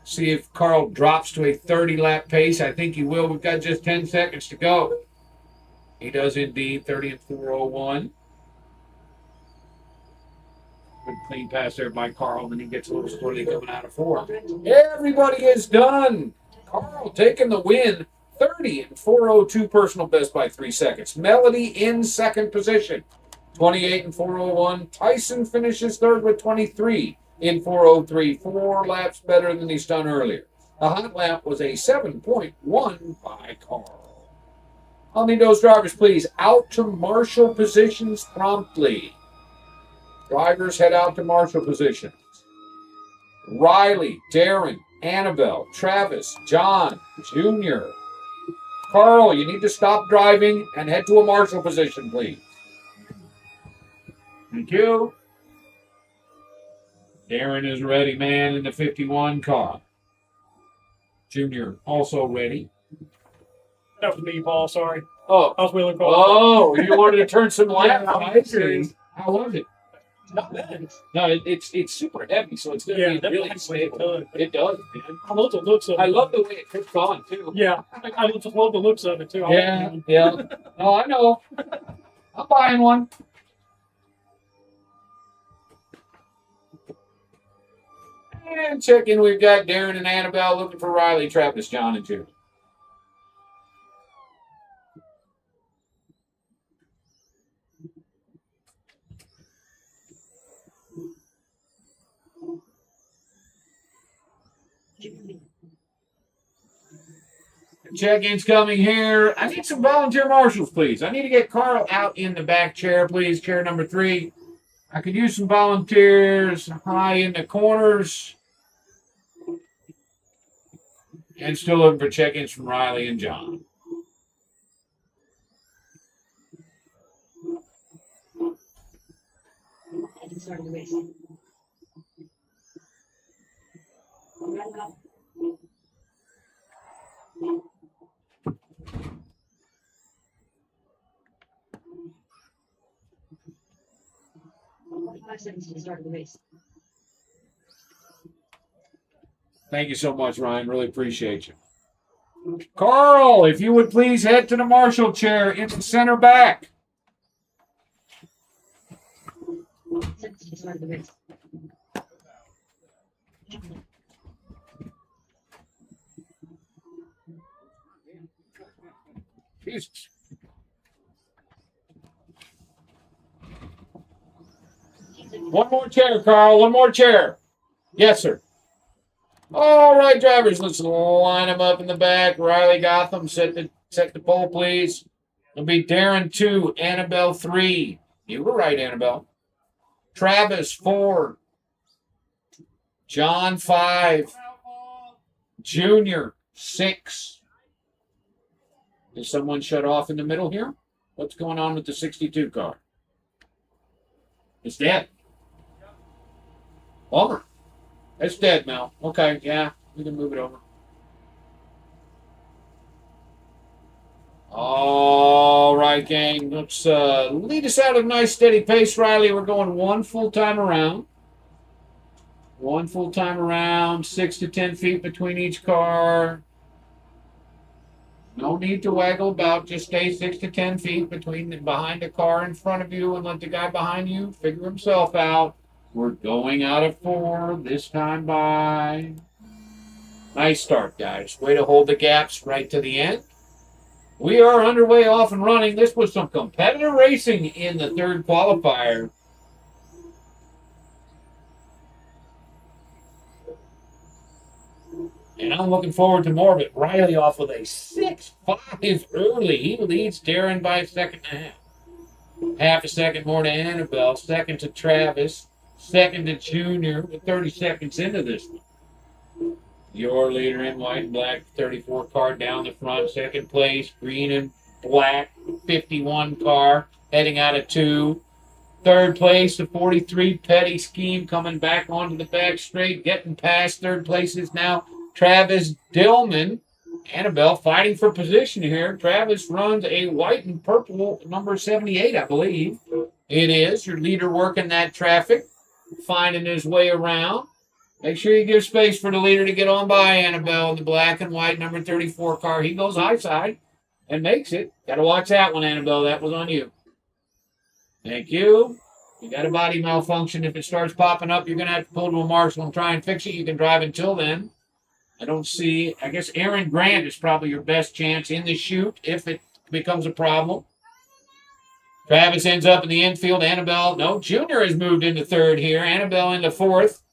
See if Carl drops to a 30-lap pace. I think he will. We've got just 10 seconds to go. He does indeed. 30 and 401. Good clean pass there by Carl. Then he gets a little squirrely coming out of 4. Everybody is done. Carl taking the win. 30 and 402 personal best by 3 seconds. Melody in second position. 28 and 401. Tyson finishes third with 23 in 403. 4 laps better than he's done earlier. The hot lap was a 7.1 by Carl. I'll need those drivers, please, out to marshal positions promptly. Drivers head out to marshal positions. Riley, Darren, Annabelle, Travis, John, Jr. Carl, you need to stop driving and head to a marshal position, please. Thank you. Darren is ready, man, in the 51 car. Junior also ready. That was me, Paul. Sorry. Oh, I was wheeling Paul. oh, you wanted to turn some laps. Yeah, I see. How was it? Not bad. No, it's super heavy, so it's going to be really stable. It does, man. I love the looks of it. I love the way it kicks on, too. Yeah, I just love the looks of it, too. Yeah. Oh, I know. I'm buying one. And check in. We've got Darren and Annabelle looking for Riley, Travis, John, and June. Junior leader. Check-in's coming here. I need some volunteer marshals, please. I need to get Carl out in the back chair, please. Chair number 3. I could use some volunteers high in the corners. And still looking for check-ins from Riley and John. At the start of the race. Riley Gotham. 45 seconds to the start of the race. Thank you so much, Ryan. Really appreciate you. Carl, if you would please head to the marshal chair in the center back. Seconds to the start of the race. John. Jesus. One more chair, Carl. One more chair. Yes, sir. All right, drivers, let's line them up in the back. Riley Gotham, set the pole, please. It'll be Darren 2, Annabelle 3. You were right, Annabelle. Travis 4. John 5. Junior 6. Is someone shut off in the middle here? What's going on with the 62 car? It's dead. Bummer. It's dead, Mel. Okay, yeah, we can move it over. All right, gang. Let's lead us out at a nice steady pace, Riley. We're going one full time around. One full time around, 6 to 10 feet between each car. No need to waggle about. Just stay 6 to 10 feet behind the car in front of you and let the guy behind you figure himself out. We're going out of 4 this time by. Nice start, guys. Way to hold the gaps right to the end. We are underway, off and running. This was some competitive racing in the third qualifier. And I'm looking forward to more of it. Riley off with a 6.5 early. He leads Darren by a second and a half. Half a second more to Annabelle. Second to Travis. Second to Junior. With 30 seconds into this one. Your leader in white and black. 34 car down the front. Second place. Green and black. 51 car. Heading out of 2. Third place, the 43 Petty Scheme coming back onto the back straight. Getting past third place is now Travis Dillman. Annabelle fighting for position here. Travis runs a white and purple number 78, I believe. It is. Your leader working that traffic, finding his way around. Make sure you give space for the leader to get on by Annabelle in the black and white number 34 car. He goes high side and makes it. Got to watch that one, Annabelle. That was on you. Thank you. You got a body malfunction. If it starts popping up, you're going to have to pull to a marshal and try and fix it. You can drive until then. I don't see. I guess Aaron Grant is probably your best chance in the chute if it becomes a problem. Travis ends up in the infield. Annabelle, no, Junior has moved into third here. Annabelle into fourth.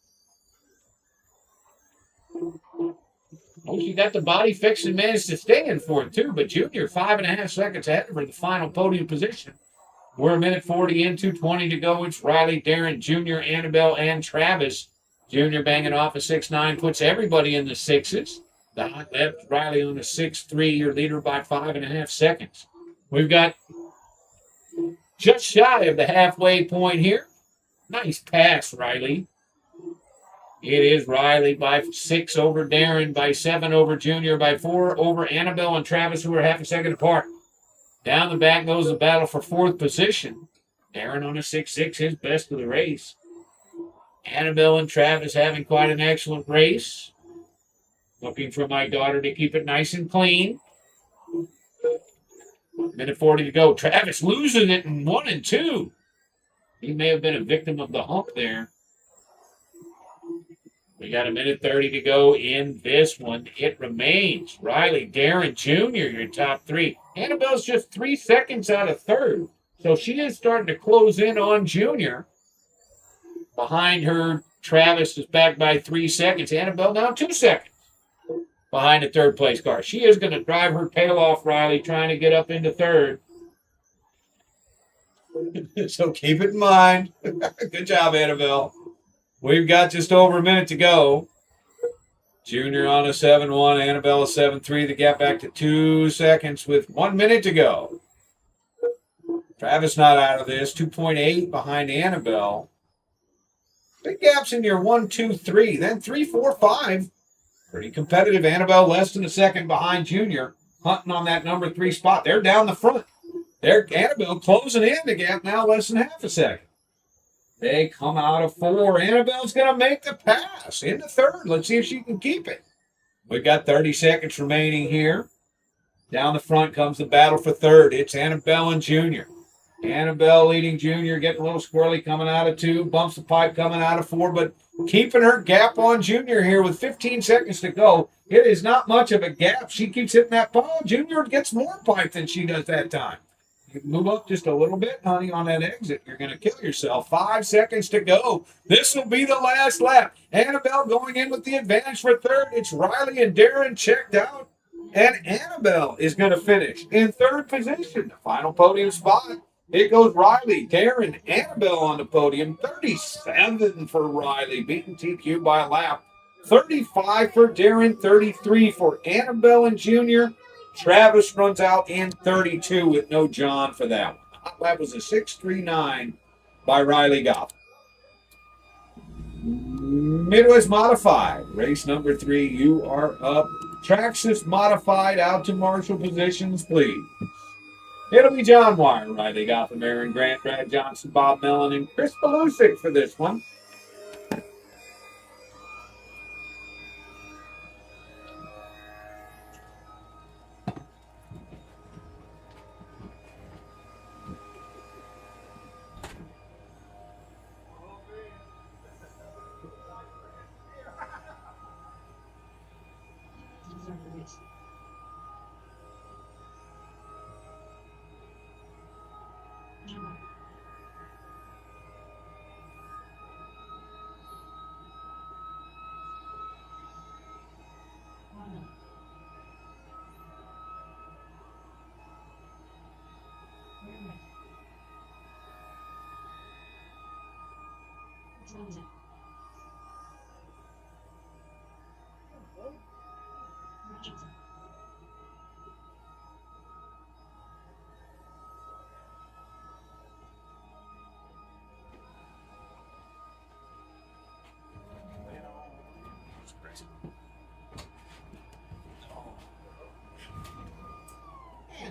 Oh, she got the body fixed and managed to stay in fourth, too. But Junior, 5.5 seconds ahead for the final podium position. We're a minute 40 in, 2:20 to go. It's Riley, Darren, Junior, Annabelle, and Travis. Junior banging off a 6.9, puts everybody in the 6s. The hot left, Riley on a 6.3, your leader by 5.5 seconds. We've got just shy of the halfway point here. Nice pass, Riley. It is Riley by 6 over Darren, by 7 over Junior, by 4 over Annabelle and Travis, who are half a second apart. Down the back goes the battle for fourth position. Darren on a 6.6, his best of the race. Annabelle and Travis having quite an excellent race. Looking for my daughter to keep it nice and clean. Minute 40 to go. Travis losing it in 1 and 2. He may have been a victim of the hump there. We got a minute 30 to go in this one. It remains Riley, Darren, Jr., your top 3. Annabelle's just 3 seconds out of third. So she is starting to close in on Junior. Behind her, Travis is back by 3 seconds. Annabelle now 2 seconds. behind the third place car. She is going to drive her tail off, Riley, trying to get up into third. So keep it in mind. Good job, Annabelle. We've got just over a minute to go. Junior on a 7-1, Annabelle a 7-3. The gap back to 2 seconds with 1 minute to go. Travis not out of this. 2.8 behind Annabelle. Big gaps in your 1, 2, 3. Then 3, 4, 5. Pretty competitive. Annabelle less than a second behind Junior. Hunting on that number 3 spot. They're down the front. They're Annabelle closing in the gap now less than half a second. They come out of 4. Annabelle's going to make the pass into third. Let's see if she can keep it. We've got 30 seconds remaining here. Down the front comes the battle for third. It's Annabelle and Junior. Annabelle leading Junior, getting a little squirrely coming out of 2. Bumps the pipe coming out of 4, but keeping her gap on Junior here with 15 seconds to go. It is not much of a gap. She keeps hitting that ball. Junior gets more pipe than she does that time. You move up just a little bit, honey, on that exit. You're going to kill yourself. 5 seconds to go. This will be the last lap. Annabelle going in with the advantage for third. It's Riley and Darren checked out. And Annabelle is going to finish in third position. The final podium spot. It goes Riley, Darren, Annabelle on the podium. 37 for Riley, beating TQ by a lap. 35 for Darren, 33 for Annabelle and Junior. Travis runs out in 32 with no John for that one. Hot lap was a 6.39 by Riley Goff. Midwest Modified, race number 3. You are up. Traxxas Modified out to marshal positions, please. It'll be John Wire, Riley Gotham, Aaron Grant, Brad Johnson, Bob Mellon, and Chris Belusic for this one.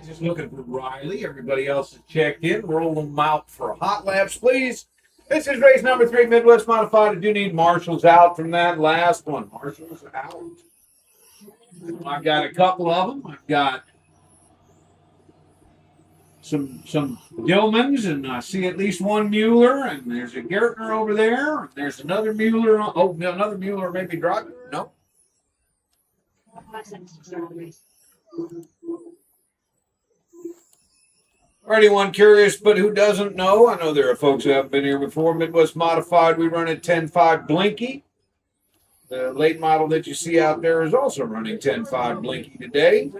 Just looking for Riley. Everybody else is checked in. Roll them out for hot laps, please. This is race number 3, Midwest Modified. I do need marshals out from that last one. Marshals out. I've got a couple of them. I've got some Dillmans, and I see at least one Mueller, and there's a Gertner over there. And there's another Mueller. Oh, another Mueller maybe driving. No. 5 seconds to start the race. For anyone curious, but who doesn't know, I know there are folks who haven't been here before. Midwest Modified, we run at 10.5 Blinky. The late model that you see out there is also running 10.5 Blinky today.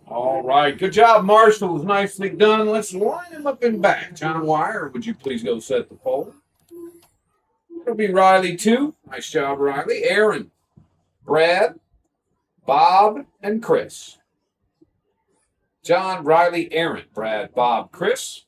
All right, good job, Marshall. Nicely done. Let's line him up in back. John Wire, would you please go set the pole? It'll be Riley, too. Nice job, Riley. Aaron, Brad, Bob, and Chris. John, Riley, Aaron, Brad, Bob, Chris.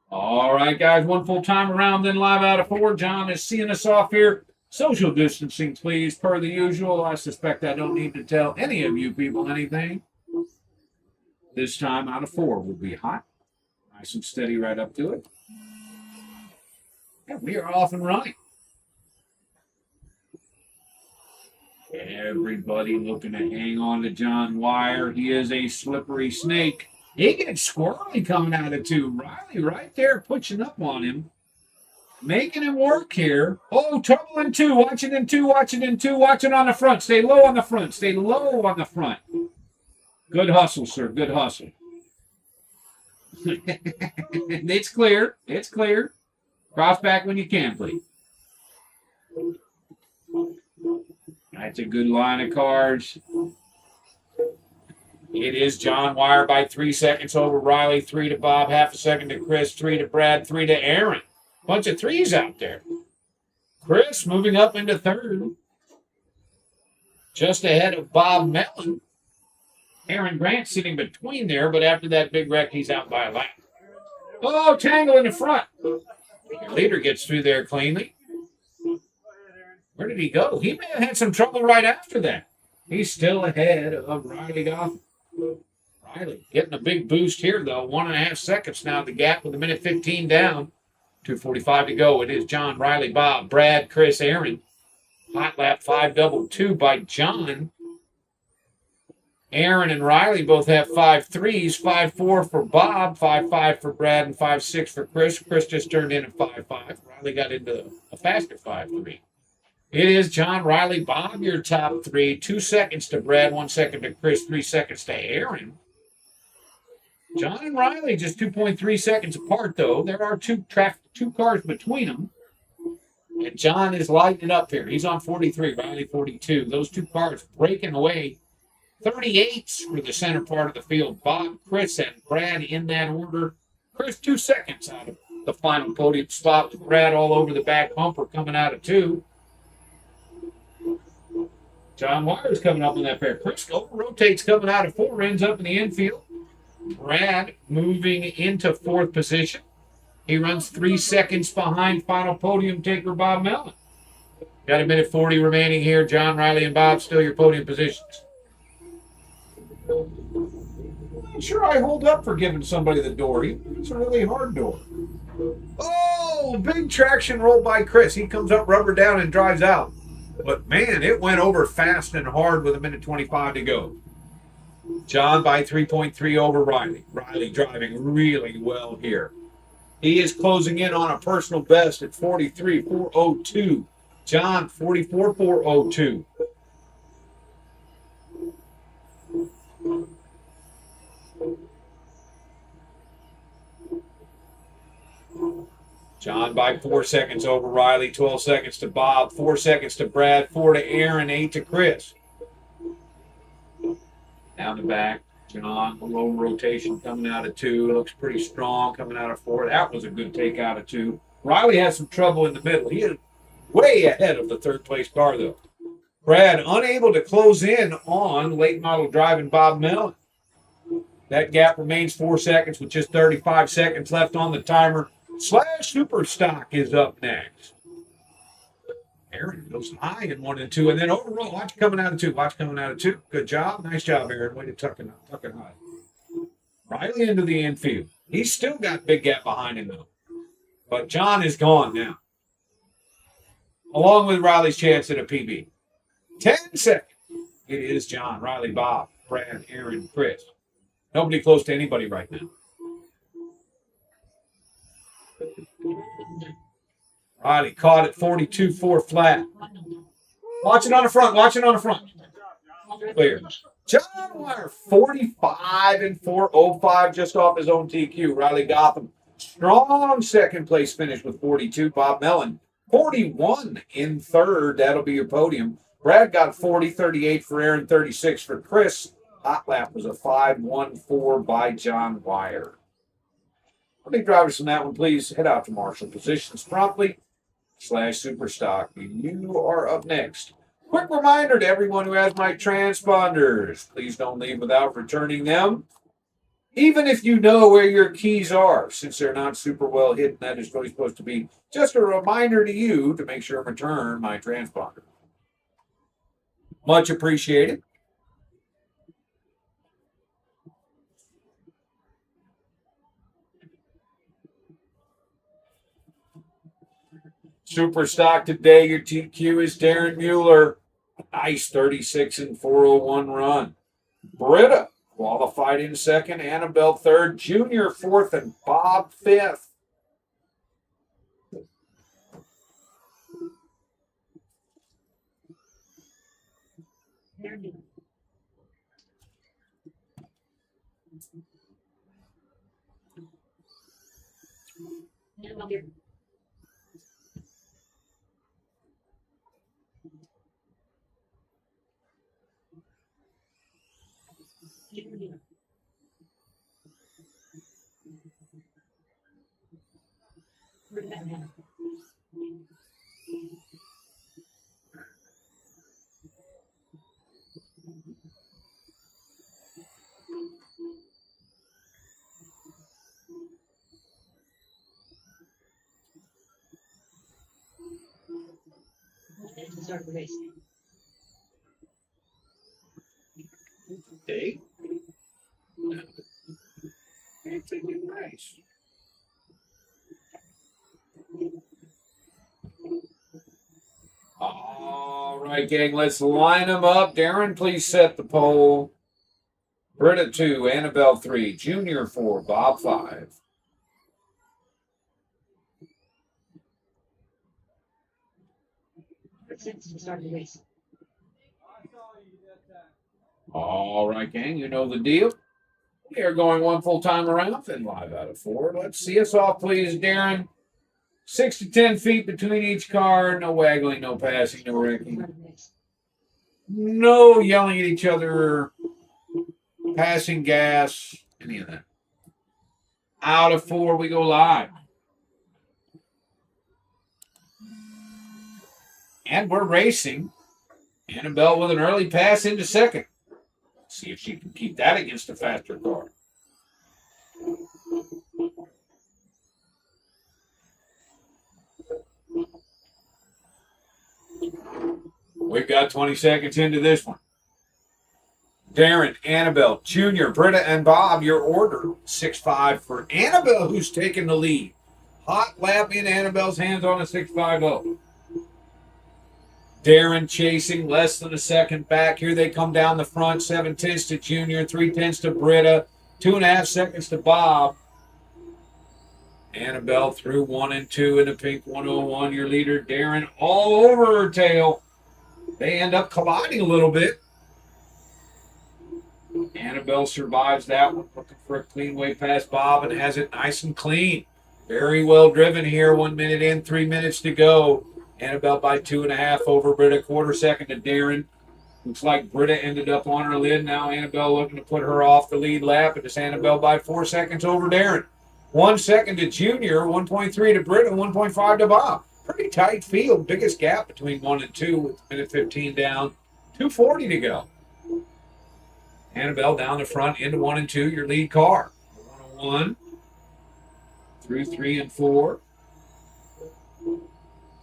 All right, guys, one full time around, then live out of 4. John is seeing us off here. Social distancing, please, per the usual. I suspect I don't need to tell any of you people anything. This time out of 4 will be hot. Nice and steady right up to it. And we are off and running. Everybody looking to hang on to John Wire. He is a slippery snake. He gets squirrely coming out of 2. Riley right there pushing up on him. Making him work here. Oh, trouble in two. Watching in two. Watching in two. Watching on the front. Stay low on the front. Stay low on the front. Good hustle, sir. Good hustle. It's clear. It's clear. Cross back when you can, please. That's a good line of cars. It is John Wire by 3 seconds over Riley, 3 to Bob, half a second to Chris, 3 to Brad, 3 to Aaron. Bunch of threes out there. Chris moving up into third. Just ahead of Bob Mellon. Aaron Grant sitting between there, but after that big wreck, he's out by a lap. Oh, tangle in the front. Leader gets through there cleanly. Where did he go? He may have had some trouble right after that. He's still ahead of Riley Gotham. Riley getting a big boost here, though. 1.5 seconds now. The gap with 1:15 down. 2:45 to go. It is John, Riley, Bob, Brad, Chris, Aaron. Hot lap 5.22 by John. Aaron and Riley both have 5.3s. 5.4 for Bob, 5.5 for Brad, and 5.6 for Chris. Chris just turned in a 5.5. Riley got into a faster 5.3. It is John, Riley, Bob, your top three. 2 seconds to Brad, 1 second to Chris, 3 seconds to Aaron. John and Riley just 2.3 seconds apart, though. There are two cars between them. And John is lighting up here. He's on 43, Riley 42. Those two cars breaking away. 38s for the center part of the field. Bob, Chris, and Brad in that order. Chris 2 seconds out of the final podium spot with Brad all over the back bumper coming out of 2. John Wire's coming up on that pair. Chris rotates coming out of 4, ends up in the infield. Brad moving into 4th position. He runs 3 seconds behind final podium taker Bob Mellon. Got 1:40 remaining here. John, Riley, and Bob still your podium positions. I'm sure I hold up for giving somebody the door. It's a really hard door. Oh, big traction roll by Chris. He comes up rubber down and drives out. But, man, it went over fast and hard with 1:25 to go. John by 3.3 over Riley. Riley driving really well here. He is closing in on a personal best at 43.402. John, 44.402. John by 4 seconds over Riley, 12 seconds to Bob, 4 seconds to Brad, 4 to Aaron, 8 to Chris. Down the back, John, a low rotation coming out of 2. Looks pretty strong coming out of 4. That was a good take out of 2. Riley had some trouble in the middle. He is way ahead of the 3rd place car, though. Brad unable to close in on late model driving Bob Mellon. That gap remains 4 seconds with just 35 seconds left on the timer. Slash Superstock is up next. Aaron goes high in 1 and 2, and then overall, watch coming out of 2. Watch coming out of 2. Good job. Nice job, Aaron. Way to tuck it high. Riley into the infield. He's still got big gap behind him, though. But John is gone now. Along with Riley's chance at a PB. 10 seconds. It is John, Riley, Bob, Brad, Aaron, Chris. Nobody close to anybody right now. Riley caught at 42.4 flat. Watch it on the front. Watch it on the front. Clear. John Wire, 45.405 just off his own TQ. Riley Gotham, strong second place finish with 42. Bob Mellon, 41 in 3rd. That'll be your podium. Brad got 40, 38 for Aaron, 36 for Chris. Hot lap was a 5.14 by John Wire. Big drivers from that one, please head out to marshal positions promptly. Slash Superstock. You are up next. Quick reminder to everyone who has my transponders. Please don't leave without returning them. Even if you know where your keys are, since they're not super well hidden, that is really supposed to be just a reminder to you to make sure and return my transponder. Much appreciated. Superstock today, your TQ is Darren Mueller. Nice 36.401 run. Britta qualified in 2nd, Annabelle 3rd, Junior 4th, and Bob 5th. Darren Newman. Annabelle Bearden. Junior Newman. Britta Beckerham. And to start the race. Day. It's a good race. All right, gang, let's line them up. Darren, please set the pole. Britta 2, Annabelle 3, Junior 4, Bob 5. Since the start of the race. All right, gang, you know the deal. We are going one full time around and 5 out of 4. Let's see us off, please, Darren. 6 to 10 feet between each car. No waggling, no passing, no wrecking. No yelling at each other, passing gas, any of that. Out of 4, we go live. And we're racing. Annabelle with an early pass into second. See if she can keep that against a faster car. We've got 20 seconds into this one. Darren, Annabelle, Junior, Britta, and Bob, your order. 6-5 for Annabelle, who's taking the lead. Hot lap in Annabelle's hands on a 6.50. Darren chasing, less than a second back. Here they come down the front. 7/10 to Junior, 3/10 to Britta, 2.5 seconds to Bob. Annabelle through 1 and 2 in the pink 101. Your leader, Darren, all over her tail. They end up colliding a little bit. Annabelle survives that one, looking for a clean way past Bob and has it nice and clean. Very well driven here. 1 minute in, 3 minutes to go. Annabelle by 2.5 over Britta, 1/4 second to Darren. Looks like Britta ended up on her lid. Now Annabelle looking to put her off the lead lap. It is Annabelle by 4 seconds over Darren. 1 second to Junior, 1.3 to Britta, 1.5 to Bob. Pretty tight field. Biggest gap between 1 and 2 with minute 15 down. 2:40 to go. Annabelle down the front into 1 and 2, your lead car. 101 through 3 and 4.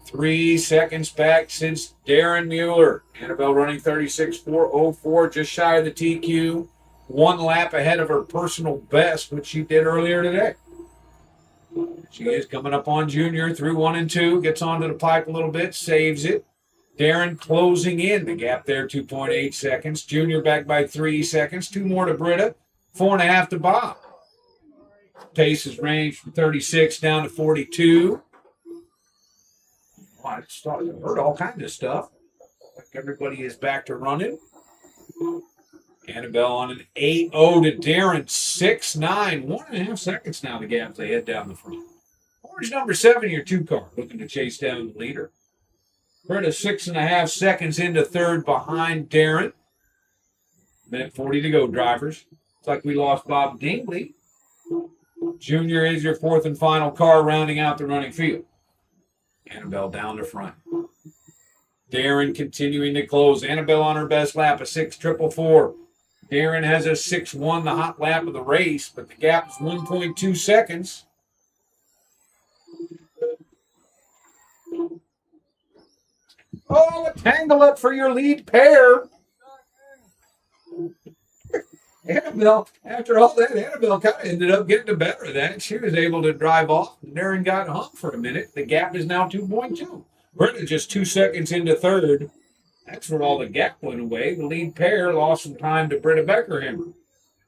3 seconds back since Darren Mueller. Annabelle running 36.404, just shy of the TQ. 1 lap ahead of her personal best, which she did earlier today. She is coming up on Junior through 1 and 2, gets onto the pipe a little bit, saves it. Darren closing in the gap there, 2.8 seconds. Junior back by 3 seconds. 2 more to Britta, 4.5 to Bob. Pace has ranged from 36 down to 42. I heard all kinds of stuff. Like everybody is back to running. Annabelle on an 8.0 to Darren, 6.9. 1.5 seconds now the gap they head down the front. Orange number 7, your 2 car, looking to chase down the leader. Britta 6.5 seconds into third behind Darren. Minute 40 to go, drivers. Looks like we lost Bob Dingley. Junior is your 4th and final car, rounding out the running field. Annabelle down the front. Darren continuing to close. Annabelle on her best lap, a 6.444. Darren has a 6.1, the hot lap of the race, but the gap is 1.2 seconds. Oh, a tangle up for your lead pair. Annabelle, after all that, Annabelle kind of ended up getting the better of that. She was able to drive off, and Darren got hung for a minute. The gap is now 2.2. Britta just 2 seconds into third. That's where all the gap went away. The lead pair lost some time to Britta Beckerham.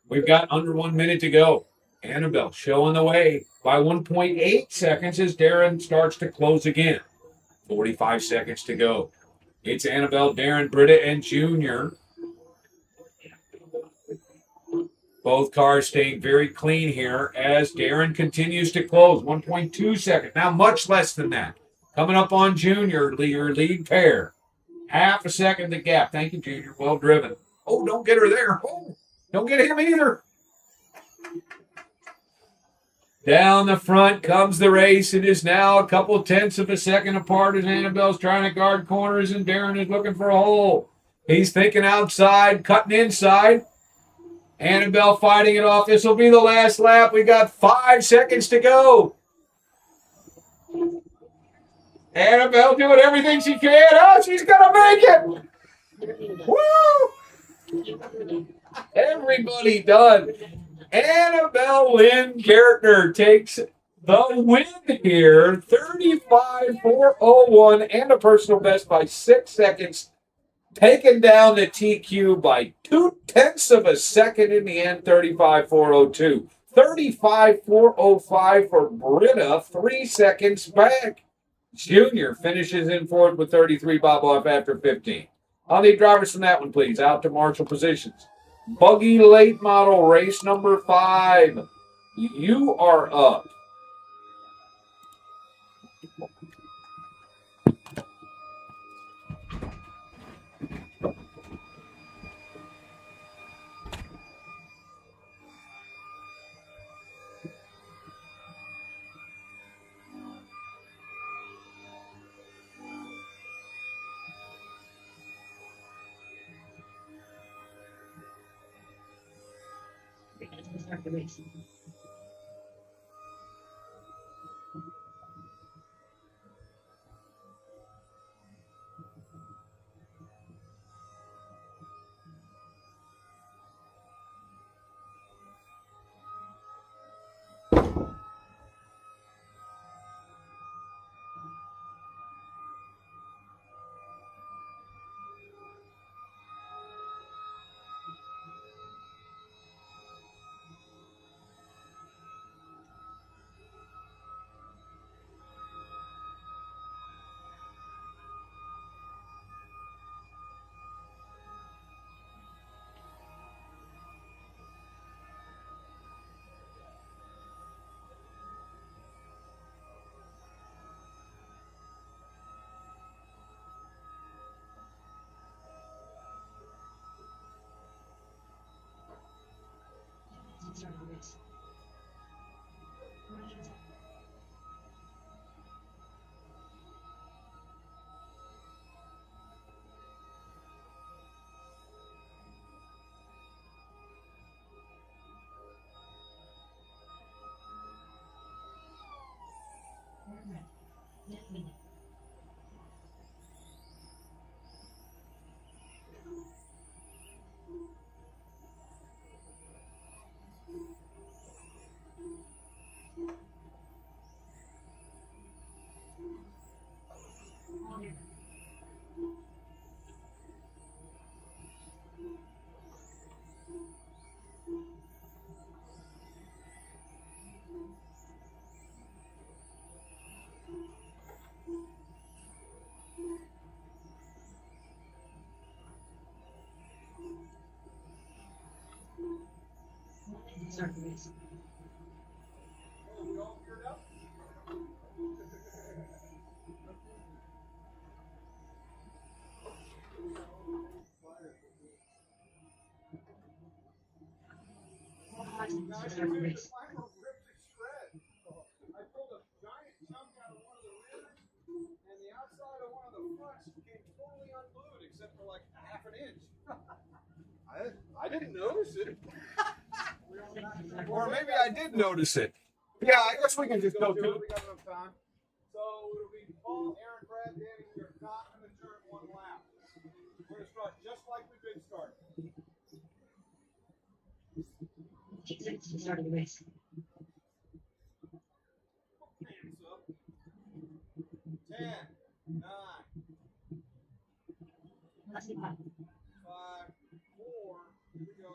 We've got under 1 minute to go. Annabelle showing the way by 1.8 seconds as Darren starts to close again. 45 seconds to go. It's Annabelle, Darren, Britta, and Junior. Both cars staying very clean here as Darren continues to close. 1.2 seconds. Now much less than that. Coming up on Junior, your lead pair. Half a second the gap. Thank you, Junior. Well driven. Oh, don't get her there. Oh, don't get him either. Down the front comes the race. It is now a couple tenths of a second apart as Annabelle's trying to guard corners and Darren is looking for a hole. He's thinking outside, cutting inside. Annabelle fighting it off. This will be the last lap. We got 5 seconds to go. Annabelle doing everything she can. Oh, she's going to make it. Woo! Everybody done. Annabelle Lynn Gertner takes the win here. 35.401 and a personal best by 6 seconds. Taken down the TQ by 0.2 of a second in the end, 35.402. 35.405 for Britta, 3 seconds back. Junior finishes in fourth with 33 bob off after 15. I'll need drivers from that one, please. Out to marshal positions. Buggy late model race number 5. You are up. Start the race. Start the race. Start the race. Start the race. I pulled a giant chunk out of one of the rims, and the outside of one of the fronts came totally unglued except for like a half an inch. I didn't notice it. Or maybe I did notice it. Yeah, I guess we can just go through it. We got enough time. So it'll be Paul, Aaron, Brad, Danny. We are not going to turn one lap. We're going to start just like we've been starting. 8 seconds to the start of the race. Hands up. 10, 9, Less than 5. 5, 4. Here we go.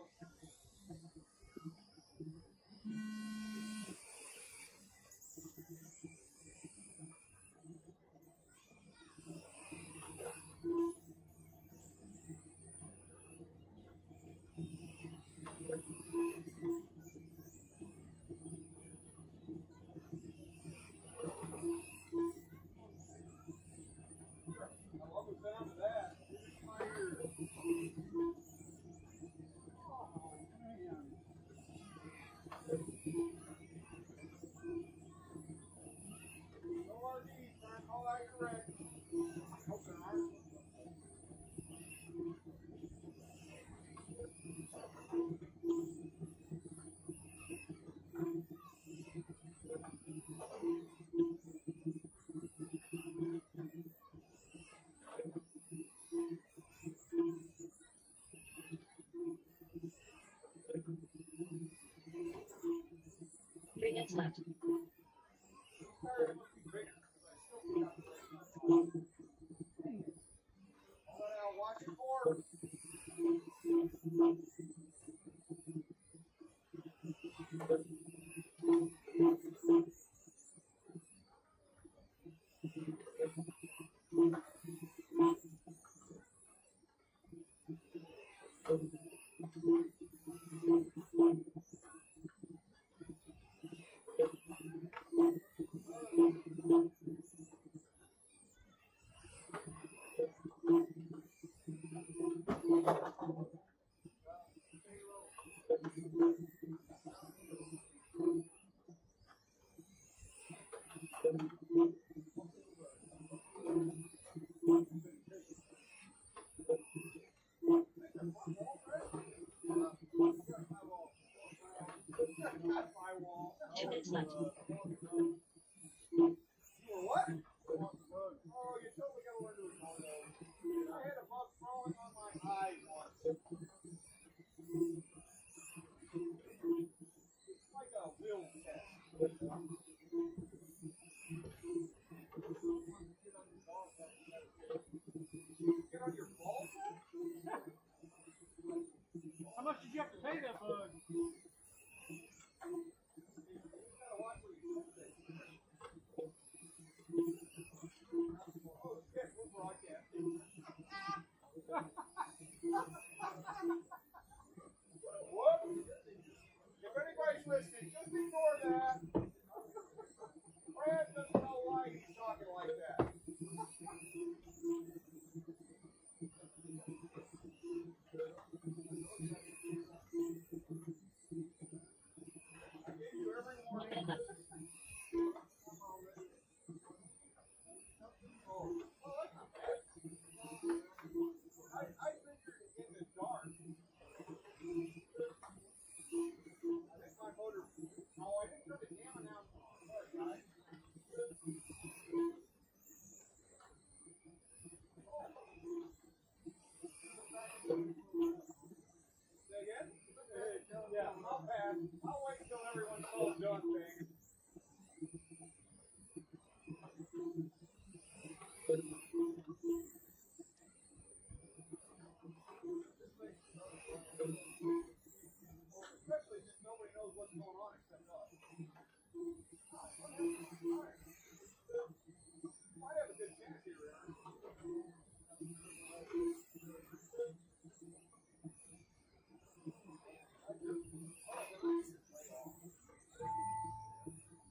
Firewall. 2 minutes left. You were what? Oh, you totally gotta learn to ignore those. I had a bug crawling on my eye once. It's like a will test. Get on your ball test? How much did you have to pay that bug? If anybody's listening, just ignore that. Brad doesn't know why he's talking like that. I gave you every 1 warning. minute left. Oh, that's not bad. I figured in the dark. I think my motor. Oh, I didn't turn the camera down. Sorry, guys. Say again? Yeah, I'll pass. I'll wait until everyone's all done, things. Especially since nobody knows what's going on except us. Might have a good chance here, Aaron.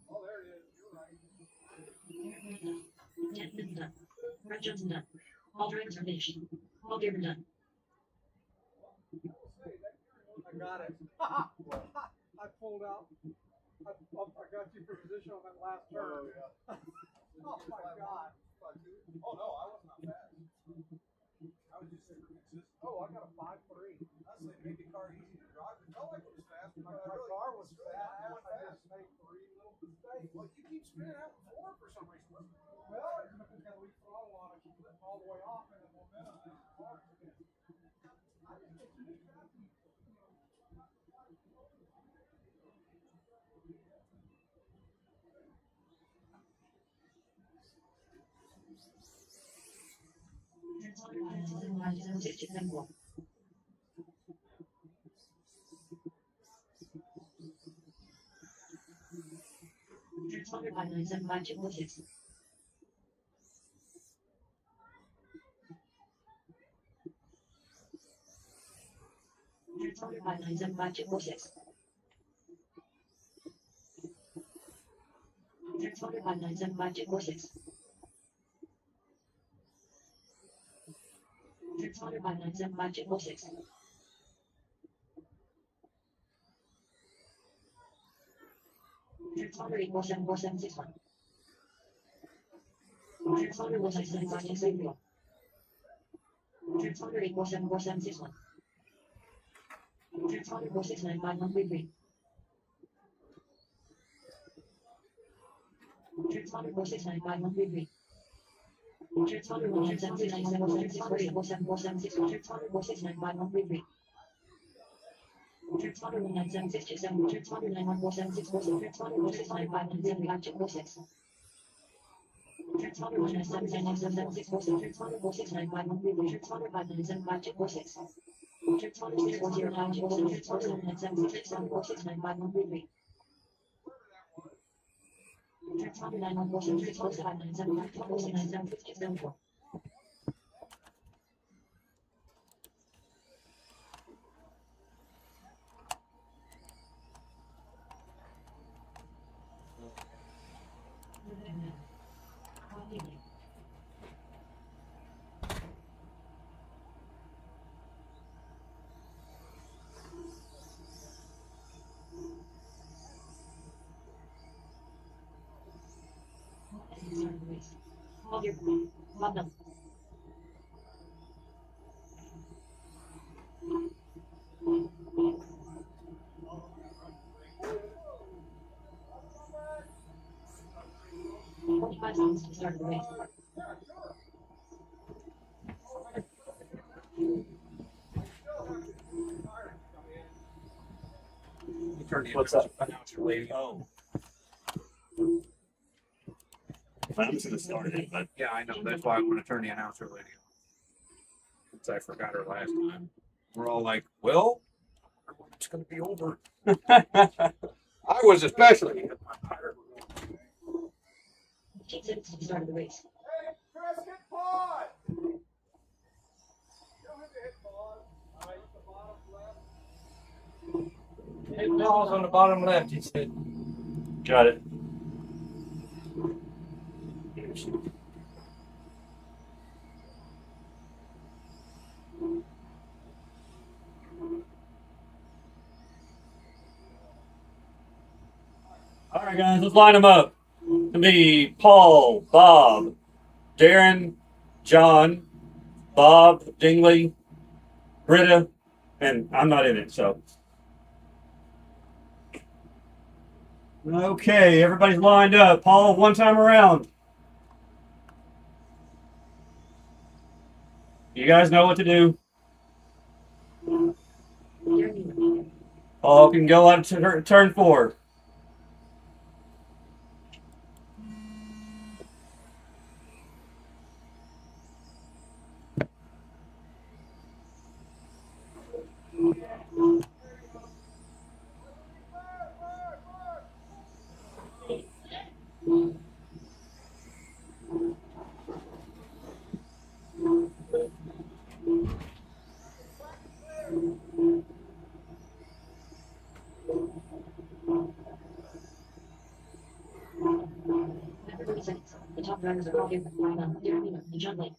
Oh, there it is. You're right. 10 minutes left. Brett Johnson done. All drivers are finished. All gear done. I got it. I pulled out. I got you for position on that last turn. yeah. Oh my God. Oh no, I wasn't on fast. I was just super consistent. Oh, I got a 5.3. Honestly, it made the car easy to drive. It felt like it was fast, but My really, car was it's really fast. not going I fast. just made 3 little mistakes. Well, you keep spinning out before for some reason. What's going on? Well, it's because got a weak throttle on it, all the way off, and the momentum is hard to get. Transponder 5975 Transponder 5975 Transponder 5975 Transponder 5975 Transponder 847461 Transponder 19756 Transponder 847461 Transponder 469533 Transponder 469533 Transponder 1976974747461 Transponder 469533 Transponder 19767 Transponder 914764 Transponder 469597 Transponder Transponder 1S7767647, transponder 4695133, transponder 5975246. Transponder 6409277479667469533. Transponder 914736597546975674. All gear. Welcome. Five seconds to start the race. What's up? Announcer lady. Oh. I was gonna start it, but Yeah, I know. That's why I want to turn the announcer lady on. Since I forgot her last time. We're all like, well, it's going to be over. I was especially. 15 seconds to start the race. Hey, Chris, hit pause. You don't have to hit pause. All right, the bottom left. Hit pause on the bottom left, he said. got it. All right, guys, let's line them up. To be Paul, Bob, Darren, John, Bob, Dingley, Britta, and I'm not in it, so. Okay, everybody's lined up. Paul, one time around. You guys know what to do. Paul can go out to turn 4. After 30 seconds, the top drivers are called in. Ryan, Darren, and John Lake.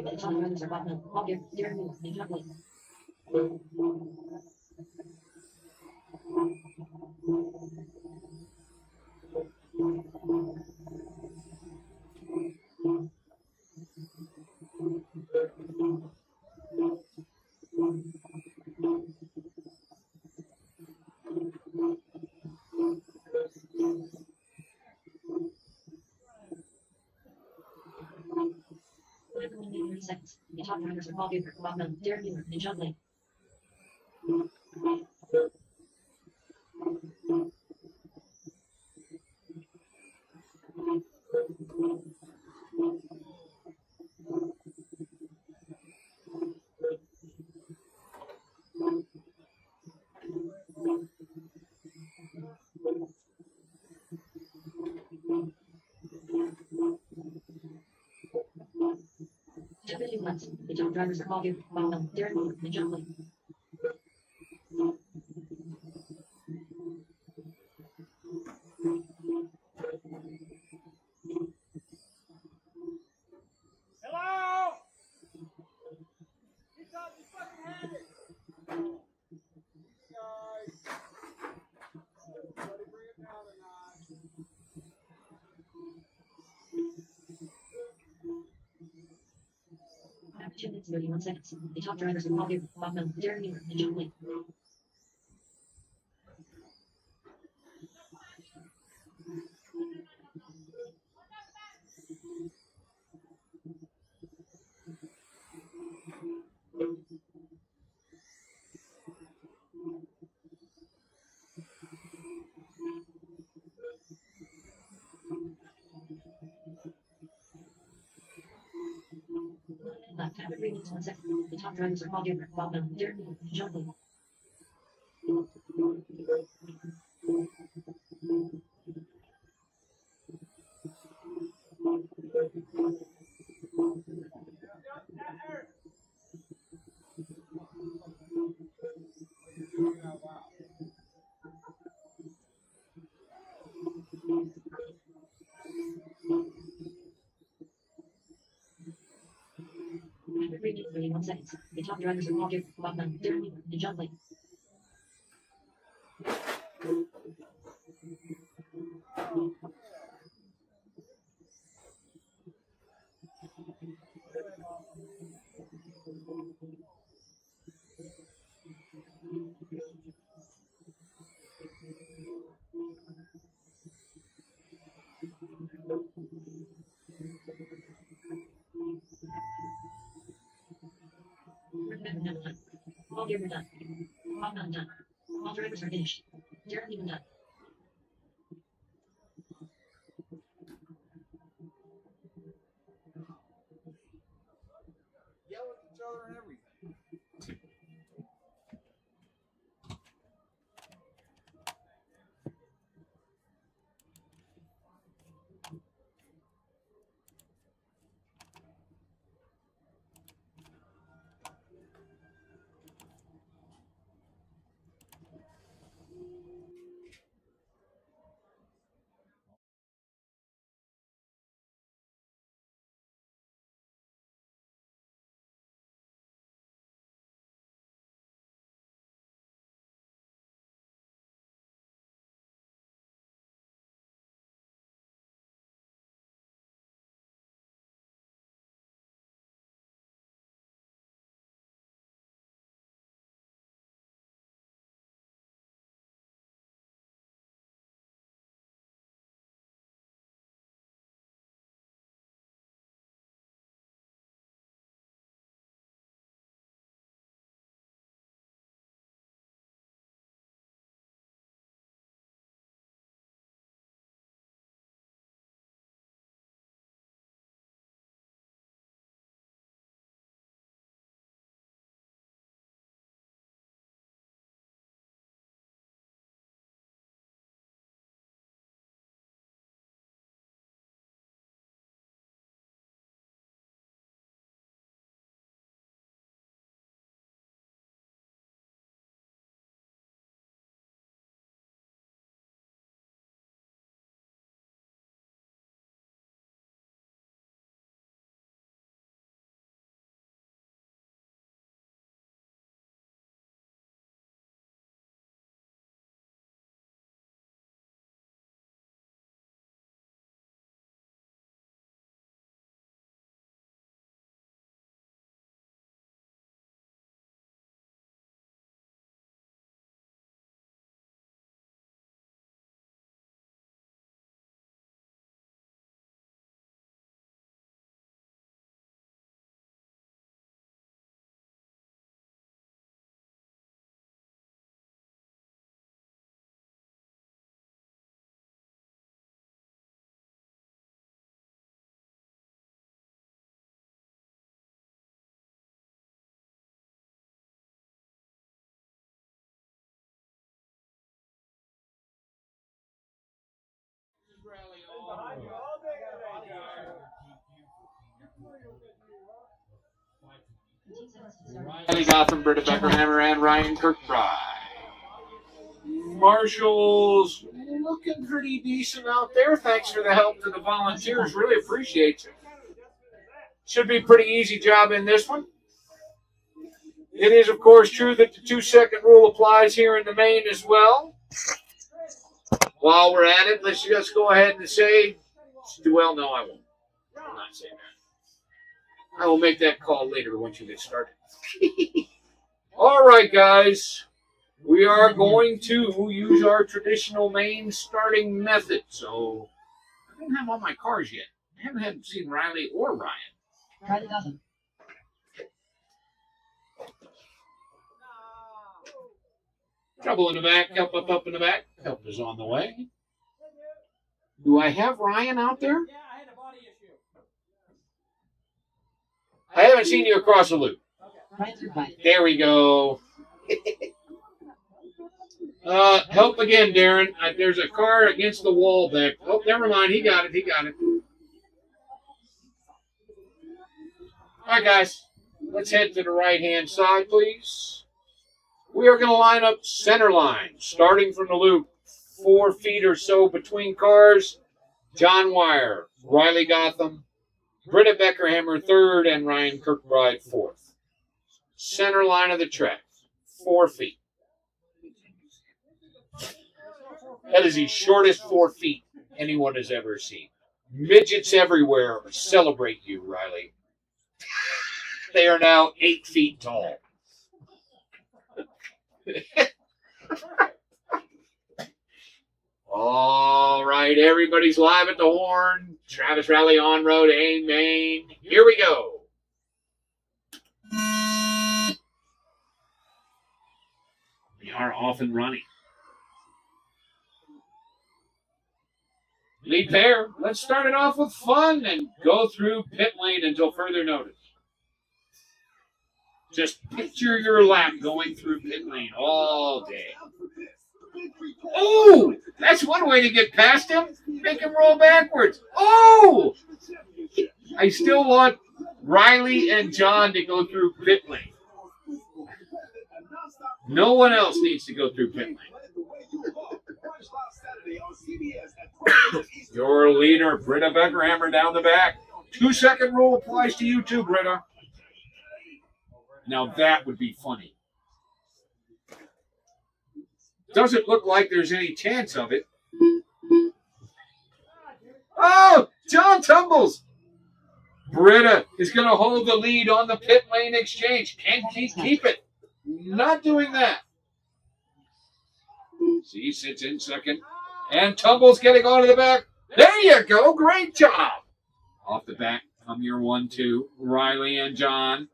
The top drivers are Bob, all gear, Darren, and John Lake. After 30 seconds, the top drivers are called in. Bob, Darren, and John Lake. After 15 laps, the top drivers are called in. Bob, Darren, and John Lake. Hello? You thought you fucking had it. Guys. Everybody bring it down a notch. After 2 minutes 31 seconds. The top drivers are Paul Beer, Bob Miller, Darren Muir, and John Lee. Left half at 3 minutes 1 second. The top drivers are Paul Beer, Bob Miller, Darren Muir, and John Lee. After 3 minutes 31 seconds. The top drivers are Paul Beer, Bob Miller, Darren Muir, and John Lee. Remember now done. Paul Beer done. Bob Miller done. All drivers are finished. Darren Lee done. Yell at each other and everything. Rally behind you all day today, Josh. Riley Gotham, Britta Beckerhammer, and Ryan Kirkbride. Marshall's looking pretty decent out there. Thanks for the help to the volunteers. Really appreciate you. Should be a pretty easy job in this one. It is, of course, true that the 2-second rule applies here in the main as well. While we're at it, let's just go ahead and say, well, no, I won't. I'm not saying that. I will make that call later once you get started. All right, guys. We are going to use our traditional main starting method. So I don't have all my cars yet. I haven't seen Riley or Ryan. Try the dozen. Trouble in the back. Help up in the back. Help is on the way. Do I have Ryan out there? Yeah, I had a body issue. I haven't seen you across the loop. Right through right. There we go. Help again, Darren. There's a car against the wall back. Oh, never mind. He got it. He got it. All right, guys. Let's head to the right-hand side, please. We are going to line up center line, starting from the loop, 4 feet or so between cars. John Wire, Riley Gotham, Britta Beckerhammer, 3rd, and Ryan Kirkbride, 4th. Center line of the track, 4 feet. That is the shortest 4 feet anyone has ever seen. Midgets everywhere celebrate you, Riley. They are now 8 feet tall. All right, everybody's live at the horn. Travis Rally on road, aim main. Here we go. We are off and running. Lead pair, let's start it off with fun and go through pit lane until further notice. Just picture your lap going through pit lane all day. Oh, that's one way to get past him. Make him roll backwards. Oh, I still want Riley and John to go through pit lane. No one else needs to go through pit lane. Your leader, Britta Beckerhammer, down the back. 2-second rule applies to you too, Britta. Now that would be funny. Doesn't look like there's any chance of it. Oh, John tumbles. Britta is going to hold the lead on the pit lane exchange. Can't keep it. Not doing that. See, sits in second. And tumbles getting onto the back. There you go. Great job. Off the back come your 1-2. Riley and John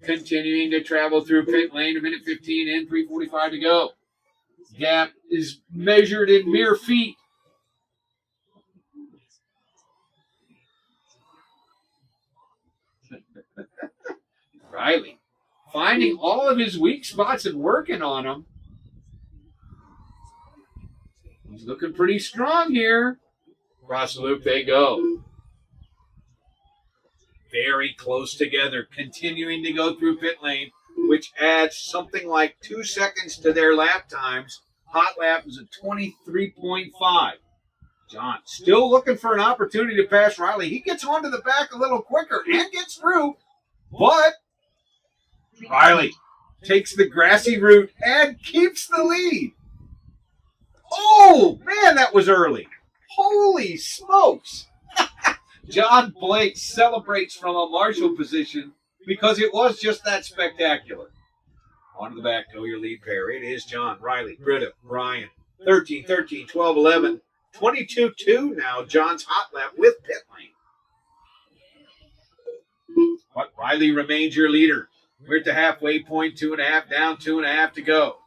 continuing to travel through pit lane. 1:15 in, 3:45 to go. Gap is measured in mere feet. Riley finding all of his weak spots and working on them. He's looking pretty strong here. Across the loop they go. Very close together, continuing to go through pit lane, which adds something like 2 seconds to their lap times. Hot lap is a 23.5. John still looking for an opportunity to pass Riley. He gets onto the back a little quicker and gets through, but Riley takes the grassy route and keeps the lead. Oh, man, that was early. Holy smokes. John Blake celebrates from a marshal position because it was just that spectacular. On the back go your lead pair. It is John, Riley, Britta, Brian. 13, 12, 11. 22-2 now. John's hot lap with pit lane. But Riley remains your leader. We're at the halfway point, 2.5 down, 2.5 to go.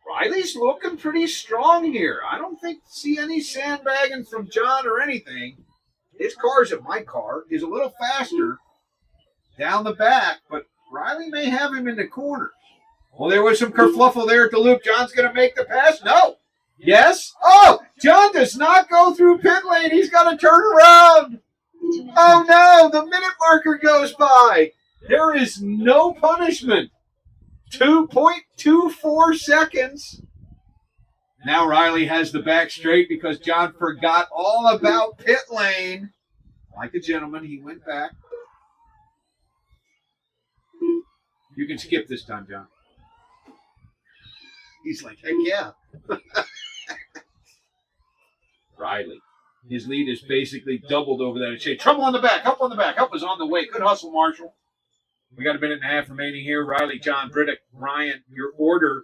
Riley's looking pretty strong here. I don't see any sandbagging from John or anything. His car's at my car is a little faster down the back, but Riley may have him in the corner. Well, there was some kerfluffle there at the loop. John's going to make the pass. No. Yes. Oh, John does not go through pit lane. He's got to turn around. Oh, no. The minute marker goes by. There is no punishment. 2.24 seconds. Now Riley has the back straight because John forgot all about pit lane. Like a gentleman, he went back. You can skip this time, John. He's like, heck yeah. Riley His lead is basically doubled over that shade. Trouble on the back. Help on the back. Help is on the way. Good hustle, Marshall. We got a minute and a half remaining here. Riley, John, Britta, Ryan, your order.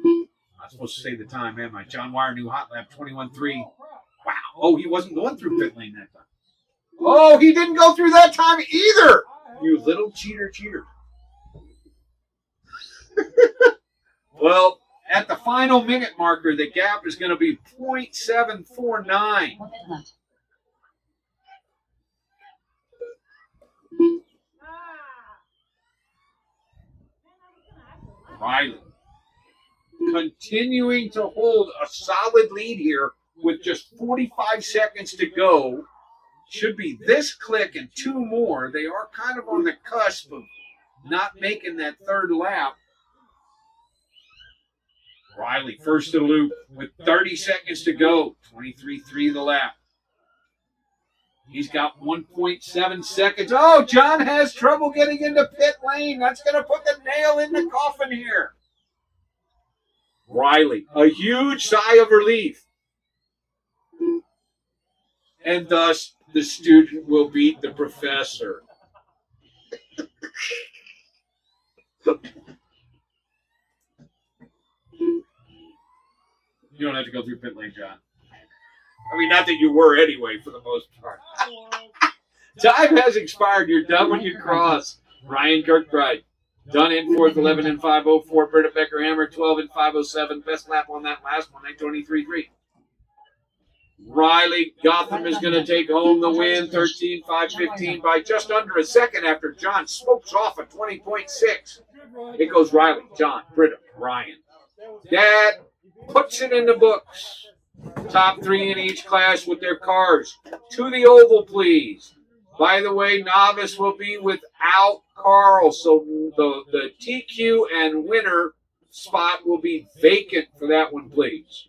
I'm not supposed to say the time, am I? John Wire, new hot lap, 21.3. Wow. Oh, he wasn't going through pit lane that time. Oh, he didn't go through that time either. You little cheater. Well, at the final minute marker, the gap is going to be 0.749. 1 minute left. Riley continuing to hold a solid lead here with just 45 seconds to go. Should be this click and 2 more. They are kind of on the cusp of not making that third lap. Riley first to the loop with 30 seconds to go. 23.3 the lap. He's got 1.7 seconds. Oh, John has trouble getting into pit lane. That's going to put the nail in the coffin here. Riley, a huge sigh of relief. And thus, the student will beat the professor. You don't have to go through pit lane, John. I mean, not that you were anyway, for the most part. Time has expired. You're done when you cross. Ryan Kirkbride. Done in 4th, 11 and 504. Britta Becker-Hammer, 12 and 507. Best lap on that last one, 23.3. Riley Gotham is going to take home the win, 13.515 by just under a second after John smokes off a 20.6. It goes Riley, John, Britta, Ryan. That puts it in the books. Top 3 in each class with their cars. To the oval, please. By the way, novice will be without Carl, so the TQ and winner spot will be vacant for that one, please.